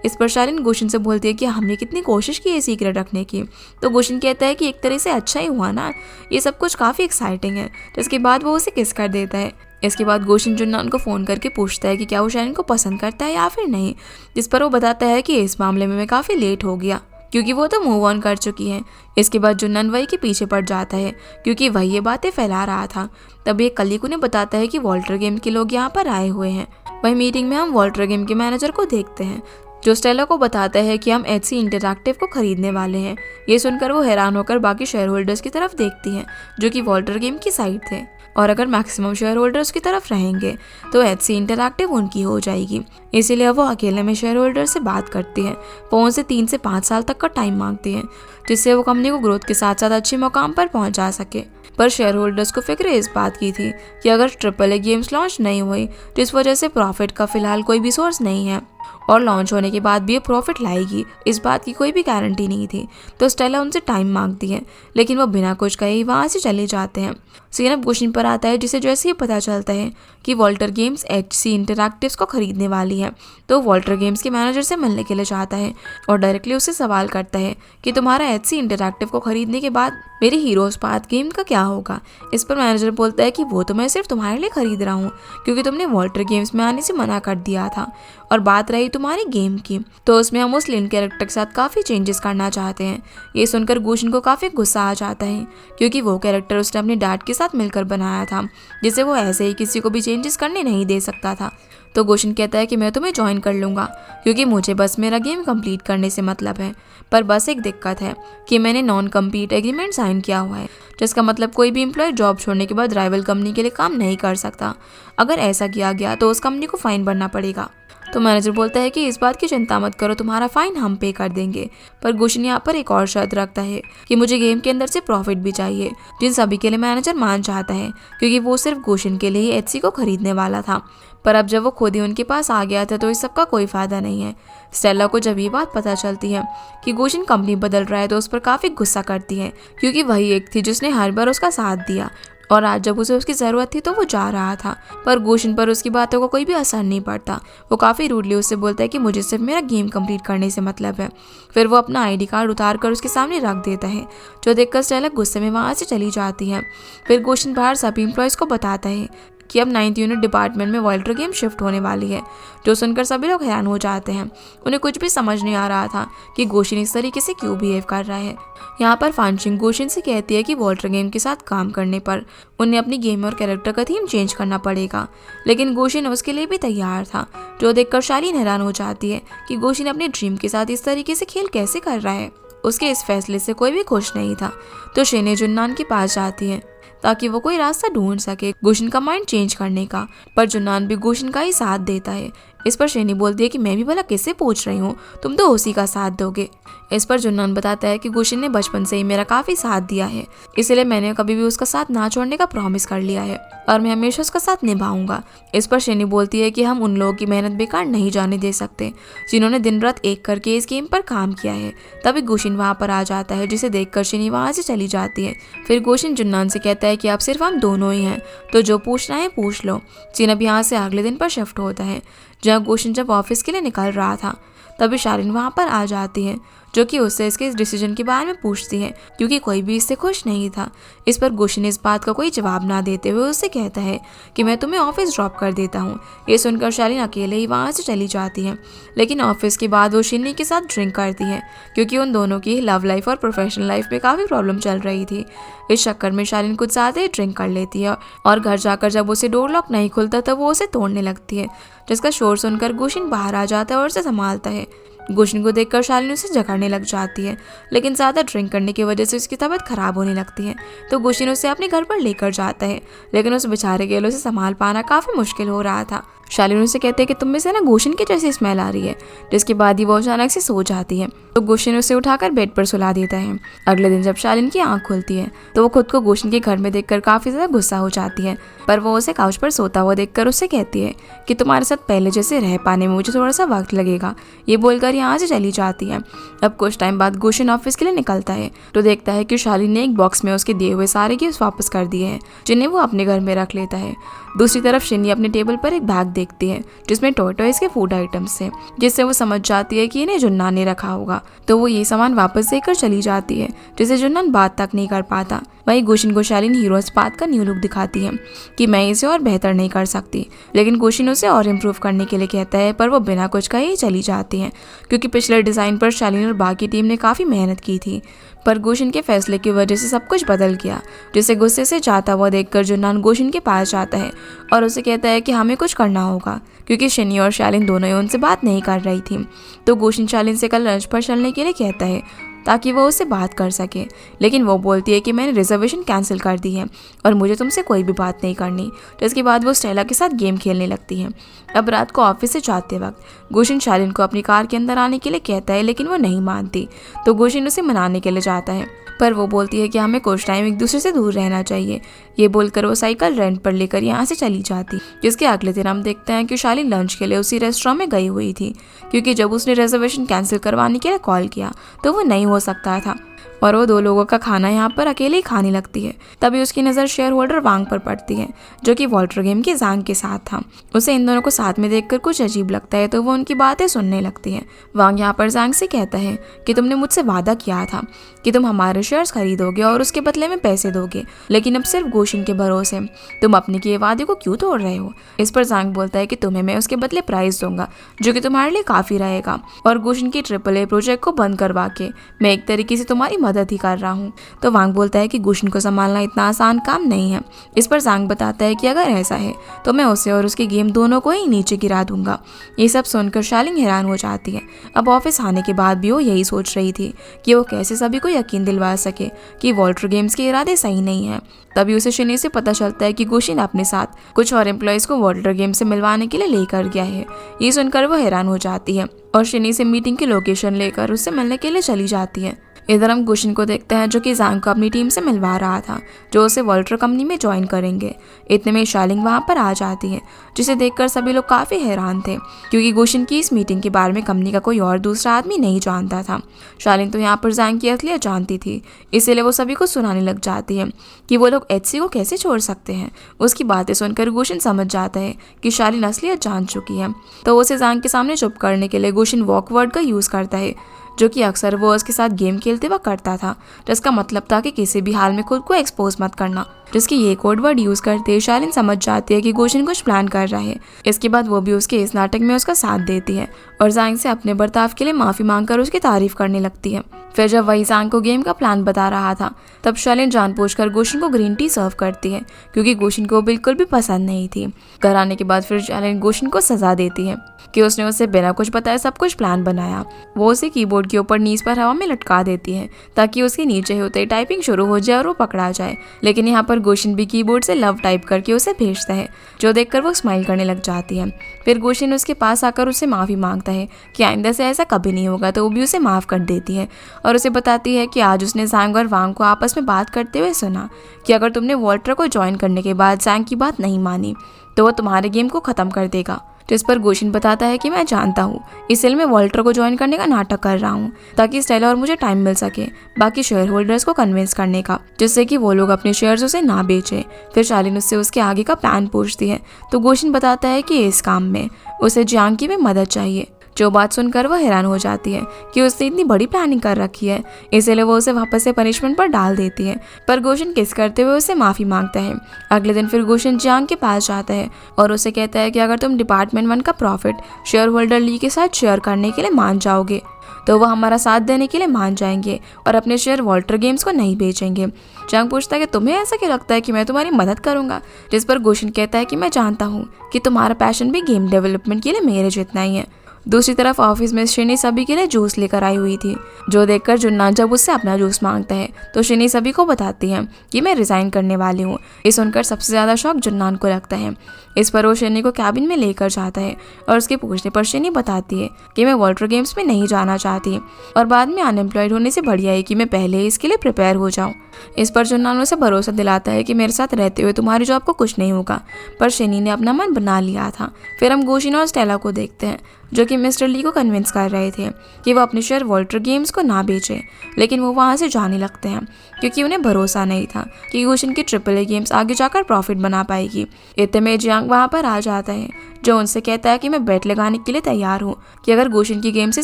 इस पर शैलिन गुशन से बोलती है कि हमने कितनी कोशिश की है सीक्रेट रखने की। तो गुशन कहता है कि एक तरह से अच्छा ही हुआ ना, ये सब कुछ काफ़ी एक्साइटिंग है। जिसके बाद वो उसे किस कर देता है। इसके बाद गुशन जुन्नान को फ़ोन करके पूछता है कि क्या वो शैलिन को पसंद करता है या फिर नहीं, जिस पर वो बताता है कि इस मामले में मैं काफ़ी लेट हो गया, क्योंकि वो तो मूव ऑन कर चुकी हैं। इसके बाद जुन्नान वही के पीछे पड़ जाता है, क्योंकि वही ये बातें फैला रहा था। तब एक कलीग उन्हें बताता है कि वॉल्टर गेम के लोग यहाँ पर आए हुए हैं। वही मीटिंग में हम वॉल्टर गेम के मैनेजर को देखते हैं, जो स्टेला को बताता है कि हम HC इंटरैक्टिव को खरीदने वाले हैं। ये सुनकर वो हैरान होकर बाकी शेयर होल्डर्स की तरफ देखती हैं, जो कि वॉल्टर गेम की साइड थे, और अगर मैक्सिमम शेयर होल्डर्स की तरफ रहेंगे तो HC इंटरैक्टिव उनकी हो जाएगी। इसीलिए वो अकेले में शेयर होल्डर से बात करती है। वो उनसे 3 से 5 साल तक का टाइम मांगती है, जिससे वो कंपनी को ग्रोथ के साथ साथ अच्छे मुकाम पर पहुंचा सके। पर शेयर होल्डर्स को फिक्र इस बात की थी कि अगर AAA गेम्स लॉन्च नहीं हुई, जिस वजह से प्रॉफिट का फिलहाल कोई भी सोर्स नहीं है, और लॉन्च होने के बाद भी ये प्रॉफिट लाएगी, इस बात की कोई भी गारंटी नहीं थी। तो स्टेला उनसे टाइम मांगती है, लेकिन वो बिना कुछ कहे ही वहाँ से चले जाते हैं। सीन अब गुशन पर आता है, जिसे जैसे ही पता चलता है कि वॉल्टर गेम्स HC इंटरैक्टिव्स को खरीदने वाली है, तो वॉल्टर गेम्स के मैनेजर से मिलने के लिए चाहता है और डायरेक्टली उससे सवाल करता है कि तुम्हारा HC इंटरैक्टिव को खरीदने के बाद मेरी हीरोज पाथ गेम का क्या होगा। इस पर मैनेजर बोलता है कि वो तो मैं सिर्फ तुम्हारे लिए खरीद रहा हूँ, क्योंकि तुमने वॉल्टर गेम्स में आने से मना कर दिया था, और बात रही तुम्हारी गेम की, तो उसमें हम उस लिन कैरेक्टर के साथ काफ़ी चेंजेस करना चाहते हैं। ये सुनकर गुशन को काफ़ी गुस्सा आ जाता है, क्योंकि वो कैरेक्टर उसने अपने डैड के साथ मिलकर बनाया था, जिसे वो ऐसे ही किसी को भी चेंजेस करने नहीं दे सकता था। तो गुशन कहता है कि मैं तुम्हें ज्वाइन कर लूँगा, क्योंकि मुझे बस मेरा गेम कंप्लीट करने से मतलब है। पर बस एक दिक्कत है कि मैंने नॉन कम्पीट एग्रीमेंट साइन किया हुआ है, जिसका मतलब कोई भी एम्प्लॉय जॉब छोड़ने के बाद राइवल कंपनी के लिए काम नहीं कर सकता। अगर ऐसा किया गया तो उस कंपनी को फाइन भरना पड़ेगा। तो मैनेजर बोलता है कि इस बात की चिंता मत करो, तुम्हारा फाइन हम पे कर देंगे। पर गुशन यहाँ पर एक और शर्त रखता है कि मुझे गेम के अंदर से प्रॉफिट भी चाहिए, जिन सभी के लिए मैनेजर मान चाहता है, क्योंकि वो सिर्फ गुशन के लिए ही HC को खरीदने वाला था। पर अब जब वो खुद ही उनके पास आ गया था तो इस सब का कोई फायदा नहीं है। स्टेला को जब ये बात पता चलती है कि गुशन कंपनी बदल रहा है, तो उस पर काफ़ी गुस्सा करती है, क्योंकि वही एक थी जिसने हर बार उसका साथ दिया, और आज जब उसे उसकी ज़रूरत थी तो वो जा रहा था। पर गुशन पर उसकी बातों का कोई भी असर नहीं पड़ता। वो काफ़ी रूडली उससे बोलता है कि मुझे सिर्फ मेरा गेम कंप्लीट करने से मतलब है। फिर वो अपना ID कार्ड उतार कर उसके सामने रख देता है, जो देखकर स्टेला गुस्से में वहाँ से चली जाती है। फिर गुशन बाहर सभी एम्प्लॉयज़ को बताता है कि अब 9th यूनिट डिपार्टमेंट में वॉल्टर गेम शिफ्ट होने वाली है, जो सुनकर सभी लोग हैरान हो जाते हैं। उन्हें कुछ भी समझ नहीं आ रहा था कि गुशन इस तरीके से क्यों बिहेव कर रहा है। यहाँ पर फानशिंग गुशन से कहती है कि वॉल्टर गेम के साथ काम करने पर उन्हें अपनी गेम और कैरेक्टर का थीम चेंज करना पड़ेगा, लेकिन गुशन उसके लिए भी तैयार था, जो देखकर शालीन हैरान हो जाती है कि गुशन अपने ड्रीम के साथ इस तरीके से खेल कैसे कर रहा है। उसके इस फैसले से कोई भी खुश नहीं था, तो शेने जुन्नान के पास जाती है ताकि वो कोई रास्ता ढूंढ सके गुशन का माइंड चेंज करने का। पर जुन्नान भी गुशन का ही साथ देता है। इस पर शेनी बोलती है कि मैं भी भला किससे पूछ रही हूँ, तुम तो उसी का साथ दोगे। इस पर जुन्नन बताता है कि गुशिन ने बचपन से ही मेरा काफी साथ दिया है, इसलिए मैंने कभी भी उसका साथ ना छोड़ने का प्रॉमिस कर लिया है और मैं हमेशा उसका साथ निभाऊंगा। इस पर शेनी बोलती है कि हम उन लोगों की मेहनत बेकार नहीं जाने दे सकते जिन्होंने दिन रात एक करके इस गेम पर काम किया है। तभी गुशिन वहाँ पर आ जाता है, जिसे देखकर शेनी वहाँ से चली जाती है। फिर गुशिन जुन्नन से कहता है कि अब सिर्फ हम दोनों ही हैं, तो जो पूछना है पूछ लो। चीन अब यहाँ से अगले दिन पर शिफ्ट होता है, जहाँ गुशिन जब ऑफिस के लिए निकल रहा था तभी शालिन वहाँ पर आ जाती है, जो कि उससे इसके इस डिसीजन के बारे में पूछती है, क्योंकि कोई भी इससे खुश नहीं था। इस पर गुशिन इस बात का कोई जवाब ना देते हुए उससे कहता है कि मैं तुम्हें ऑफिस ड्रॉप कर देता हूँ। ये सुनकर शालिन अकेले ही वहाँ से चली जाती है, लेकिन ऑफिस के बाद वो शिन्नी के साथ ड्रिंक करती है, क्योंकि उन दोनों की लव लाइफ और प्रोफेशनल लाइफ में काफ़ी प्रॉब्लम चल रही थी। इस चक्कर में शालिन कुछ ज़्यादा ही ड्रिंक कर लेती है और घर जाकर जब उसे डोर लॉक नहीं खुलता तब वो उसे तोड़ने लगती है, जिसका शोर सुनकर गुशिन बाहर आ जाता है और उसे संभालता है। गुशिन को देखकर शालिन उसे जगाने लग जाती है, लेकिन ज़्यादा ड्रिंक करने की वजह से उसकी तबीयत खराब होने लगती है, तो गुशिन उसे अपने घर पर लेकर जाता है, लेकिन उस बेचारे गेलो से संभाल पाना काफ़ी मुश्किल हो रहा था। शालिन उसे कहते हैं कि तुम में से ना गुशिन की जैसी स्मेल आ रही है, जिसके बाद ही वो अचानक से सो जाती है, तो गुशिन उसे उठाकर बेड पर सुला देता है। अगले दिन जब शालिन की आंख खुलती है तो वो खुद को गुशिन के घर में देखकर काफ़ी ज़्यादा गुस्सा हो जाती है, पर वो उसे काउच पर सोता हुआ देखकर उससे कहती है कि तुम्हारे साथ पहले जैसे रह पाने में मुझे थोड़ा सा वक्त लगेगा। ये बोलकर यहाँ से चली जाती है। अब कुछ टाइम बाद गुशिन ऑफिस के लिए निकलता है तो देखता है कि शालिन ने एक बॉक्स में उसके दिए हुए सारे गिफ्ट वापस कर दिए हैं, जिन्हें वो अपने घर में रख लेता है। दूसरी तरफ शिन्नी अपने टेबल पर एक बैग देखती है जिसमें टॉयज के फूड आइटम्स थे, जिससे वो समझ जाती है कि इन्हें जुन्नन ने रखा होगा, तो वो ये सामान वापस देकर चली जाती है, जिसे जुन्नन बात तक नहीं कर पाता। वहीं गुशिन को शालिन हीरो इस्पात का न्यू लुक दिखाती है कि मैं इसे और बेहतर नहीं कर सकती, लेकिन गुशिन उसे और इम्प्रूव करने के लिए कहता है, पर वो बिना कुछ कहे ही चली जाती है, क्योंकि पिछले डिज़ाइन पर शालिन और बाकी टीम ने काफ़ी मेहनत की थी। पर गुशिन के फैसले की वजह से सब कुछ बदल गया, जिसे गुस्से से जाता हुआ देखकर जुन्नन गुशिन के पास जाता है और उसे कहता है कि हमें कुछ करना होगा, क्योंकि शिन्नी और शालिन दोनों ही उनसे बात नहीं कर रही थी। तो गुशिन शालिन से कल लंच पर चलने के लिए कहता है ताकि वो उससे बात कर सके, लेकिन वो बोलती है कि मैंने रिजर्वेशन कैंसिल कर दी है और मुझे तुमसे कोई भी बात नहीं करनी। तो इसके बाद वो स्टेला के साथ गेम खेलने लगती है। अब रात को ऑफिस से जाते वक्त गुशिन शालिन को अपनी कार के अंदर आने के लिए कहता है, लेकिन वो नहीं मानती, तो गुशिन उसे मनाने के लिए जाता है, पर वो बोलती है कि हमें कुछ टाइम एक दूसरे से दूर रहना चाहिए। ये बोलकर वो साइकिल रेंट पर लेकर यहाँ से चली जाती, जिसके अगले दिन हम देखते हैं कि शालिन लंच के लिए उसी रेस्टोरेंट में गई हुई थी, क्योंकि जब उसने रिजर्वेशन कैंसिल करवाने के लिए कॉल किया तो वो नहीं हो सकता था और वो 2 लोगों का खाना यहाँ पर अकेले ही खाने लगती है। तभी उसकी नज़र शेयर होल्डर वांग पर पड़ती है, जो कि वॉल्टर गेम के जांग के साथ था। उसे इन दोनों को साथ में देखकर कुछ अजीब लगता है, तो वो उनकी बातें सुनने लगती है। वांग यहाँ पर जांग से कहता है कि तुमने मुझसे वादा किया था कि तुम हमारे शेयर्स खरीदोगे और उसके बदले में पैसे दोगे, लेकिन अब सिर्फ गुशिन के भरोसे तुम अपने किए वादे को क्यों तोड़ रहे हो। इस पर जांग बोलता है कि तुम्हें मैं उसके बदले प्राइस दूंगा, जो कि तुम्हारे लिए काफ़ी रहेगा, और गुशिन की AAA प्रोजेक्ट को बंद करवा के मैं एक तरीके से तुम्हारी मदद ही कर रहा हूँ। तो वांग बोलता है कि गुशिन को संभालना इतना आसान काम नहीं है। इस पर जांग बताता है कि अगर ऐसा है तो मैं उसे और उसकी गेम दोनों को ही नीचे गिरा दूंगा। ये सब सुनकर शालिन हैरान हो जाती है। अब ऑफिस आने के बाद भी वो यही सोच रही थी कि वो कैसे सभी को यकीन दिलवा सके कि वॉल्टर गेम्स के इरादे सही नहीं है। तभी उसे शिनी से पता चलता है कि गुशिन अपने साथ कुछ और एम्प्लॉयज को वॉल्टर गेम से मिलवाने के लिए लेकर गया है। ये सुनकर वो हैरान हो जाती है और शिनी से मीटिंग की लोकेशन लेकर उससे मिलने के लिए चली जाती है। इधर हम गुशिन को देखते हैं, जो कि जांग को अपनी टीम से मिलवा रहा था, जो उसे वॉल्टर कंपनी में ज्वाइन करेंगे। इतने में शालिन वहां पर आ जाती है, जिसे देखकर सभी लोग काफ़ी हैरान थे, क्योंकि गुशिन की इस मीटिंग के बारे में कंपनी का कोई और दूसरा आदमी नहीं जानता था। शालिन तो यहाँ पर जांग की असलियत जानती थी, इसीलिए वो सभी को सुनाने लग जाती है कि वो लोग HC को कैसे छोड़ सकते हैं। उसकी बातें सुनकर गुशिन समझ जाता है कि शालिन असलियत जान चुकी है, तो उसे जांग के सामने चुप करने के लिए गुशिन वॉक वर्ड का यूज़ करता है, जो कि अक्सर वो उसके साथ गेम खेलते वक्त करता था, जिसका मतलब था कि किसी भी हाल में खुद को एक्सपोज मत करना। जिसकी ये कोड वर्ड यूज़ करते शालिन समझ जाती है कि गुशिन कुछ प्लान कर रहा है। इसके बाद वो भी उसके इस नाटक में उसका साथ देती है और जांग से अपने बर्ताव के लिए माफ़ी मांगकर उसकी तारीफ करने लगती है। फिर जब वही जांग को गेम का प्लान बता रहा था, तब शालिन जानबूझकर गुशिन को ग्रीन टी सर्व करती है, क्योंकि गुशिन को बिल्कुल भी पसंद नहीं थी। घर आने के बाद फिर शालिन गुशिन को सजा देती है कि उसने उसे बिना कुछ बताए सब कुछ प्लान बनाया। वो उसे कीबोर्ड के ऊपर नीज पर हवा में लटका देती है ताकि उसके नीचे होते ही टाइपिंग शुरू हो जाए और वो पकड़ा जाए, लेकिन यहाँ पर गोशिन भी कीबोर्ड से लव टाइप करके उसे भेजता है, जो देखकर वो स्माइल करने लग जाती है। फिर गोशिन उसके पास आकर उससे माफ़ी मांगता है कि आइंदा से ऐसा कभी नहीं होगा, तो वो भी उसे माफ़ कर देती है और उसे बताती है कि आज उसने ज़ैंग और वांग को आपस में बात करते हुए सुना कि अगर तुमने वॉल्टर को ज्वाइन करने के बाद ज़ैंग की बात नहीं मानी तो वो तुम्हारे गेम को ख़त्म कर देगा। जिस पर गोशिन बताता है कि मैं जानता हूँ, इसलिए मैं वॉल्टर को ज्वाइन करने का नाटक कर रहा हूँ ताकि स्टेला और मुझे टाइम मिल सके बाकी शेयर होल्डर्स को कन्विंस करने का, जिससे कि वो लोग अपने शेयर्स उसे ना बेचें। फिर शालिन उससे उसके आगे का प्लान पूछती है तो गोशिन बताता है कि इस काम में उसे जियांग की भी मदद चाहिए। जो बात सुनकर वह हैरान हो जाती है कि उसने इतनी बड़ी प्लानिंग कर रखी है, इसलिए वो उसे वापस से पनिशमेंट पर डाल देती है। पर गोशिन किस करते हुए उसे माफ़ी मांगता है। अगले दिन फिर गोशिन जियांग के पास जाता है और उसे कहता है कि अगर तुम डिपार्टमेंट 1 का प्रॉफिट शेयर होल्डर ली के साथ शेयर करने के लिए मान जाओगे तो वह हमारा साथ देने के लिए मान जाएंगे और अपने शेयर वॉल्टर गेम्स को नहीं बेचेंगे। जियांग पूछता है कि तुम्हें ऐसा क्यों लगता है कि मैं तुम्हारी मदद करूंगा, जिस पर गोशिन कहता है कि मैं जानता हूँ कि तुम्हारा पैशन भी गेम डेवलपमेंट के लिए मेरे जितना ही है। दूसरी तरफ ऑफिस में शिनी सभी के लिए जूस लेकर आई हुई थी, जो देखकर जुन्नान जब उससे अपना जूस मांगता है तो शिनी सभी को बताती है कि मैं रिजाइन करने वाली हूँ। ये सुनकर सबसे ज़्यादा शौक जुन्नान को लगता है। इस पर वो शिनी को कैबिन में लेकर जाता है और उसके पूछने पर शिनी बताती है कि मैं वॉल्टर गेम्स में नहीं जाना चाहती और बाद में अनएम्प्लॉयड होने से बढ़िया है कि मैं पहले ही इसके लिए प्रिपेयर हो जाऊँ। इस पर जुन्नान उसे भरोसा दिलाता है कि मेरे साथ रहते हुए तुम्हारी जॉब को कुछ नहीं होगा, पर शिनी ने अपना मन बना लिया था। फिर हम गोशिन और स्टेला को देखते हैं जो कि मिस्टर ली को कन्विंस कर रहे थे कि वो अपने शेयर वॉल्टर गेम्स को ना बेचे, लेकिन वो वहाँ से जाने लगते हैं क्योंकि उन्हें भरोसा नहीं था कि गोशिन की AAA गेम्स आगे जाकर प्रॉफिट बना पाएगी। इतने में जियांग वहाँ पर आ जाता है जो उनसे कहता है कि मैं बेट लगाने के लिए तैयार हूँ कि अगर गोशिन की गेम से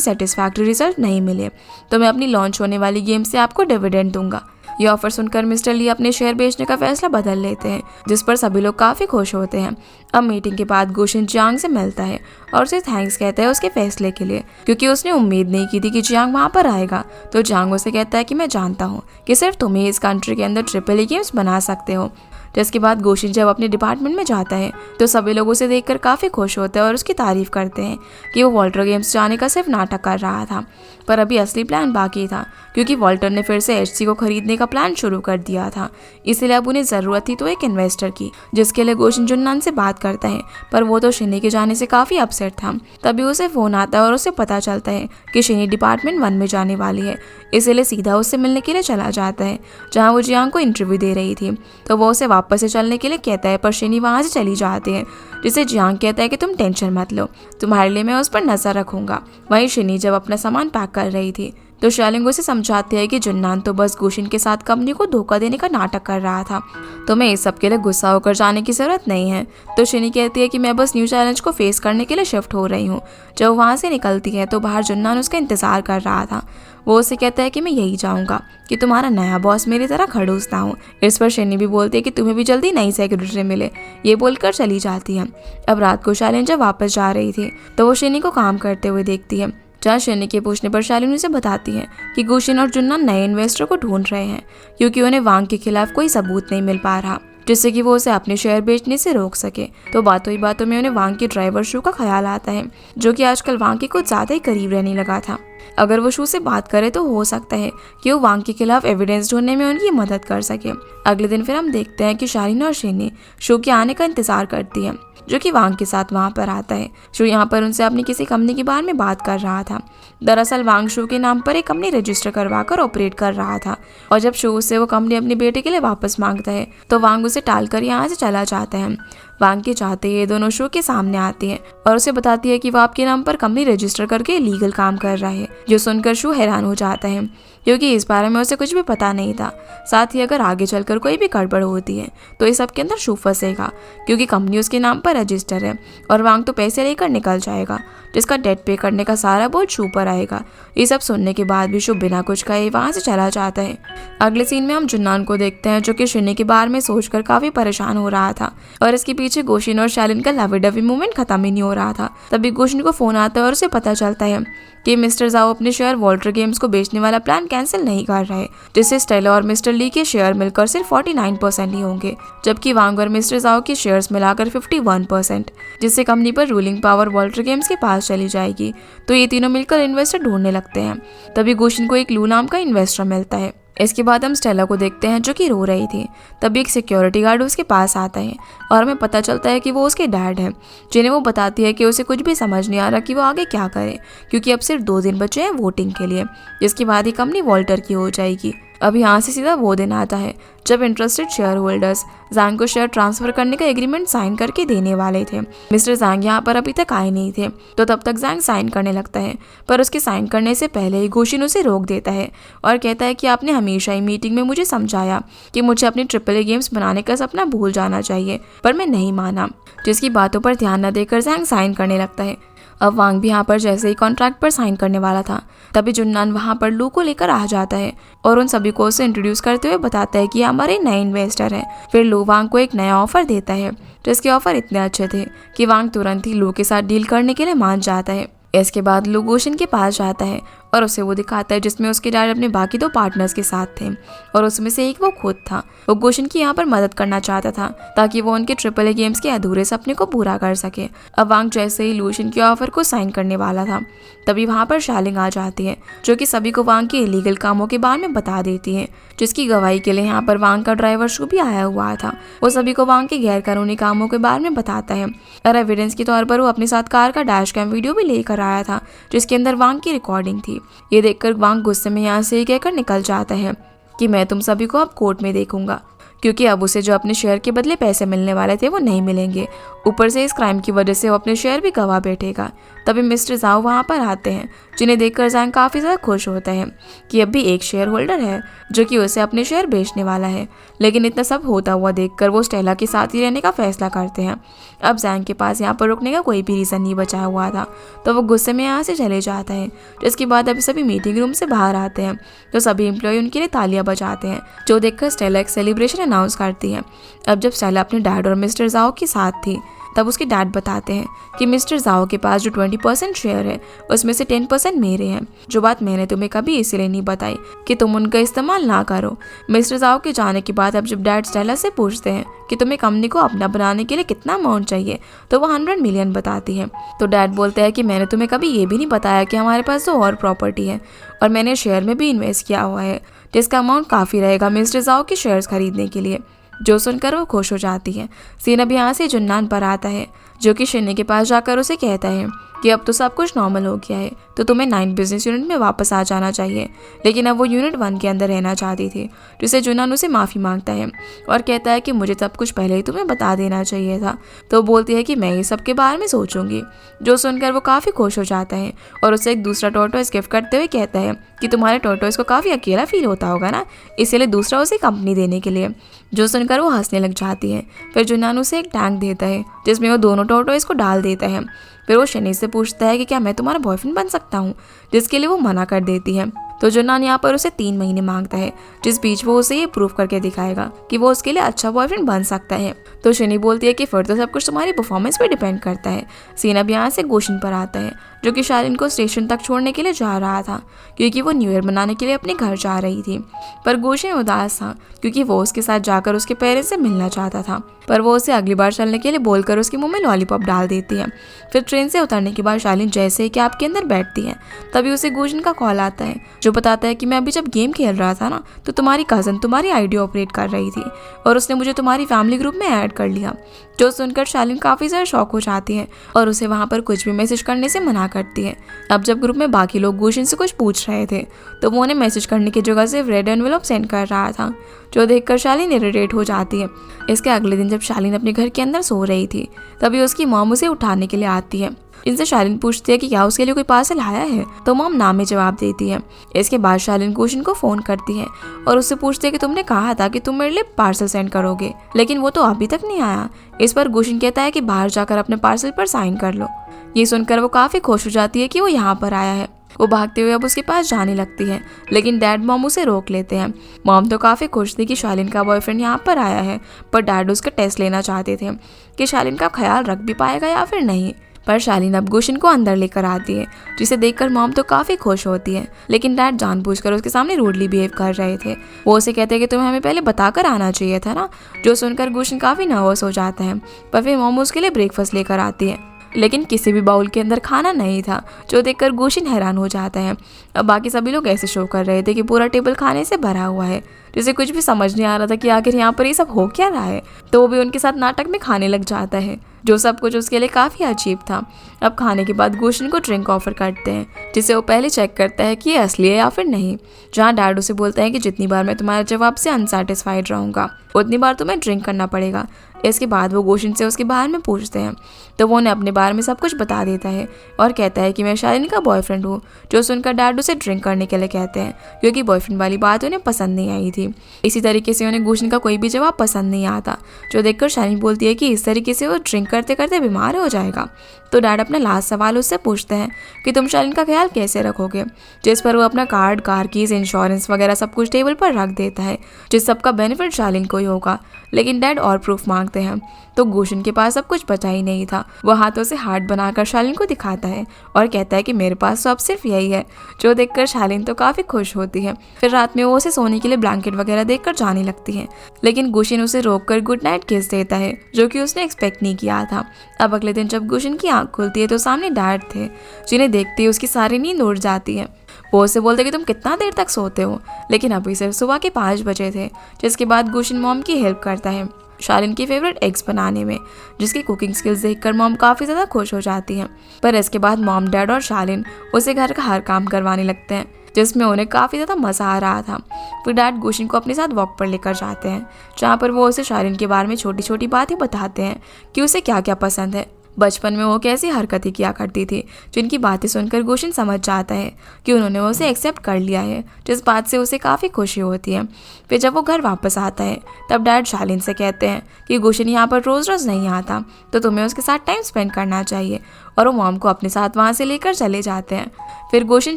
सेटिस्फैक्ट्री रिजल्ट नहीं मिले तो मैं अपनी लॉन्च होने वाली गेम से आपको डिविडेंड दूंगा। ये ऑफर सुनकर मिस्टर ली अपने शेयर बेचने का फैसला बदल लेते हैं, जिस पर सभी लोग काफ़ी खुश होते हैं। अब मीटिंग के बाद गोशिन जियांग से मिलता है और उसे थैंक्स कहता है उसके फैसले के लिए, क्योंकि उसने उम्मीद नहीं की थी कि जियांग वहाँ पर आएगा। तो जियांग उसे कहता है कि मैं जानता हूँ कि सिर्फ तुम ही इस कंट्री के अंदर AAA गेम्स बना सकते हो। जिसके बाद गोशिन जब अपने डिपार्टमेंट में जाता है तो सभी लोग उसे देखकर काफ़ी खुश होते हैं और उसकी तारीफ करते हैं कि वो वॉल्टर गेम्स जाने का सिर्फ नाटक कर रहा था, पर अभी असली प्लान बाकी था क्योंकि वॉल्टर ने फिर से HC को खरीदने का प्लान शुरू कर दिया था। इसलिए अब उन्हें ज़रूरत थी तो एक इन्वेस्टर की, जिसके लिए गोशिन जुन्नान से बात करता है, पर वो तो शिनी के जाने से काफ़ी अपसेट था। तभी उसे फ़ोन आता है और उसे पता चलता है कि शिनी डिपार्टमेंट 1 में जाने वाली है, इसलिए सीधा उससे मिलने के लिए चला जाता है जहाँ वो जियांग को इंटरव्यू दे रही थी। तो वो उसे वापस से चलने के लिए कहता है, पर शिनी वहाँ से चली जाती है, जिसे जियांग कहता है कि तुम टेंशन मत लो, तुम्हारे लिए मैं उस पर नजर रखूंगा। वहीं शिनी जब अपना सामान पैक कर रही थी तो शालिंग उसे समझाती है कि जुन्नान तो बस गोशिन के साथ कंपनी को धोखा देने का नाटक कर रहा था, तो मैं इस सब के लिए गुस्सा होकर जाने की जरूरत नहीं है। तो शिनी कहती है कि मैं बस न्यू चैलेंज को फेस करने के लिए शिफ्ट हो रही हूँ। जब वहाँ से निकलती है तो बाहर जुन्नान उसका इंतजार कर रहा था। वो उसे कहता है कि मैं यही चाहूँगा कि तुम्हारा नया बॉस मेरी तरह खड़ूस ना हो। इस पर शिनी भी बोलती है कि तुम्हें भी जल्दी नई सेक्रेटरी मिले। ये बोलकर चली जाती है। अब रात को शालिन जब वापस जा रही थी तो वो शिनी को काम करते हुए देखती है, जहाँ शिनी के पूछने पर शालिन उसे बताती है कि गोशिन और जुन्नान नए इन्वेस्टर को ढूंढ रहे हैं क्योंकि उन्हें वांग के खिलाफ कोई सबूत नहीं मिल पा रहा जिससे कि वो उसे अपने शेयर बेचने से रोक सके। तो बातों ही बातों में उन्हें वांग के ड्राइवर शू का ख्याल आता है, जो कि आजकल वांग के कुछ ज़्यादा ही करीब रहने लगा था। अगर वो शू से बात करे तो हो सकता है कि वो वांग के खिलाफ एविडेंस ढूंढने में उनकी मदद कर सके। अगले दिन फिर हम देखते हैं कि शालिन और शिनी शू के आने का इंतजार करती है, जो कि वांग के साथ वहाँ पर आता है। शू यहाँ पर उनसे अपनी किसी कंपनी के बारे में बात कर रहा था। दरअसल वांग शू के नाम पर एक कंपनी रजिस्टर करवाकर ऑपरेट कर रहा था, और जब शू से वो कंपनी अपने बेटे के लिए वापस मांगता है तो वांग उसे टालकर यहाँ से चला जाता है। वांग के चाहते ये दोनों शू के सामने आती है और उसे बताती है कि वो आपके नाम पर कंपनी रजिस्टर करके लीगल काम कर रहा है, जो सुनकर शू हैरान हो जाता है क्योंकि इस बारे में उसे कुछ भी पता नहीं था। साथ ही अगर आगे चलकर कोई भी गड़बड़ होती है तो इस सब के अंदर शू फंसेगा क्योंकि कंपनी उसके नाम पर रजिस्टर है और वांग तो पैसे लेकर निकल जाएगा, जिसका डेट पे करने का सारा बोझ शू पर आएगा। ये सब सुनने के बाद भी शू बिना कुछ कहे वहाँ से चला जाता है। अगले सीन में हम जुन्नान को देखते हैं, जो कि शिनी के बारे में सोचकर काफी परेशान हो रहा था और इसके पीछे गोशिन और शालिन का लवी डवी मूवमेंट खत्म ही नहीं हो रहा था। तभी गोशिन को फोन आता है और उसे पता चलता है कि मिस्टर जाओ अपने शेयर वॉल्टर गेम्स को बेचने वाला प्लान कैंसिल नहीं कर रहे, जिससे स्टेला और मिस्टर ली के शेयर मिलकर सिर्फ 49% ही होंगे, जबकि वांग और मिस्टर जाओ के शेयर्स मिलाकर 51%, जिससे कंपनी पर रूलिंग पावर वॉल्टर गेम्स के पास चली जाएगी। तो ये तीनों मिलकर इन्वेस्टर ढूंढने लगते हैं। तभी गोशिन को एक लू नाम का इन्वेस्टर मिलता है। इसके बाद हम स्टेला को देखते हैं जो कि रो रही थी। तभी एक सिक्योरिटी गार्ड उसके पास आता है और हमें पता चलता है कि वो उसके डैड है, जिन्हें वो बताती है कि उसे कुछ भी समझ नहीं आ रहा कि वो आगे क्या करे, क्योंकि अब सिर्फ 2 दिन बचे हैं वोटिंग के लिए, जिसके बाद ही कंपनी वॉल्टर की हो जाएगी। अब यहाँ से सीधा वो दिन आता है जब इंटरेस्टेड शेयर होल्डर्स जैंग को शेयर ट्रांसफर करने का एग्रीमेंट साइन करके देने वाले थे। मिस्टर जैंग यहाँ पर अभी तक आए नहीं थे, तो तब तक जैंग साइन करने लगता है, पर उसके साइन करने से पहले ही गुशिन उसे रोक देता है और कहता है कि आपने हमेशा ही मीटिंग में मुझे समझाया कि मुझे अपनी AAA गेम्स बनाने का सपना भूल जाना चाहिए, पर मैं नहीं माना, जिसकी बातों पर ध्यान न देकर जैंग साइन करने लगता है। अब वांग भी यहाँ पर जैसे ही कॉन्ट्रैक्ट पर साइन करने वाला था, तभी जुन्नान वहाँ पर लू को लेकर आ जाता है और उन सभी को उसे इंट्रोड्यूस करते हुए बताता है कि हमारे नए इन्वेस्टर हैं। फिर लू वांग को एक नया ऑफर देता है, जिसके ऑफर इतने अच्छे थे कि वांग तुरंत ही लू के साथ डील करने के लिए मान जाता है। इसके बाद लू गुशिन के पास जाता है और उसे वो दिखाता है जिसमें उसके डैड अपने बाकी 2 पार्टनर्स के साथ थे और उसमें से एक वो खुद था। वो गुशिन की यहाँ पर मदद करना चाहता था ताकि वो उनके AAA गेम्स के अधूरे सपने को पूरा कर सके। अब वांग जैसे ही लूशिन के ऑफर को साइन करने वाला था, तभी वहाँ पर शालिंग आ जाती है, जो कि सभी को वांग के इलीगल कामों के बारे में बता देती है, जिसकी गवाही के लिए यहाँ पर वांग का ड्राइवर शू भी आया हुआ था। वो सभी को वांग के गैर कानूनी कामों के बारे में बताता है और एविडेंस के तौर पर वो अपने साथ कार का डैश कैम वीडियो भी लेकर आया था, जिसके अंदर वांग की रिकॉर्डिंग थी। ये देखकर वांग गुस्से में यहाँ से कहकर निकल जाता है कि मैं तुम सभी को अब कोर्ट में देखूंगा, क्योंकि अब उसे जो अपने शेयर के बदले पैसे मिलने वाले थे वो नहीं मिलेंगे। ऊपर से इस क्राइम की वजह से वो अपने शेयर भी गवा बैठेगा। तभी मिस्टर जाओ वहाँ पर आते हैं, जिन्हें देखकर जैंग काफ़ी ज़्यादा खुश होता है कि अब भी एक शेयर होल्डर है जो कि उसे अपने शेयर बेचने वाला है। लेकिन इतना सब होता हुआ देखकर वो स्टेला के साथ ही रहने का फैसला करते हैं। अब जैंग के पास यहाँ पर रुकने का कोई भी रीज़न नहीं बचा हुआ था, तो वो गुस्से में यहाँ से चले जाता है। जिसके बाद अभी सभी मीटिंग रूम से बाहर आते हैं, तो सभी एम्प्लॉय उनके लिए तालियां बजाते हैं, जो देखकर स्टेला एक सेलिब्रेशन अनाउंस करती है। अब जब स्टेला अपने डैड और मिस्टर जाओ के साथ थी, तब उसके डैड बताते हैं कि मिस्टर जाओ के पास जो 20% शेयर है उसमें से 10% मेरे हैं, जो बात मैंने तुम्हें कभी इसलिए नहीं बताई कि तुम उनका इस्तेमाल ना करो। मिस्टर जाओ के जाने के बाद अब जब डैड स्टेला से पूछते हैं कि तुम्हें कंपनी को अपना बनाने के लिए कितना अमाउंट चाहिए, तो वो 100 मिलियन बताती है। तो डैड बोलते हैं कि मैंने तुम्हें कभी ये भी नहीं बताया कि हमारे पास तो और प्रॉपर्टी है और मैंने शेयर में भी इन्वेस्ट किया हुआ है, जिसका अमाउंट काफ़ी रहेगा मिस्टर जाओ के शेयर्स खरीदने के लिए। जो सुनकर वो खुश हो जाती है। सीन अब यहाँ से जुन्नान पर आता है, जो कि शिन्नी के पास जाकर उसे कहता है कि अब तो सब कुछ नॉर्मल हो गया है, तो तुम्हें 9 बिजनेस यूनिट में वापस आ जाना चाहिए। लेकिन अब वो यूनिट 1 के अंदर रहना चाहती थी, जिसे जुन्नान उसे माफ़ी मांगता है और कहता है कि मुझे सब कुछ पहले ही तुम्हें बता देना चाहिए था। तो बोलती है कि मैं ये सब के बारे में सोचूंगी। जो सुनकर वो काफ़ी खुश हो जाता है और उसे एक दूसरा टॉर्टोइस गिफ्ट करते हुए कहता है कि तुम्हारे टॉर्टोइस को काफ़ी अकेला फील होता होगा ना, इसीलिए दूसरा उसे कंपनी देने के लिए। जो सुनकर वो हंसने लग जाती है। फिर जुन्नान उसे एक टैंक देता है, जिसमें वो दोनों टॉर्टोइस को डाल देता है। फिर वो शनि से पूछता है कि क्या मैं तुम्हारा बॉयफ्रेंड बन सकता हूँ, जिसके लिए वो मना कर देती है। तो जुन्नान यहाँ पर उसे 3 महीने मांगता है, जिस बीच वो उसे ये प्रूव करके दिखाएगा कि वो उसके लिए अच्छा बॉयफ्रेंड बन सकता है। तो शनि बोलती है कि फिर तो सब कुछ तुम्हारी परफॉर्मेंस पे डिपेंड करता है। सीन अब यहाँ से गुशिन पर आता है, जो कि शालिन को स्टेशन तक छोड़ने के लिए जा रहा था, क्योंकि वो न्यू ईयर मनाने के लिए अपने घर जा रही थी। पर गुशिन उदास था, क्योंकि वो उसके साथ जाकर उसके पेरेंट्स से मिलना चाहता था, पर वो उसे अगली बार चलने के लिए बोलकर उसके मुंह में लॉलीपॉप डाल देती है। फिर ट्रेन से उतरने के बाद शालिन जैसे ही कैब के अंदर बैठती है, तभी उसे गुशिन का कॉल आता है, जो बताता है कि मैं अभी जब गेम खेल रहा था ना, तो तुम्हारी कज़न तुम्हारी आईडी ऑपरेट कर रही थी और उसने मुझे तुम्हारी फैमिली ग्रुप में ऐड कर लिया। जो सुनकर शालिन काफ़ी ज़्यादा शॉक हो जाती है और उसे वहाँ पर कुछ भी मैसेज करने से मना करती है। अब जब ग्रुप में बाकी लोग गुशिन से कुछ पूछ रहे थे, तो वो उन्हें मैसेज करने की जगह से रेड एनवेलप सेंड कर रहा था, जो देखकर शालिन इरिटेट हो जाती है। इसके अगले दिन जब शालिन अपने घर के अंदर सो रही थी, तभी उसकी मॉम उसे उठाने के लिए आती है। इनसे शालिन पूछती है कि क्या उसके लिए कोई पार्सल आया है, तो मॉम ना में जवाब देती है। इसके बाद शालिन गुशिन को फ़ोन करती है और उससे पूछती है कि तुमने कहा था कि तुम मेरे लिए पार्सल सेंड करोगे, लेकिन वो तो अभी तक नहीं आया। इस पर गुशिन कहता है कि बाहर जाकर अपने पार्सल पर साइन कर लो। ये सुनकर वो काफ़ी खुश हो जाती है कि वो यहाँ पर आया है। वो भागते हुए अब उसके पास जाने लगती है, लेकिन डैड मॉम उसे रोक लेते हैं। मॉम तो काफ़ी खुश थी कि शालिन का बॉयफ्रेंड यहाँ पर आया है, पर डैड उसका टेस्ट लेना चाहते थे कि शालिन का ख्याल रख भी पाएगा या फिर नहीं। पर शालिन अब गुशिन को अंदर लेकर आती है, जिसे देखकर मॉम तो काफ़ी खुश होती है, लेकिन डैड जानबूझकर उसके सामने रूडली बिहेव कर रहे थे। वो उसे कहते हैं कि तुम्हें हमें पहले बताकर आना चाहिए था ना। जो सुनकर गुशिन काफ़ी नर्वस हो जाता है, पर फिर मॉम उसके लिए ब्रेकफास्ट लेकर आती है। लेकिन किसी भी बाउल के अंदर खाना नहीं था, जो देखकर गुशिन हैरान हो जाता है। अब बाकी सभी लोग ऐसे शो कर रहे थे कि पूरा टेबल खाने से भरा हुआ है, जिसे कुछ भी समझ नहीं आ रहा था कि आखिर यहाँ पर ये सब हो क्या रहा है। तो वो भी उनके साथ नाटक में खाने लग जाता है, जो सब कुछ उसके लिए काफ़ी अजीब था। अब खाने के बाद गुशिन को ड्रिंक ऑफर करते हैं, जिसे वो पहले चेक करता है कि ये असली है या फिर नहीं। जहाँ डैड उसे बोलता है कि जितनी बार मैं तुम्हारे जवाब से अनसेटिस्फाइड रहूँगा उतनी बार तुम्हें ड्रिंक करना पड़ेगा। इसके बाद वो गुशिन से उसके बारे में पूछते हैं, तो वो उन्हें अपने बारे में सब कुछ बता देता है और कहता है कि मैं शालिन का बॉयफ्रेंड हूँ, जो सुनकर डैड उसे ड्रिंक करने के लिए कहते हैं, क्योंकि बॉयफ्रेंड वाली बात उन्हें पसंद नहीं आई थी। इसी तरीके से उन्हें गुशिन का कोई भी जवाब पसंद नहीं आता, जो देखकर शालिन बोलती है कि इस तरीके से वो ड्रिंक करते करते बीमार हो जाएगा। तो डैड अपना लास्ट सवाल उससे पूछते हैं कि तुम शालिन का ख्याल कैसे रखोगे, जिस पर वो अपना कार्ड, कार कीज, इंश्योरेंस वगैरह सब कुछ टेबल पर रख देता है, जिस सबका बेनिफिट शालिन को ही होगा। लेकिन डैड और प्रूफ मांगते हैं, तो गुशिन के पास अब कुछ बचा ही नहीं था। वो हाथों से हार्ट बनाकर शालिन को दिखाता है और कहता है कि मेरे पास तो अब सिर्फ यही है, जो देखकर शालिन तो काफ़ी खुश होती है। फिर रात में वो उसे सोने के लिए ब्लैंकेट वगैरह देखकर जाने लगती है, लेकिन गुशिन उसे रोककर गुड नाइट किस देता है, जो कि उसने एक्सपेक्ट नहीं किया था। अब अगले दिन जब गुशिन की आँख खुलती है तो सामने डैड थे, जिन्हें देखते ही उसकी सारी नींद उड़ जाती है। वो उसे बोलते कि तुम कितना देर तक सोते हो, लेकिन अभी सिर्फ सुबह के 5 बजे थे। जिसके बाद गुशिन मॉम की हेल्प करता है शालिन की फेवरेट एग्स बनाने में, जिसकी कुकिंग स्किल्स देखकर मॉम काफ़ी ज़्यादा खुश हो जाती हैं। पर इसके बाद मॉम, डैड और शालिन उसे घर का हर काम करवाने लगते हैं, जिसमें उन्हें काफ़ी ज़्यादा मज़ा आ रहा था। फिर डैड गुशिन को अपने साथ वॉक पर लेकर जाते हैं, जहाँ पर वो उसे शालिन के बारे में छोटी छोटी बातें बताते हैं कि उसे क्या क्या पसंद है, बचपन में वो कैसी हरकतें किया करती थी, जिनकी बातें सुनकर गुशिन समझ जाता है कि उन्होंने उसे एक्सेप्ट कर लिया है, जिस बात से उसे काफ़ी खुशी होती है। फिर जब वो घर वापस आता है तब डैड शालिन से कहते हैं कि गुशिन यहाँ पर रोज़ रोज़ नहीं आता, तो तुम्हें उसके साथ टाइम स्पेंड करना चाहिए, और वो मॉम को अपने साथ वहाँ से लेकर चले जाते हैं। फिर गुशिन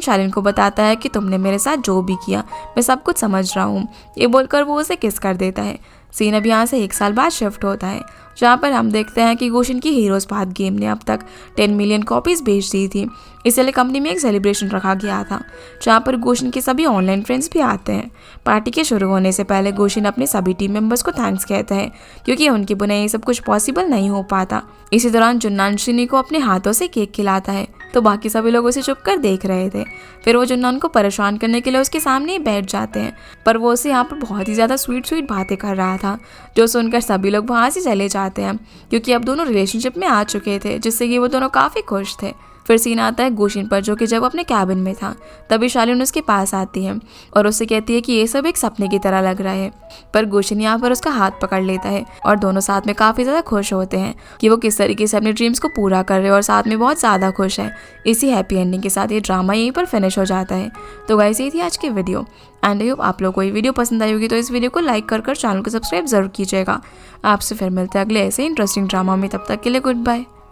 शालिन को बताता है कि तुमने मेरे साथ जो भी किया मैं सब कुछ समझ रहा हूँ। ये बोलकर वो उसे किस कर देता है। सीन अब यहाँ से 1 साल बाद शिफ्ट होता है, जहाँ पर हम देखते हैं कि गुशिन की हीरोज पाथ गेम ने अब तक 10 मिलियन कॉपीज़ बेच दी थी। इसलिए कंपनी में एक सेलिब्रेशन रखा गया था, जहाँ पर गुशिन के सभी ऑनलाइन फ्रेंड्स भी आते हैं। पार्टी के शुरू होने से पहले गुशिन अपने सभी टीम मेंबर्स को थैंक्स कहता है, क्योंकि उनकी बुनाई ये सब कुछ पॉसिबल नहीं हो पाता। इसी दौरान जुन्नान शिनी को अपने हाथों से केक खिलाता है, तो बाकी सभी लोग उसे चुप कर देख रहे थे। फिर वो जुन्नान को परेशान करने के लिए उसके सामने ही बैठ जाते हैं, पर वो उसे यहाँ पर बहुत ही ज़्यादा स्वीट बातें कर रहा था, जो सुनकर सभी लोग वहाँ से चले जाते हैं, क्योंकि अब दोनों रिलेशनशिप में आ चुके थे, जिससे कि वो दोनों काफ़ी खुश थे। फिर सीन आता है गुशिन पर, जो कि जब अपने कैबिन में था तभी शालिन उसके पास आती है और उससे कहती है कि ये सब एक सपने की तरह लग रहा है। पर गुशिन यहाँ पर उसका हाथ पकड़ लेता है और दोनों साथ में काफ़ी ज़्यादा खुश होते हैं कि वो किस तरीके से अपने ड्रीम्स को पूरा कर रहे हैं और साथ में बहुत ज़्यादा खुश है। इसी हैप्पी एंडिंग के साथ ये ड्रामा यहीं पर फिनिश हो जाता है। तो गाइस, ये थी आज की वीडियो एंड आई होप आप लोगों को ये वीडियो पसंद आई होगी। तो इस वीडियो को लाइक कर चैनल को सब्सक्राइब जरूर कीजिएगा। आपसे फिर मिलते हैं अगले ऐसे इंटरेस्टिंग ड्रामा में। तब तक के लिए गुड बाय।